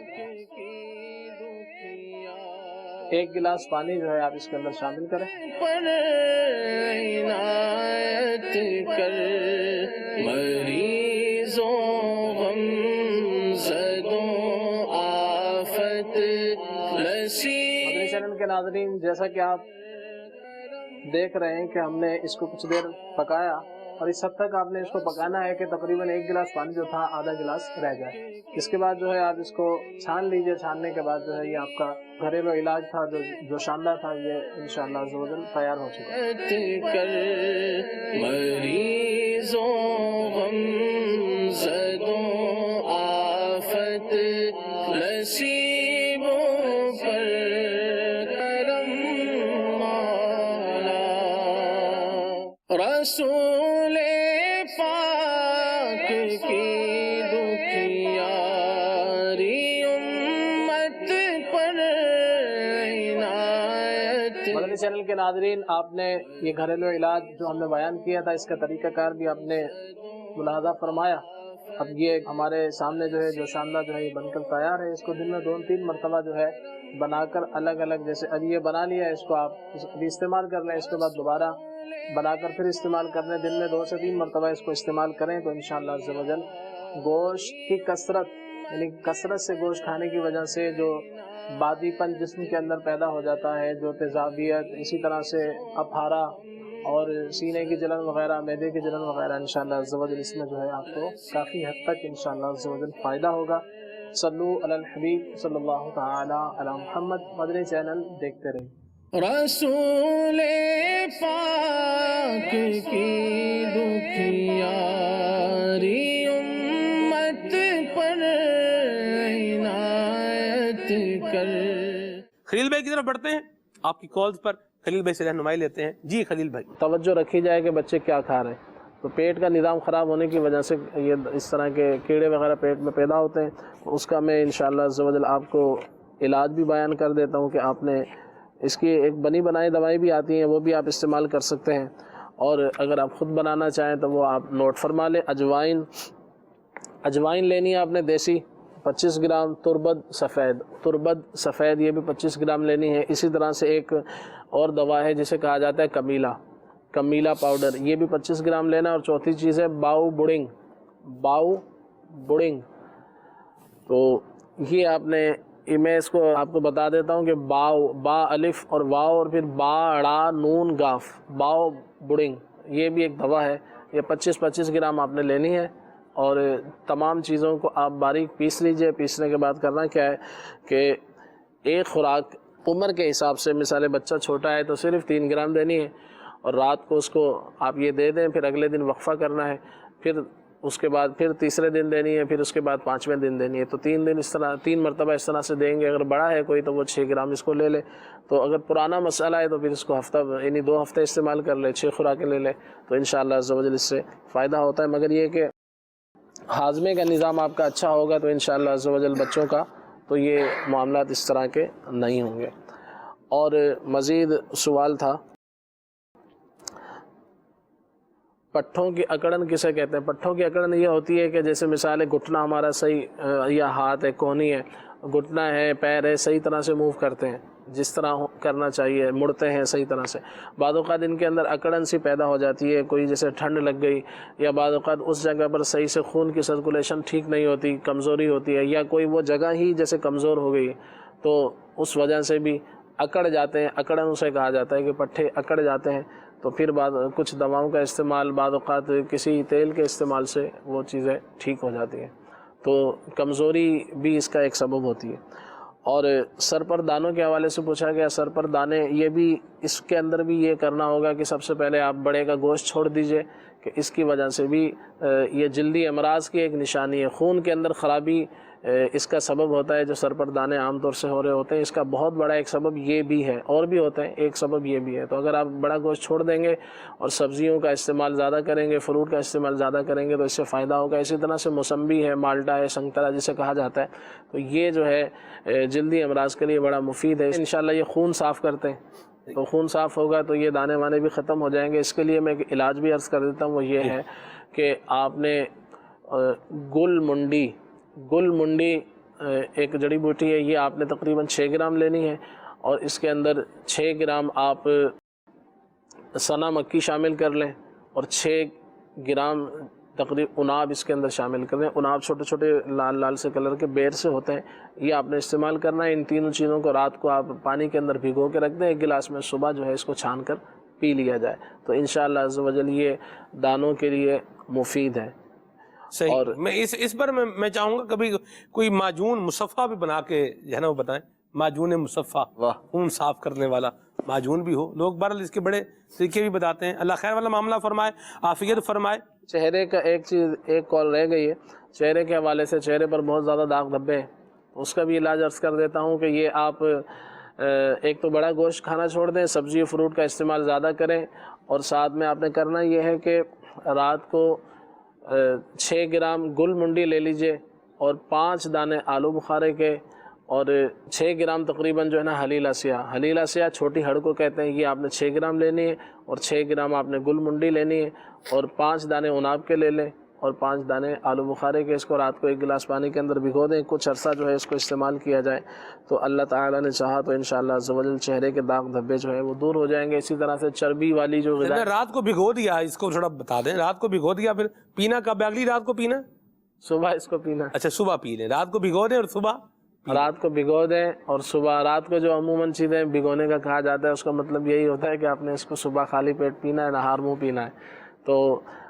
Speaker 4: 1 گلاس پانی جو ہے آپ اس کے اندر شامل کریں. مدنی چینل کے ناظرین جیسا کہ آپ دیکھ رہے ہیں کہ ہم نے اس کو کچھ دیر پکایا اور اس حد تک آپ نے اس کو پکانا ہے کہ تقریباً 1 گلاس پانی جو تھا آدھا گلاس رہ جائے. اس کے بعد جو ہے آپ اس کو چھان لیجئے. چھاننے کے بعد جو ہے یہ آپ کا گھریلو علاج تھا جو شاندار تھا، یہ انشاءاللہ عز و جل تیار ہو چکا ہے.
Speaker 1: مریضوں غم زدوں آفت نصیبوں پر کرم مولا. رسول پاک کی دکھیاری امت پر عنایت.
Speaker 4: مدنی چینل کے ناظرین، آپ نے یہ گھریلو علاج جو ہم نے بیان کیا تھا، اس کا طریقہ کار بھی آپ نے ملاحظہ فرمایا. اب یہ ہمارے سامنے جو ہے جو شاندار جو ہے یہ بن کر تیار ہے. اس کو دن میں 2-3 مرتبہ جو ہے بنا کر الگ الگ، جیسے ابھی یہ بنا لیا ہے، اس کو آپ ابھی استعمال کر لیں. اس کے بعد دوبارہ بنا کر پھر استعمال کر لیں. دن میں 2 سے 3 مرتبہ اس کو استعمال کریں تو انشاءاللہ عز و جل گوشت کی کثرت، یعنی کثرت سے گوشت کھانے کی وجہ سے جو بادی پن جسم کے اندر پیدا ہو جاتا ہے، جو تیزابیت، اسی طرح سے اپھارا اور سینے کی جلن وغیرہ، معدے کی جلن وغیرہ، انشاءاللہ عز و جل اس میں جو ہے آپ کو کافی حد تک انشاءاللہ عز و جل فائدہ ہوگا. صلو علی الحبیب صلی اللہ تعالی علی محمد. مدنی چینل دیکھتے رہیں.
Speaker 1: رسول پاک کی دکھیاری امت پر عنایت کر.
Speaker 2: خلیل بھائی کی طرف بڑھتے ہیں. آپ کی کالز پر خلیل بھائی سے رہنمائی لیتے ہیں. جی خلیل بھائی.
Speaker 4: توجہ رکھی جائے کہ بچے کیا کھا رہے ہیں. تو پیٹ کا نظام خراب ہونے کی وجہ سے یہ اس طرح کے کیڑے وغیرہ پیٹ میں پیدا ہوتے ہیں. اس کا میں انشاءاللہ عز و جل آپ کو علاج بھی بیان کر دیتا ہوں کہ آپ نے اس کی ایک بنی بنائی دوائی بھی آتی ہیں، وہ بھی آپ استعمال کر سکتے ہیں. اور اگر آپ خود بنانا چاہیں تو وہ آپ نوٹ فرما لیں. اجوائن لینی ہے آپ نے دیسی 25 گرام. تربت سفید یہ بھی 25 گرام لینی ہے. اسی طرح سے ایک اور دوا ہے جسے کہا جاتا ہے کمیلا پاؤڈر، یہ بھی 25 گرام لینا. اور چوتھی چیز ہے باؤ بڑنگ. تو یہ آپ نے، میں اس کو آپ کو بتا دیتا ہوں کہ با الف اور واو اور پھر با ڑا نون گاف، باؤ بڑنگ، یہ بھی ایک دوا ہے. یہ 25 گرام آپ نے لینی ہے. اور تمام چیزوں کو آپ باریک پیس لیجئے. پیسنے کے بعد کرنا کیا ہے کہ ایک خوراک عمر کے حساب سے، مثال بچہ چھوٹا ہے تو صرف 3 گرام دینی ہے، اور رات کو اس کو آپ یہ دے دیں. پھر اگلے دن وقفہ کرنا ہے، پھر اس کے بعد پھر تیسرے دن دینی ہے، پھر اس کے بعد 5ویں دن دینی ہے. تو 3 دن اس طرح 3 مرتبہ اس طرح سے دیں گے. اگر بڑا ہے کوئی تو وہ 6 گرام اس کو لے لے. تو اگر پرانا مسئلہ ہے تو پھر اس کو یعنی 2 ہفتے استعمال کر لے، 6 خوراکیں لے لے. تو انشاءاللہ عز و جل اس سے فائدہ ہوتا ہے. مگر یہ کہ ہاضمے کا نظام آپ کا اچھا ہوگا تو انشاءاللہ عز و جل بچوں کا تو یہ معاملات اس طرح کے نہیں ہوں گے. اور مزید سوال تھا، پٹھوں کی اکڑن کسے کہتے ہیں؟ پٹھوں کی اکڑن یہ ہوتی ہے کہ جیسے مثال ہے گھٹنا ہمارا صحیح یا ہاتھ ہے، کونی ہے، گھٹنا ہے، پیر ہے، صحیح طرح سے موو کرتے ہیں جس طرح کرنا چاہیے، مڑتے ہیں صحیح طرح سے. بعض اوقات ان کے اندر اکڑن سی پیدا ہو جاتی ہے، کوئی جیسے ٹھنڈ لگ گئی، یا بعض اوقات اس جگہ پر صحیح سے خون کی سرکولیشن ٹھیک نہیں ہوتی، کمزوری ہوتی ہے، یا کوئی وہ جگہ ہی جیسے کمزور ہو گئی تو اس وجہ سے بھی اکڑ جاتے ہیں. اکڑن اسے کہا جاتا ہے کہ پٹھے اکڑ جاتے ہیں. تو پھر بعد کچھ دواؤں کا استعمال، بعض اوقات کسی تیل کے استعمال سے وہ چیزیں ٹھیک ہو جاتی ہیں. تو کمزوری بھی اس کا ایک سبب ہوتی ہے. اور سر پر دانوں کے حوالے سے پوچھا گیا. سر پر دانے، یہ بھی اس کے اندر بھی یہ کرنا ہوگا کہ سب سے پہلے آپ بڑے کا گوشت چھوڑ دیجئے، کہ اس کی وجہ سے بھی یہ جلدی امراض کی ایک نشانی ہے. خون کے اندر خرابی اس کا سبب ہوتا ہے. جو سر پر دانے عام طور سے ہو رہے ہوتے ہیں، اس کا بہت بڑا ایک سبب یہ بھی ہے، اور بھی ہوتے ہیں، ایک سبب یہ بھی ہے. تو اگر آپ بڑا گوشت چھوڑ دیں گے اور سبزیوں کا استعمال زیادہ کریں گے، فروٹ کا استعمال زیادہ کریں گے تو اس سے فائدہ ہوگا. اسی طرح سے موسمبی ہے، مالٹا ہے، سنگترا جسے کہا جاتا ہے، تو یہ جو ہے جلدی امراض کے لیے بڑا مفید ہے. انشاءاللہ یہ خون صاف کرتے ہیں، تو خون صاف ہوگا تو یہ دانے وانے بھی ختم ہو جائیں گے. اس کے لیے میں ایک علاج بھی عرض کر دیتا ہوں، وہ یہ ہے کہ آپ نے گل منڈی ایک جڑی بوٹی ہے، یہ آپ نے تقریباً 6 گرام لینی ہے. اور اس کے اندر 6 گرام آپ سنا مکی شامل کر لیں، اور 6 گرام تقریباً اناب اس کے اندر شامل کر لیں. اناب چھوٹے چھوٹے لال لال سے کلر کے بیر سے ہوتے ہیں، یہ آپ نے استعمال کرنا ہے. ان تینوں چیزوں کو رات کو آپ پانی کے اندر بھگو کے رکھ دیں 1 گلاس میں. صبح جو ہے اس کو چھان کر پی لیا جائے تو انشاءاللہ عز و جل یہ دانوں کے لیے مفید ہے۔
Speaker 2: صحیح،
Speaker 4: اور
Speaker 2: میں اس پر میں چاہوں گا کبھی کوئی معجون مصفہ بھی بنا کے جو ہے نا وہ بتائیں، معجون مصفہ، خون صاف کرنے والا معجون بھی ہو۔ لوگ بہرحال اس کے بڑے طریقے بھی بتاتے ہیں۔ اللہ خیر والا معاملہ فرمائے، عافیت فرمائے۔
Speaker 4: چہرے کا ایک کال رہ گئی ہے، چہرے کے حوالے سے چہرے پر بہت زیادہ داغ دھبے ہیں، اس کا بھی علاج عرض کر دیتا ہوں کہ یہ آپ ایک تو بڑا گوشت کھانا چھوڑ دیں، سبزی و فروٹ کا استعمال زیادہ کریں، اور ساتھ میں آپ نے کرنا یہ ہے کہ رات کو 6 گرام گل منڈی لے لیجئے اور 5 دانے آلو بخارے کے اور 6 گرام تقریباً جو ہے نا حلیلہ سیاہ، حلیلہ سیاہ چھوٹی ہڑ کو کہتے ہیں، یہ آپ نے 6 گرام لینی ہے، اور 6 گرام آپ نے گل منڈی لینی ہے، اور 5 دانے عناب کے لے لیں اور 5 دانے آلو بخارے کے۔ اس کو رات کو 1 گلاس پانی کے اندر بھگو دیں، کچھ عرصہ جو ہے اس کو استعمال کیا جائے تو اللہ تعالیٰ نے چاہا تو انشاءاللہ عز و جل چہرے کے داغ دھبے جو ہے وہ دور ہو جائیں گے۔ اسی طرح سے چربی والی جو غذا،
Speaker 2: رات کو بھگو دیا، اس کو تھوڑا بتا دیں، رات کو بھگو دیا پھر پینا کب؟ اگلی رات کو پینا؟
Speaker 4: صبح اس کو پینا۔
Speaker 2: اچھا صبح پی لیں، رات کو بھگو دیں اور صبح
Speaker 4: رات کو بھگو دیں اور صبح، رات کو جو عموماً چیزیں بھگونے کا کہا جاتا ہے اس کا مطلب یہی ہوتا ہے کہ آپ نے اس کو صبح خالی پیٹ پینا ہے، نہار منہ پینا ہے۔ تو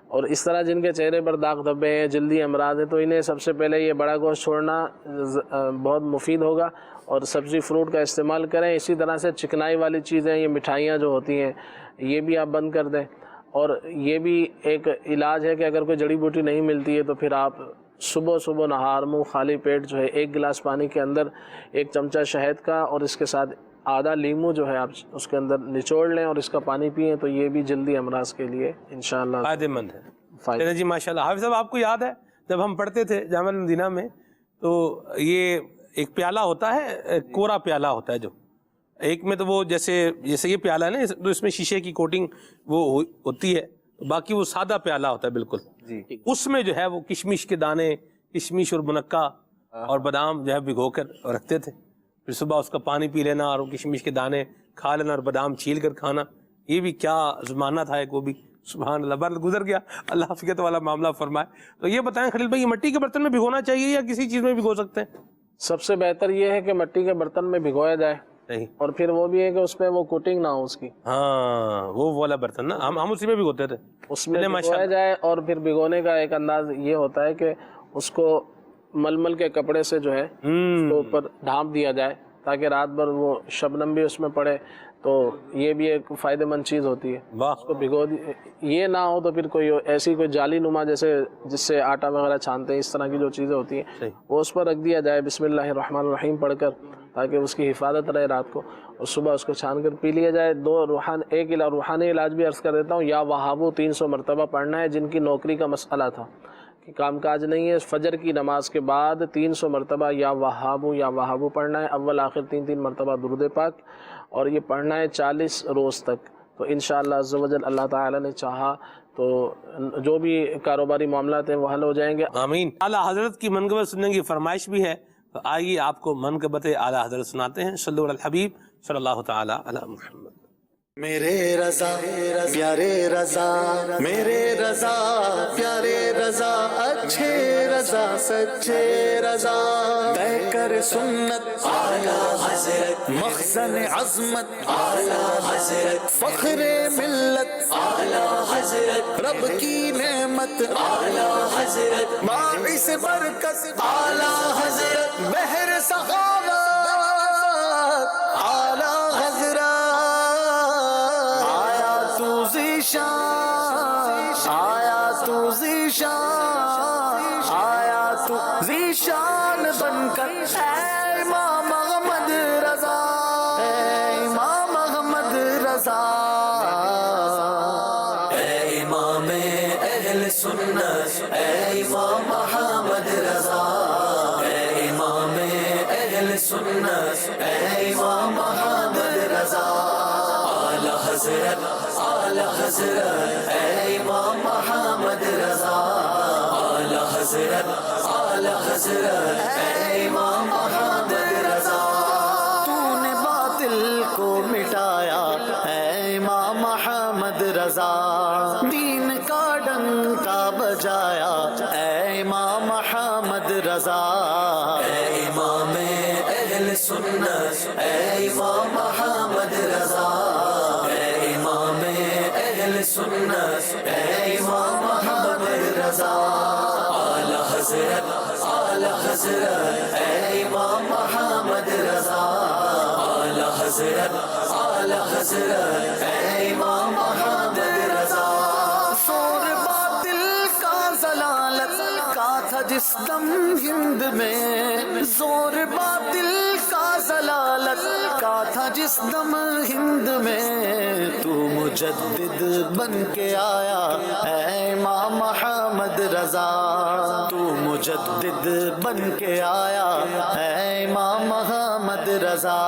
Speaker 4: اور اس طرح جن کے چہرے پر داغ دھبے ہیں، جلدی امراض ہیں، تو انہیں سب سے پہلے یہ بڑا گوشت چھوڑنا بہت مفید ہوگا اور سبزی فروٹ کا استعمال کریں۔ اسی طرح سے چکنائی والی چیزیں، یہ مٹھائیاں جو ہوتی ہیں یہ بھی آپ بند کر دیں، اور یہ بھی ایک علاج ہے کہ اگر کوئی جڑی بوٹی نہیں ملتی ہے تو پھر آپ صبح نہار منہ خالی پیٹ جو ہے 1 گلاس پانی کے اندر 1 چمچہ شہد کا اور اس کے ساتھ آدھا لیمو جو ہے آپ اس کے اندر نچوڑ لیں اور اس کا پانی پئیں تو یہ بھی جلدی امراض کے لیے انشاءاللہ
Speaker 2: فائدہ مند ہے۔ چلے جی ماشاءاللہ۔ حافظ صاحب آپ کو یاد ہے جب ہم پڑھتے تھے جامعہ المدینہ میں تو یہ ایک پیالہ ہوتا ہے، کورا پیالہ ہوتا ہے، جو ایک میں تو وہ جیسے یہ پیالہ ہے نا تو اس میں شیشے کی کوٹنگ وہ ہوتی ہے، باقی وہ سادہ پیالہ ہوتا ہے بالکل، اس میں جو ہے وہ کشمش کے دانے، کشمش اور منقع اور بادام جو ہے بھگو کر رکھتے تھے، پھر صبح اس کا پانی پی لینا اور کشمش کے دانے کھا لینا اور بادام چھیل کر کھانا۔ یہ بھی کیا زمانہ تھا ایک، وہ بھی سبحان اللہ، بر گزر گیا، اللہ حفیظت والا معاملہ فرمائے۔ تو یہ بتائیں خلیل بھائی، یہ مٹی کے برتن میں بھگونا چاہیے یا کسی چیز میں بھگو سکتے ہیں؟
Speaker 4: سب سے بہتر یہ ہے کہ مٹی کے برتن میں بھگویا جائے، اور پھر وہ بھی ہے کہ اس پہ وہ کوٹنگ نہ ہو اس کی،
Speaker 2: ہاں وہ والا برتن نا، ہم اسی میں بھگوتے تھے،
Speaker 4: اس میں بھگویا جائے۔ اور پھر بھگونے کا ایک انداز یہ ہوتا ہے کہ اس کو ململ کے کپڑے سے جو ہے اس کو اوپر ڈھانپ دیا جائے تاکہ رات بھر وہ شبنم بھی اس میں پڑے، تو یہ بھی ایک فائدہ مند چیز ہوتی ہے۔ اس کو بھگو یہ نہ ہو تو پھر کوئی ایسی کوئی جالی نما جیسے جس سے آٹا وغیرہ چھانتے ہیں، اس طرح کی جو چیزیں ہوتی ہیں وہ اس پر رکھ دیا جائے بسم اللہ الرحمن الرحیم پڑھ کر، تاکہ اس کی حفاظت رہے رات کو، اور صبح اس کو چھان کر پی لیا جائے۔ ایک روحانی علاج بھی عرض کر دیتا ہوں، یا وہابو 300 مرتبہ پڑھنا ہے، جن کی نوکری کا مسئلہ تھا کہ کام کاج نہیں ہے، فجر کی نماز کے بعد 300 مرتبہ یا وہابو پڑھنا ہے، اول آخر 3 مرتبہ درود پاک، اور یہ پڑھنا ہے 40 روز تک۔ تو انشاءاللہ عز و جل اللہ تعالیٰ نے چاہا تو جو بھی کاروباری معاملات ہیں وہ حل ہو جائیں گے۔
Speaker 2: آمین۔ اعلیٰ حضرت کی منقبت سننے کی فرمائش بھی ہے، تو آئیے آپ کو منقبت اعلیٰ حضرت سناتے ہیں۔ صلو علی الحبیب صلی اللہ تعالی علی محمد۔
Speaker 8: میرے رضا پیارے رضا، میرے رضا پیارے رضا، اچھے رضا سچے رضا، طے کر سنت اعلیٰ حضرت، مخزن عظمت اعلیٰ حضرت، فخر ملت اعلیٰ حضرت، رب کی نعمت اعلیٰ حضرت، باعث برکت اعلیٰ حضرت، بحر سخاوت اعلیٰ حضرت، آیا تو ذیشان بن کر، اے امام احمد رضا، اے امام احمد رضا، اے امام اہل سنت، اے امام احمد رضا، اے امام اہل سنت، اے امام احمد رضا، اعلی حضرت اعلی حضرت، اے امام محمد رضا، اعلی حضرت اعلی حضرت، اے امام محمد رضا، تو نے باطل کو مٹایا، اے امام محمد رضا، دین کا ڈنکا بجایا، اے امام محمد رضا، اے امام اہل سنت، اے امام محمد رضا، اے امام حضرت اے امام محمد رضا اعلی حضرت اے امام محمد رضا زور باطل کا ضلالت کا تھا جس دم ہند میں زور باطل کا ضلالت کا تھا جس دم ہند میں تو مجدد بن کے آیا اے امام محمد رضا تو مجدد بن کے آیا اے امام محمد رضا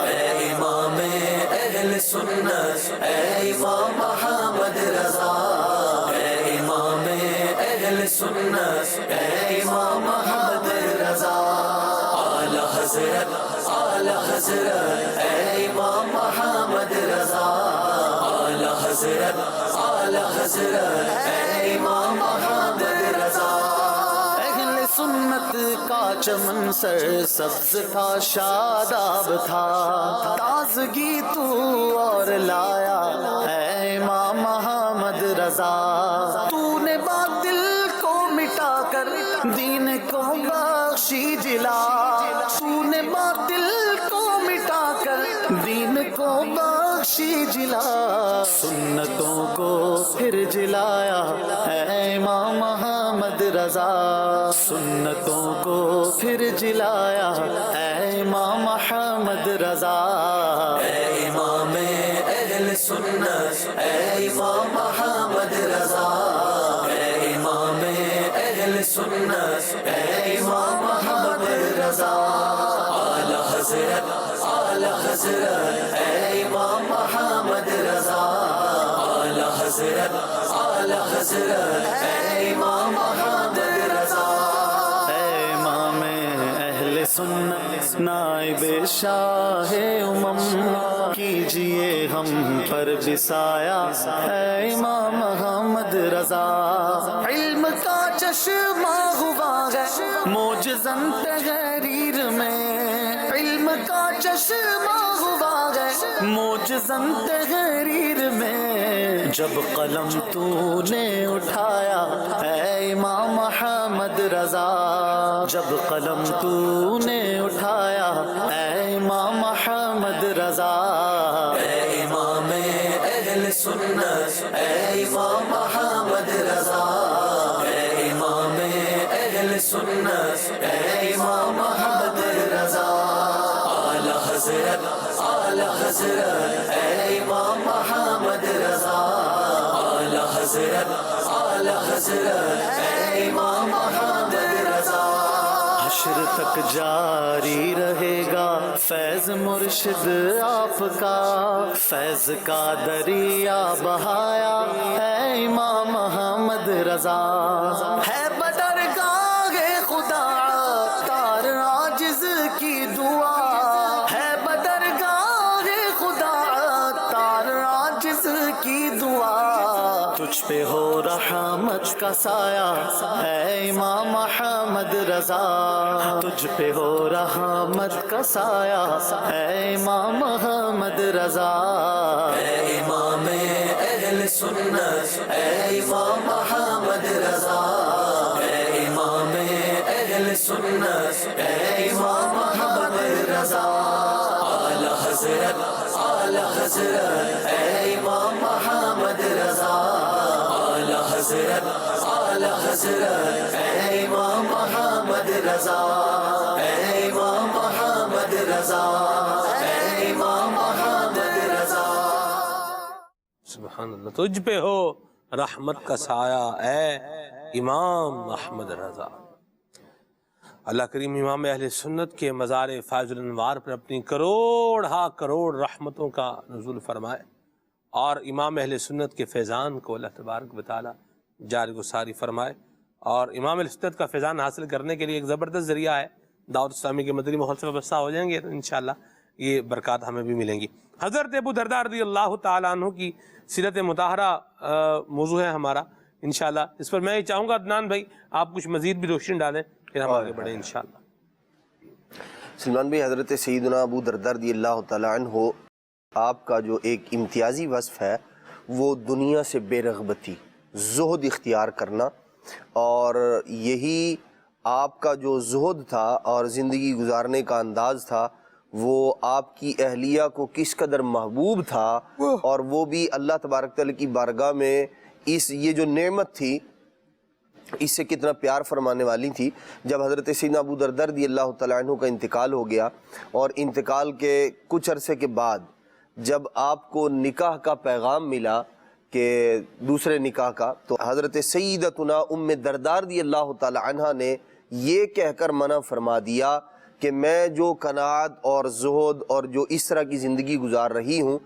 Speaker 8: اے امام اہل سنت اے امام محمد رضا اے امام اہل سنت اے امام محمد رضا اعلی حضرت اے امام محمد رضا اعلی حضرت اے امام محمد رضا اہل سنت کا چمن سر سبز تھا شاداب تھا تازگی تو اور لایا اے امام محمد رضا تو نے باطل کو مٹا کر دین کو بخشی جلا تو نے باطل کو مٹا کر دین کو بخشی جلا سنتوں کو پھر جلایا اے امام محمد رضا سنتوں کو پھر جلایا اے امام محمد رضا اے امام اہل سنت اے امام محمد رضا اے امام اہل سنت اے امام محمد رضا اعلی حضرت اے امام محمد رضا اعلی حضرت اے امام محمد رضا اے امام اہل سنت نائب شاہ امم کیجئے ہم پر بسایا اے امام محمد رضا علم کا چشمہ ہوا ہے معجزاً تحریر میں علم کا چشمہ ہوا ہے معجزاً تحریر میں جب قلم تو نے اٹھایا اے امام محمد رضا جب قلم تو نے اٹھایا اے امام محمد رضا اے امام اہل سنت اے امام محمد رضا اے امام اہل سنت اے امام محمد رضا اعلی حضرت اے امام محمد رضا اعلی حضرت اے امام محمد رضا حشر تک جاری رہے گا فیض مرشد آپ کا فیض کا دریا بہایا اے امام محمد رضا ہے بدرگاہ خدا تار عاجز کی دعا ہے بدرگاہ خدا تار عاجز کی دعا تجھ پہ ہو رحمت کا سایہ اے امام محمد رضا تجھ پہ ہو رحمت کا سایہ اے امام محمد رضا اے امام اہل سنت اے امام محمد رضا اے امام اہل سنت اے امام محمد رضا اعلی حضرت اے امام محمد رضا اعلی حضرت اے امام محمد رضا اے امام محمد رضا اے امام محمد رضا
Speaker 2: سبحان اللہ تجھ پہ ہو رحمت کا سایہ اے امام محمد رضا اللہ کریم امام اہل سنت کے مزار فائز الانوار پر اپنی کروڑ رحمتوں کا نزول فرمائے اور امام اہل سنت کے فیضان کو اللہ تبارک و تعالی جاری گساری فرمائے اور امام اہل سنت کا فیضان حاصل کرنے کے لیے ایک زبردست ذریعہ ہے دعوت اسلامی کے مدنی ماحول سے وابستہ ہو جائیں گے تو انشاءاللہ یہ برکات ہمیں بھی ملیں گی۔ حضرت ابو درداء رضی اللہ تعالیٰ عنہ کی سیرت مطہرہ موضوع ہے ہمارا انشاءاللہ، اس پر میں یہ چاہوں گا عدنان بھائی آپ کچھ مزید بھی روشنی ڈالیں پھر ہم آگے بڑھیں انشاءاللہ۔
Speaker 3: سلمان بھائی، حضرت سیدنا ابو درداء رضی اللہ تعالیٰ عنہ آپ کا جو ایک امتیازی وصف ہے وہ دنیا سے بے رغبتی، زہد اختیار کرنا، اور یہی آپ کا جو زہد تھا اور زندگی گزارنے کا انداز تھا وہ آپ کی اہلیہ کو کس قدر محبوب تھا، اور وہ بھی اللہ تبارک تعالیٰ کی بارگاہ میں یہ جو نعمت تھی اس سے کتنا پیار فرمانے والی تھی۔ جب حضرت سیدنا ابو دردہ رضی اللہ تعالیٰ عنہ کا انتقال ہو گیا اور انتقال کے کچھ عرصے کے بعد جب آپ کو نکاح کا پیغام ملا کہ دوسرے نکاح کا، تو حضرت سیدتنا ام دردہ رضی اللہ تعالیٰ عنہ نے یہ کہہ کر منع فرما دیا کہ میں جو قناعت اور زہد اور جو اس طرح کی زندگی گزار رہی ہوں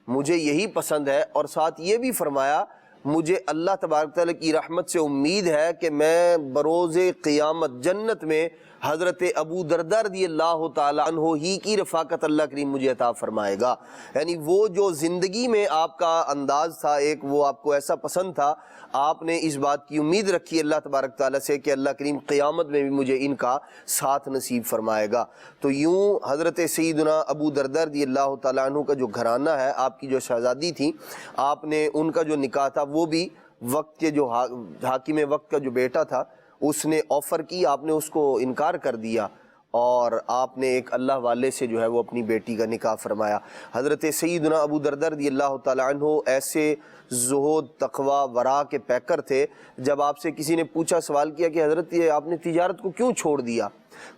Speaker 3: مجھے یہی پسند ہے، اور ساتھ یہ بھی فرمایا مجھے اللہ تبارک تعالیٰ کی رحمت سے امید ہے کہ میں بروز قیامت جنت میں حضرت ابو دردہ رضی اللہ تعالیٰ عنہ ہی کی رفاقت اللہ کریم مجھے عطا فرمائے گا۔ یعنی وہ جو زندگی میں آپ کا انداز تھا ایک، وہ آپ کو ایسا پسند تھا، آپ نے اس بات کی امید رکھی اللہ تبارک تعالیٰ سے کہ اللہ کریم قیامت میں بھی مجھے ان کا ساتھ نصیب فرمائے گا۔ تو یوں حضرت سیدنا ابو دردہ رضی اللہ تعالیٰ عنہ کا جو گھرانہ ہے، آپ کی جو شہزادی تھی، آپ نے ان کا جو نکاح تھا وہ بھی وقت کے جو حاکم وقت کا جو بیٹا تھا اس نے آفر کی، آپ نے اس کو انکار کر دیا، اور آپ نے ایک اللہ والے سے جو ہے وہ اپنی بیٹی کا نکاح فرمایا۔ حضرت سیدنا ابو دردہ رضی اللہ تعالیٰ عنہ ایسے زہد، تقوی، ورع کے پیکر تھے۔ جب آپ سے کسی نے پوچھا، سوال کیا کہ حضرت یہ آپ نے تجارت کو کیوں چھوڑ دیا،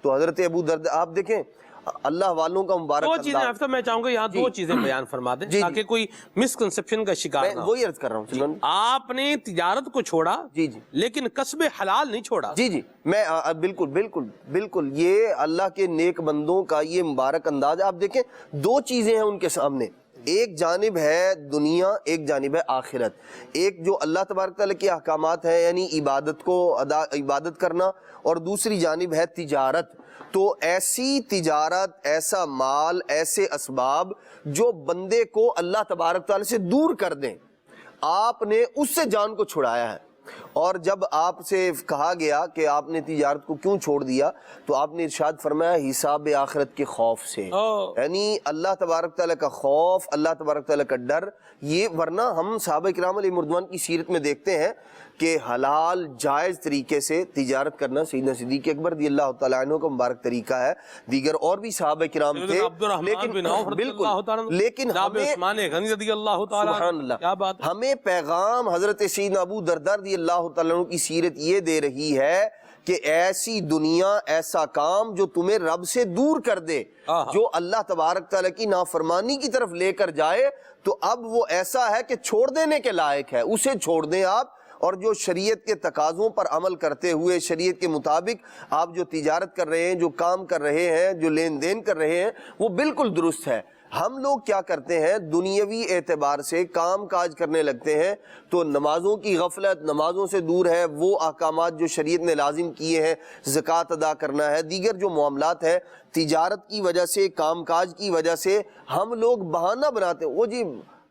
Speaker 3: تو حضرت ابو دردہ، آپ دیکھیں اللہ والوں کا مبارک
Speaker 2: دو چیزیں ہفتہ میں چاہوں گا یہاں دو چیزیں بیان فرما دیں تاکہ کوئی مسکنسپشن کا شکار نہ ہو۔
Speaker 3: وہی عرض کر رہا ہوں،
Speaker 2: آپ نے تجارت کو چھوڑا لیکن کسب حلال نہیں چھوڑا۔
Speaker 3: جی میں بالکل بالکل بالکل یہ اللہ کے نیک بندوں کا یہ مبارک انداز ہے۔ آپ دیکھیں دو چیزیں ہیں ان کے سامنے، ایک جانب ہے دنیا، ایک جانب ہے آخرت۔ ایک جو اللہ تبارک تعالیٰ کے احکامات ہیں یعنی عبادت کو عبادت کرنا، اور دوسری جانب ہے تجارت۔ تو ایسی تجارت، ایسا مال، ایسے اسباب جو بندے کو اللہ تبارک تعالیٰ سے دور کر دیں، آپ نے اس سے جان کو چھڑایا ہے۔ اور جب آپ سے کہا گیا کہ آپ نے تجارت کو کیوں چھوڑ دیا، تو آپ نے ارشاد فرمایا حساب آخرت کے خوف سے، یعنی اللہ تبارک تعالیٰ کا خوف، اللہ تبارک تعالیٰ کا ڈر۔ یہ ورنہ ہم صحابہ کرام علیہ مردوان کی سیرت میں دیکھتے ہیں کہ حلال جائز طریقے سے تجارت کرنا سیدنا صدیق اکبر رضی اللہ تعالیٰ عنہ کا مبارک طریقہ ہے، دیگر اور بھی صحابہ کرام تھے، لیکن ہمیں پیغام حضرت سیدنا ابو دردہ رضی اللہ تعالیٰ عنہ کی سیرت یہ دے رہی ہے کہ ایسی دنیا، ایسا کام جو تمہیں رب سے دور کر دے، جو اللہ تبارک تعالیٰ کی نافرمانی کی طرف لے کر جائے، تو اب وہ ایسا ہے کہ چھوڑ دینے کے لائق ہے، اسے چھوڑ دیں آپ۔ اور جو شریعت کے تقاضوں پر عمل کرتے ہوئے شریعت کے مطابق آپ جو تجارت کر رہے ہیں، جو کام کر رہے ہیں، جو لین دین کر رہے ہیں، وہ بالکل درست ہے۔ ہم لوگ کیا کرتے ہیں، دنیاوی اعتبار سے کام کاج کرنے لگتے ہیں، تو نمازوں کی غفلت، نمازوں سے دور ہے، وہ احکامات جو شریعت نے لازم کیے ہیں، زکوٰۃ ادا کرنا ہے، دیگر جو معاملات ہیں، تجارت کی وجہ سے، کام کاج کی وجہ سے ہم لوگ بہانہ بناتے ہیں، وہ جی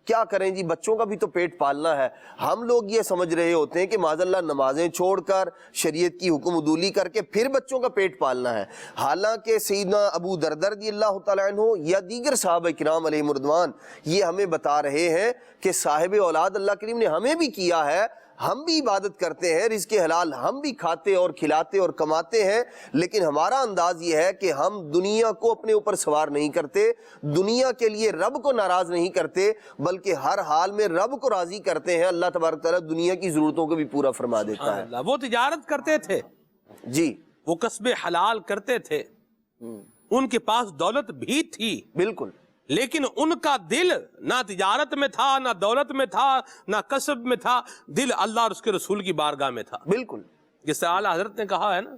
Speaker 3: کیا کریں جی، بچوں کا بھی تو پیٹ پالنا ہے۔ ہم لوگ یہ سمجھ رہے ہوتے ہیں کہ معاذ اللہ نمازیں چھوڑ کر، شریعت کی حکم عدولی کر کے پھر بچوں کا پیٹ پالنا ہے، حالانکہ سیدنا ابو دردہ رضی اللہ تعالیٰ عنہ یا دیگر صحابہ کرام علیہ مردوان یہ ہمیں بتا رہے ہیں کہ صاحب اولاد اللہ کریم نے ہمیں بھی کیا ہے، ہم بھی عبادت کرتے ہیں، رزق حلال ہم بھی کھاتے اور کھلاتے اور کماتے ہیں، لیکن ہمارا انداز یہ ہے کہ ہم دنیا کو اپنے اوپر سوار نہیں کرتے، دنیا کے لیے رب کو ناراض نہیں کرتے، بلکہ ہر حال میں رب کو راضی کرتے ہیں۔ اللہ تبارک تعالیٰ دنیا کی ضرورتوں کو بھی پورا فرما دیتا ہے۔
Speaker 2: وہ تجارت کرتے تھے
Speaker 3: جی،
Speaker 2: وہ کسب حلال کرتے تھے، ان کے پاس دولت بھی تھی
Speaker 3: بالکل،
Speaker 2: لیکن ان کا دل نہ تجارت میں تھا، نہ دولت میں تھا، نہ کسب میں تھا، دل اللہ اور اس کے رسول کی بارگاہ میں تھا۔
Speaker 3: بالکل،
Speaker 2: جس سے اعلیٰ حضرت نے کہا ہے نا،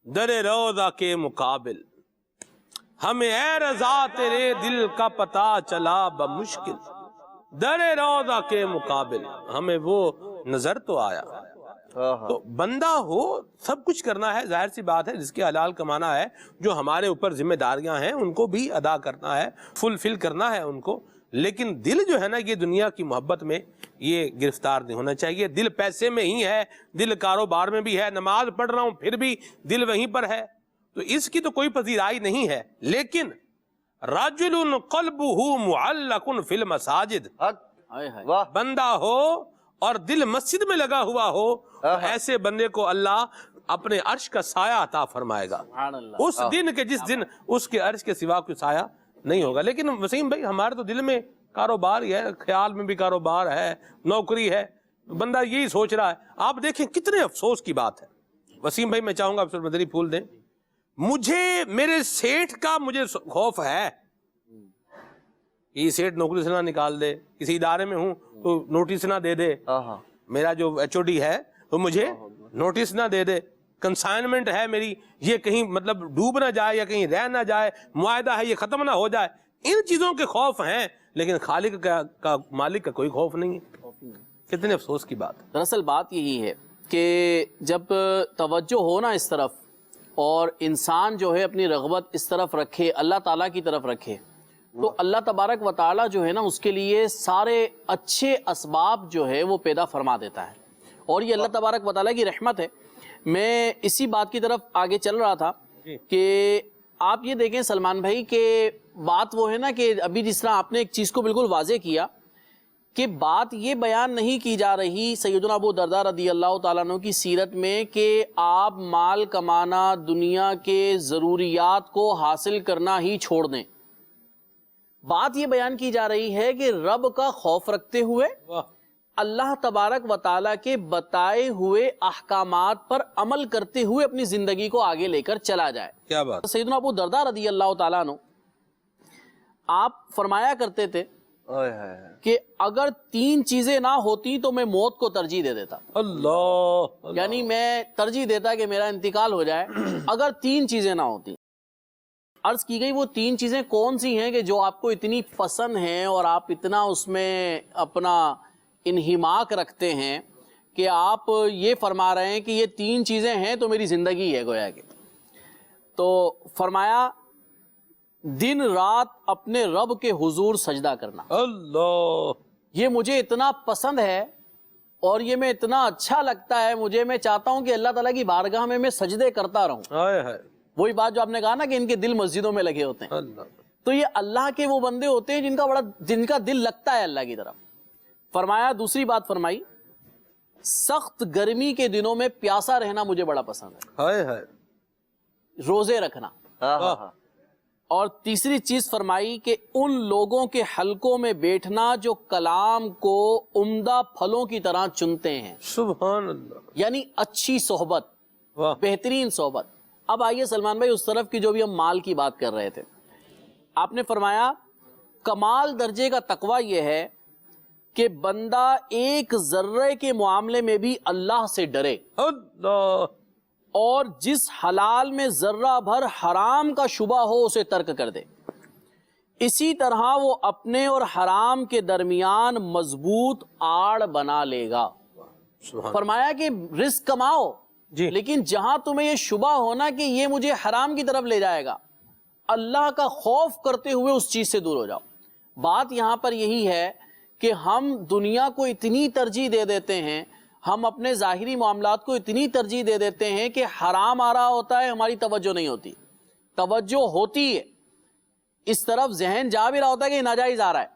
Speaker 2: در روضہ کے مقابل ہمیں اے رضا تیرے دل کا پتہ چلا بمشکل، در روضہ کے مقابل ہمیں وہ نظر تو آیا۔ تو بندہ ہو سب کچھ کرنا ہے، ظاہر سی بات ہے، جس کے حلال کمانا ہے، جو ہمارے اوپر ذمہ داریاں ہیں ان کو بھی ادا کرنا ہے، فلفل کرنا ہے ان کو، لیکن دل جو ہے نا یہ دنیا کی محبت میں یہ گرفتار نہیں ہونا چاہیے۔ دل پیسے میں ہی ہے، دل کاروبار میں بھی ہے، نماز پڑھ رہا ہوں پھر بھی دل وہیں پر ہے، تو اس کی تو کوئی پذیرائی نہیں ہے۔ لیکن رجل قلبہ معلق فی المساجد، بندہ ہو اور دل مسجد میں لگا ہوا ہو، ایسے بندے کو اللہ اپنے عرش کا سایہ عطا فرمائے گا،
Speaker 5: سبحان اللہ۔
Speaker 2: اس دن کے جس دن اس کے عرش کے سوا کوئی سایہ نہیں ہوگا۔ لیکن وسیم بھائی ہمارے تو دل میں کاروبار ہی ہے، خیال میں بھی کاروبار ہے، نوکری ہے، بندہ یہی سوچ رہا ہے۔ آپ دیکھیں کتنے افسوس کی بات ہے۔ وسیم بھائی میں چاہوں گا آپ مدری پھول دیں، مجھے میرے سیٹھ کا مجھے خوف ہے کہ یہ سیٹھ نوکری سے نہ نکال دے، کسی ادارے میں ہوں تو نوٹس نہ دے دے، میرا جو ایچ او ڈی ہے وہ مجھے نوٹس نہ دے دے، کنسائنمنٹ ہے میری، یہ کہیں مطلب ڈوب نہ جائے یا کہیں رہ نہ جائے، معاہدہ ہے یہ ختم نہ ہو جائے، ان چیزوں کے خوف ہیں، لیکن خالق کا مالک کا کوئی خوف نہیں ہے۔ کتنے افسوس کی بات ہے۔
Speaker 5: دراصل بات یہی ہے کہ جب توجہ ہو نا اس طرف اور انسان جو ہے اپنی رغبت اس طرف رکھے، اللہ تعالیٰ کی طرف رکھے، تو اللہ تبارک و تعالیٰ جو ہے نا اس کے لیے سارے اچھے اسباب جو ہے وہ پیدا فرما دیتا ہے، اور یہ اللہ تبارک و تعالیٰ کی رحمت ہے۔ میں اسی بات کی طرف آگے چل رہا تھا کہ آپ یہ دیکھیں سلمان بھائی کہ بات وہ ہے نا کہ ابھی جس طرح آپ نے ایک چیز کو بالکل واضح کیا کہ بات یہ بیان نہیں کی جا رہی سیدنا ابو درداء رضی اللہ تعالیٰ عنہ کی سیرت میں کہ آپ مال کمانا، دنیا کے ضروریات کو حاصل کرنا ہی چھوڑ دیں۔ بات یہ بیان کی جا رہی ہے کہ رب کا خوف رکھتے ہوئے اللہ تبارک و تعالیٰ کے بتائے ہوئے احکامات پر عمل کرتے ہوئے اپنی زندگی کو آگے لے کر چلا جائے۔
Speaker 2: کیا بات؟
Speaker 5: سیدنا ابو درداء رضی اللہ تعالیٰ عنہ آپ فرمایا کرتے تھے کہ اگر 3 چیزیں نہ ہوتی تو میں موت کو ترجیح دے دیتا،
Speaker 2: اللہ،
Speaker 5: یعنی میں ترجیح دیتا کہ میرا انتقال ہو جائے اگر 3 چیزیں نہ ہوتی۔ عرض کی گئی وہ 3 چیزیں کون سی ہیں کہ جو آپ کو اتنی پسند ہیں اور آپ اتنا اس میں اپنا انہماک رکھتے ہیں کہ آپ یہ فرما رہے ہیں کہ یہ 3 چیزیں ہیں تو میری زندگی ہے گویا کہ۔ تو فرمایا دن رات اپنے رب کے حضور سجدہ کرنا،
Speaker 2: اللہ،
Speaker 5: یہ مجھے اتنا پسند ہے اور یہ میں اتنا اچھا لگتا ہے مجھے، میں چاہتا ہوں کہ اللہ تعالیٰ کی بارگاہ میں سجدے کرتا رہوں۔
Speaker 2: ہائے ہائے،
Speaker 5: وہی بات جو آپ نے کہا نا کہ ان کے دل مسجدوں میں لگے ہوتے ہیں،
Speaker 2: اللہ،
Speaker 5: تو یہ اللہ کے وہ بندے ہوتے ہیں جن کا دل لگتا ہے اللہ کی طرف۔ فرمایا دوسری بات فرمائی سخت گرمی کے دنوں میں پیاسا رہنا مجھے بڑا پسند ہے،
Speaker 2: ہائے ہائے،
Speaker 5: روزے رکھنا۔ اور تیسری چیز فرمائی کہ ان لوگوں کے حلقوں میں بیٹھنا جو کلام کو عمدہ پھلوں کی طرح چنتے ہیں،
Speaker 2: سبحان اللہ،
Speaker 5: یعنی اچھی صحبت،
Speaker 2: واہ،
Speaker 5: بہترین صحبت۔ اب آئیے سلمان بھائی اس طرف کی جو بھی ہم مال کی بات کر رہے تھے، آپ نے فرمایا کمال درجے کا تقوی یہ ہے کہ بندہ ایک ذرے کے معاملے میں بھی اللہ سے ڈرے
Speaker 2: اللہ،
Speaker 5: اور جس حلال میں ذرہ بھر حرام کا شبہ ہو اسے ترک کر دے، اسی طرح وہ اپنے اور حرام کے درمیان مضبوط آڑ بنا لے گا۔ فرمایا کہ رزق کماؤ
Speaker 2: جی،
Speaker 5: لیکن جہاں تمہیں یہ شبہ ہونا کہ یہ مجھے حرام کی طرف لے جائے گا، اللہ کا خوف کرتے ہوئے اس چیز سے دور ہو جاؤ۔ بات یہاں پر یہی ہے کہ ہم دنیا کو اتنی ترجیح دے دیتے ہیں، ہم اپنے ظاہری معاملات کو اتنی ترجیح دے دیتے ہیں کہ حرام آ رہا ہوتا ہے ہماری توجہ نہیں ہوتی، توجہ ہوتی ہے، اس طرف ذہن جا بھی رہا ہوتا ہے کہ ناجائز آ رہا ہے،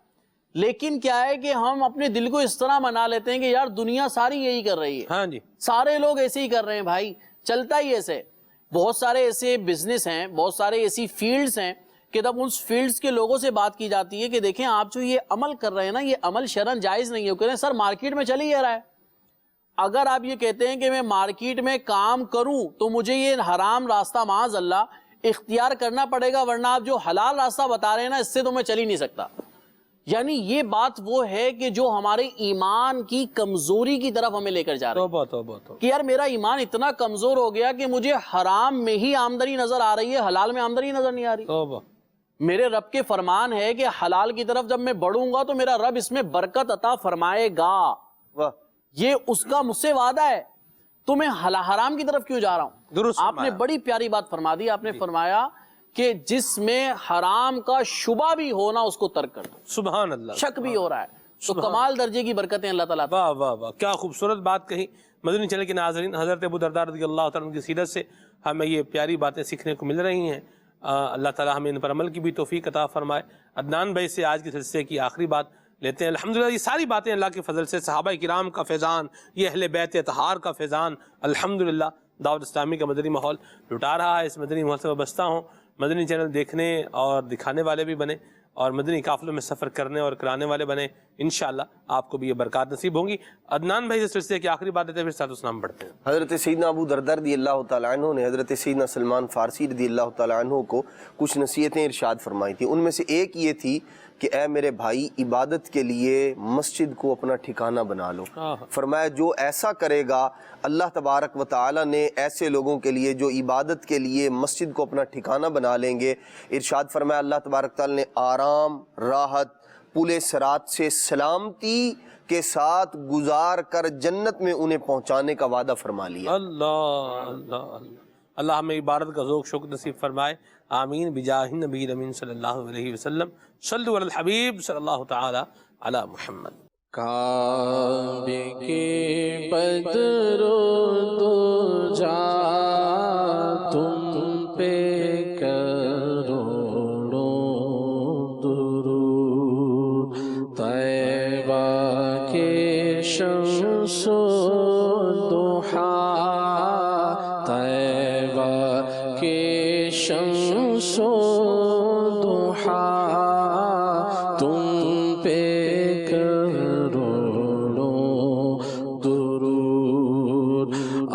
Speaker 5: لیکن کیا ہے کہ ہم اپنے دل کو اس طرح منا لیتے ہیں کہ یار دنیا ساری یہی کر رہی ہے،
Speaker 2: ہاں جی،
Speaker 5: سارے لوگ ایسے ہی کر رہے ہیں بھائی، چلتا ہی ایسے۔ بہت سارے ایسے بزنس ہیں، بہت سارے ایسی فیلڈز ہیں کہ جب اس فیلڈز کے لوگوں سے بات کی جاتی ہے کہ دیکھیں آپ جو یہ عمل کر رہے ہیں نا یہ عمل شرعاً جائز نہیں ہے، وہ کہتے ہیں سر مارکیٹ میں چل ہی رہا ہے۔ اگر آپ یہ کہتے ہیں کہ میں مارکیٹ میں کام کروں تو مجھے یہ حرام راستہ معاذ اللہ اختیار کرنا پڑے گا، ورنہ آپ جو حلال راستہ بتا رہے ہیں نا اس سے تو میں چل ہی نہیں سکتا۔ یعنی یہ بات وہ ہے کہ جو ہمارے ایمان کی کمزوری کی طرف ہمیں لے کر جا رہا ہے،
Speaker 2: توبہ توبہ توبہ،
Speaker 5: کہ یار میرا ایمان اتنا کمزور ہو گیا کہ مجھے حرام میں ہی آمدنی نظر آ رہی ہے، حلال میں آمدنی نظر نہیں آ رہی۔
Speaker 2: توبہ،
Speaker 5: میرے رب کے فرمان ہے کہ حلال کی طرف جب میں بڑھوں گا تو میرا رب اس میں برکت عطا فرمائے گا، یہ اس کا مجھ سے وعدہ ہے، تو میں حرام کی طرف کیوں جا رہا ہوں؟
Speaker 2: درست
Speaker 5: آپ نے بڑی پیاری بات فرما دی، آپ نے فرمایا کہ جس میں حرام کا شبہ بھی ہونا اس کو ترک کرنا،
Speaker 2: سبحان اللہ،
Speaker 5: شک بھی ہو رہا ہے، تو کمال درجے کی برکتیں اللہ تعالیٰ۔
Speaker 2: واہ واہ واہ، کیا خوبصورت بات کہی۔ مدنی چینل کے ناظرین، حضرت ابو درداء رضی اللہ تعالیٰ عنہ کی سیرت سے ہمیں یہ پیاری باتیں سیکھنے کو مل رہی ہیں۔ اللہ تعالیٰ ہمیں ان پر عمل کی بھی توفیق عطا فرمائے۔ عدنان بھائی سے آج کے سلسلے کی آخری بات لیتے ہیں۔ الحمدللہ یہ ساری باتیں اللہ کے فضل سے، صحابہ کرام کا فیضان، یہ اہل بیت اطہار کا فیضان، الحمدللہ دعوت اسلامی کا مدنی ماحول لٹا رہا ہے. اس مدنی ماحول سے وابستہ ہوں, مدنی چینل دیکھنے اور دکھانے والے بھی بنے اور مدنی قافلوں میں سفر کرنے اور کرانے والے بنے. انشاءاللہ آپ کو بھی یہ برکات نصیب ہوں گی. عدنان بھائی اس سلسلے کی آخری بات ہے, پھر ساتھ اسلام پڑھتے ہیں.
Speaker 3: حضرت سیدنا ابو دردار رضی اللہ تعالیٰ عنہ نے حضرت سیدنا سلمان فارسی رضی اللہ تعالیٰ عنہ کو کچھ نصیحتیں ارشاد فرمائی تھیں. ان میں سے ایک یہ تھی کہ اے میرے بھائی, عبادت کے لیے مسجد کو اپنا ٹھکانہ بنا لو. فرمایا جو ایسا کرے گا, اللہ تبارک و تعالیٰ نے ایسے لوگوں کے لیے جو عبادت کے لیے مسجد کو اپنا ٹھکانہ بنا لیں گے, ارشاد فرمایا اللہ تبارک و تعالیٰ نے آرام, راحت, پل صراط سے سلامتی کے ساتھ گزار کر جنت میں انہیں پہنچانے کا وعدہ فرما لیا.
Speaker 2: اللہ اللہ اللہ, اللہ ہمیں عبادت کا ذوق شوق نصیب فرمائے. آمین بجاہ نبی امین صلی اللہ علیہ وسلم. صلو علی الحبیب صلی اللہ تعالی علی محمد.
Speaker 1: کعبے کے بدر دو جا تم پہ کروڑوں درود, طیبہ کے شمس و ضحا, طیبہ کے شمس و ضحا تم پہ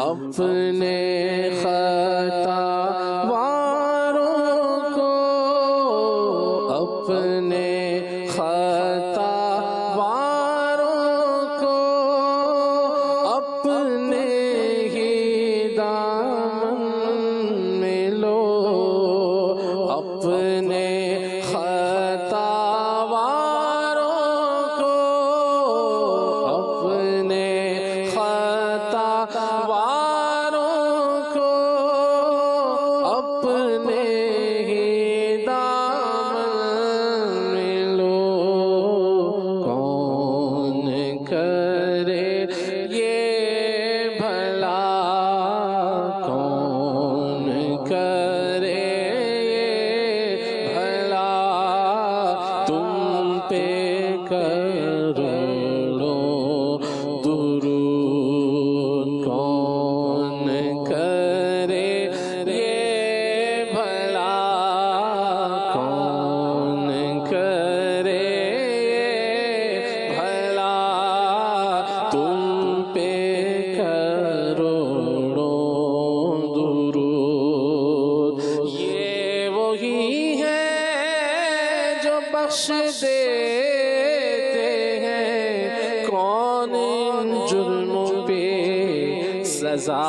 Speaker 1: اپنے خطا واروں کو, اپنے خطا واروں کو اپنے ہی دامن میں لو, اپنے خطا واروں کو اپنے خطا اپنے ہی دامن میں لو. کون کرے یہ بھلا, کون کرے یہ بھلا, تم پہ کروڑوں درود. کون کرے یہ بھلا, کون کرے یہ بھلا, تم پہ کروڑوں درود. یہ وہی ہے جو بخش دیتے ہیں, کون ان جرموں پہ سزا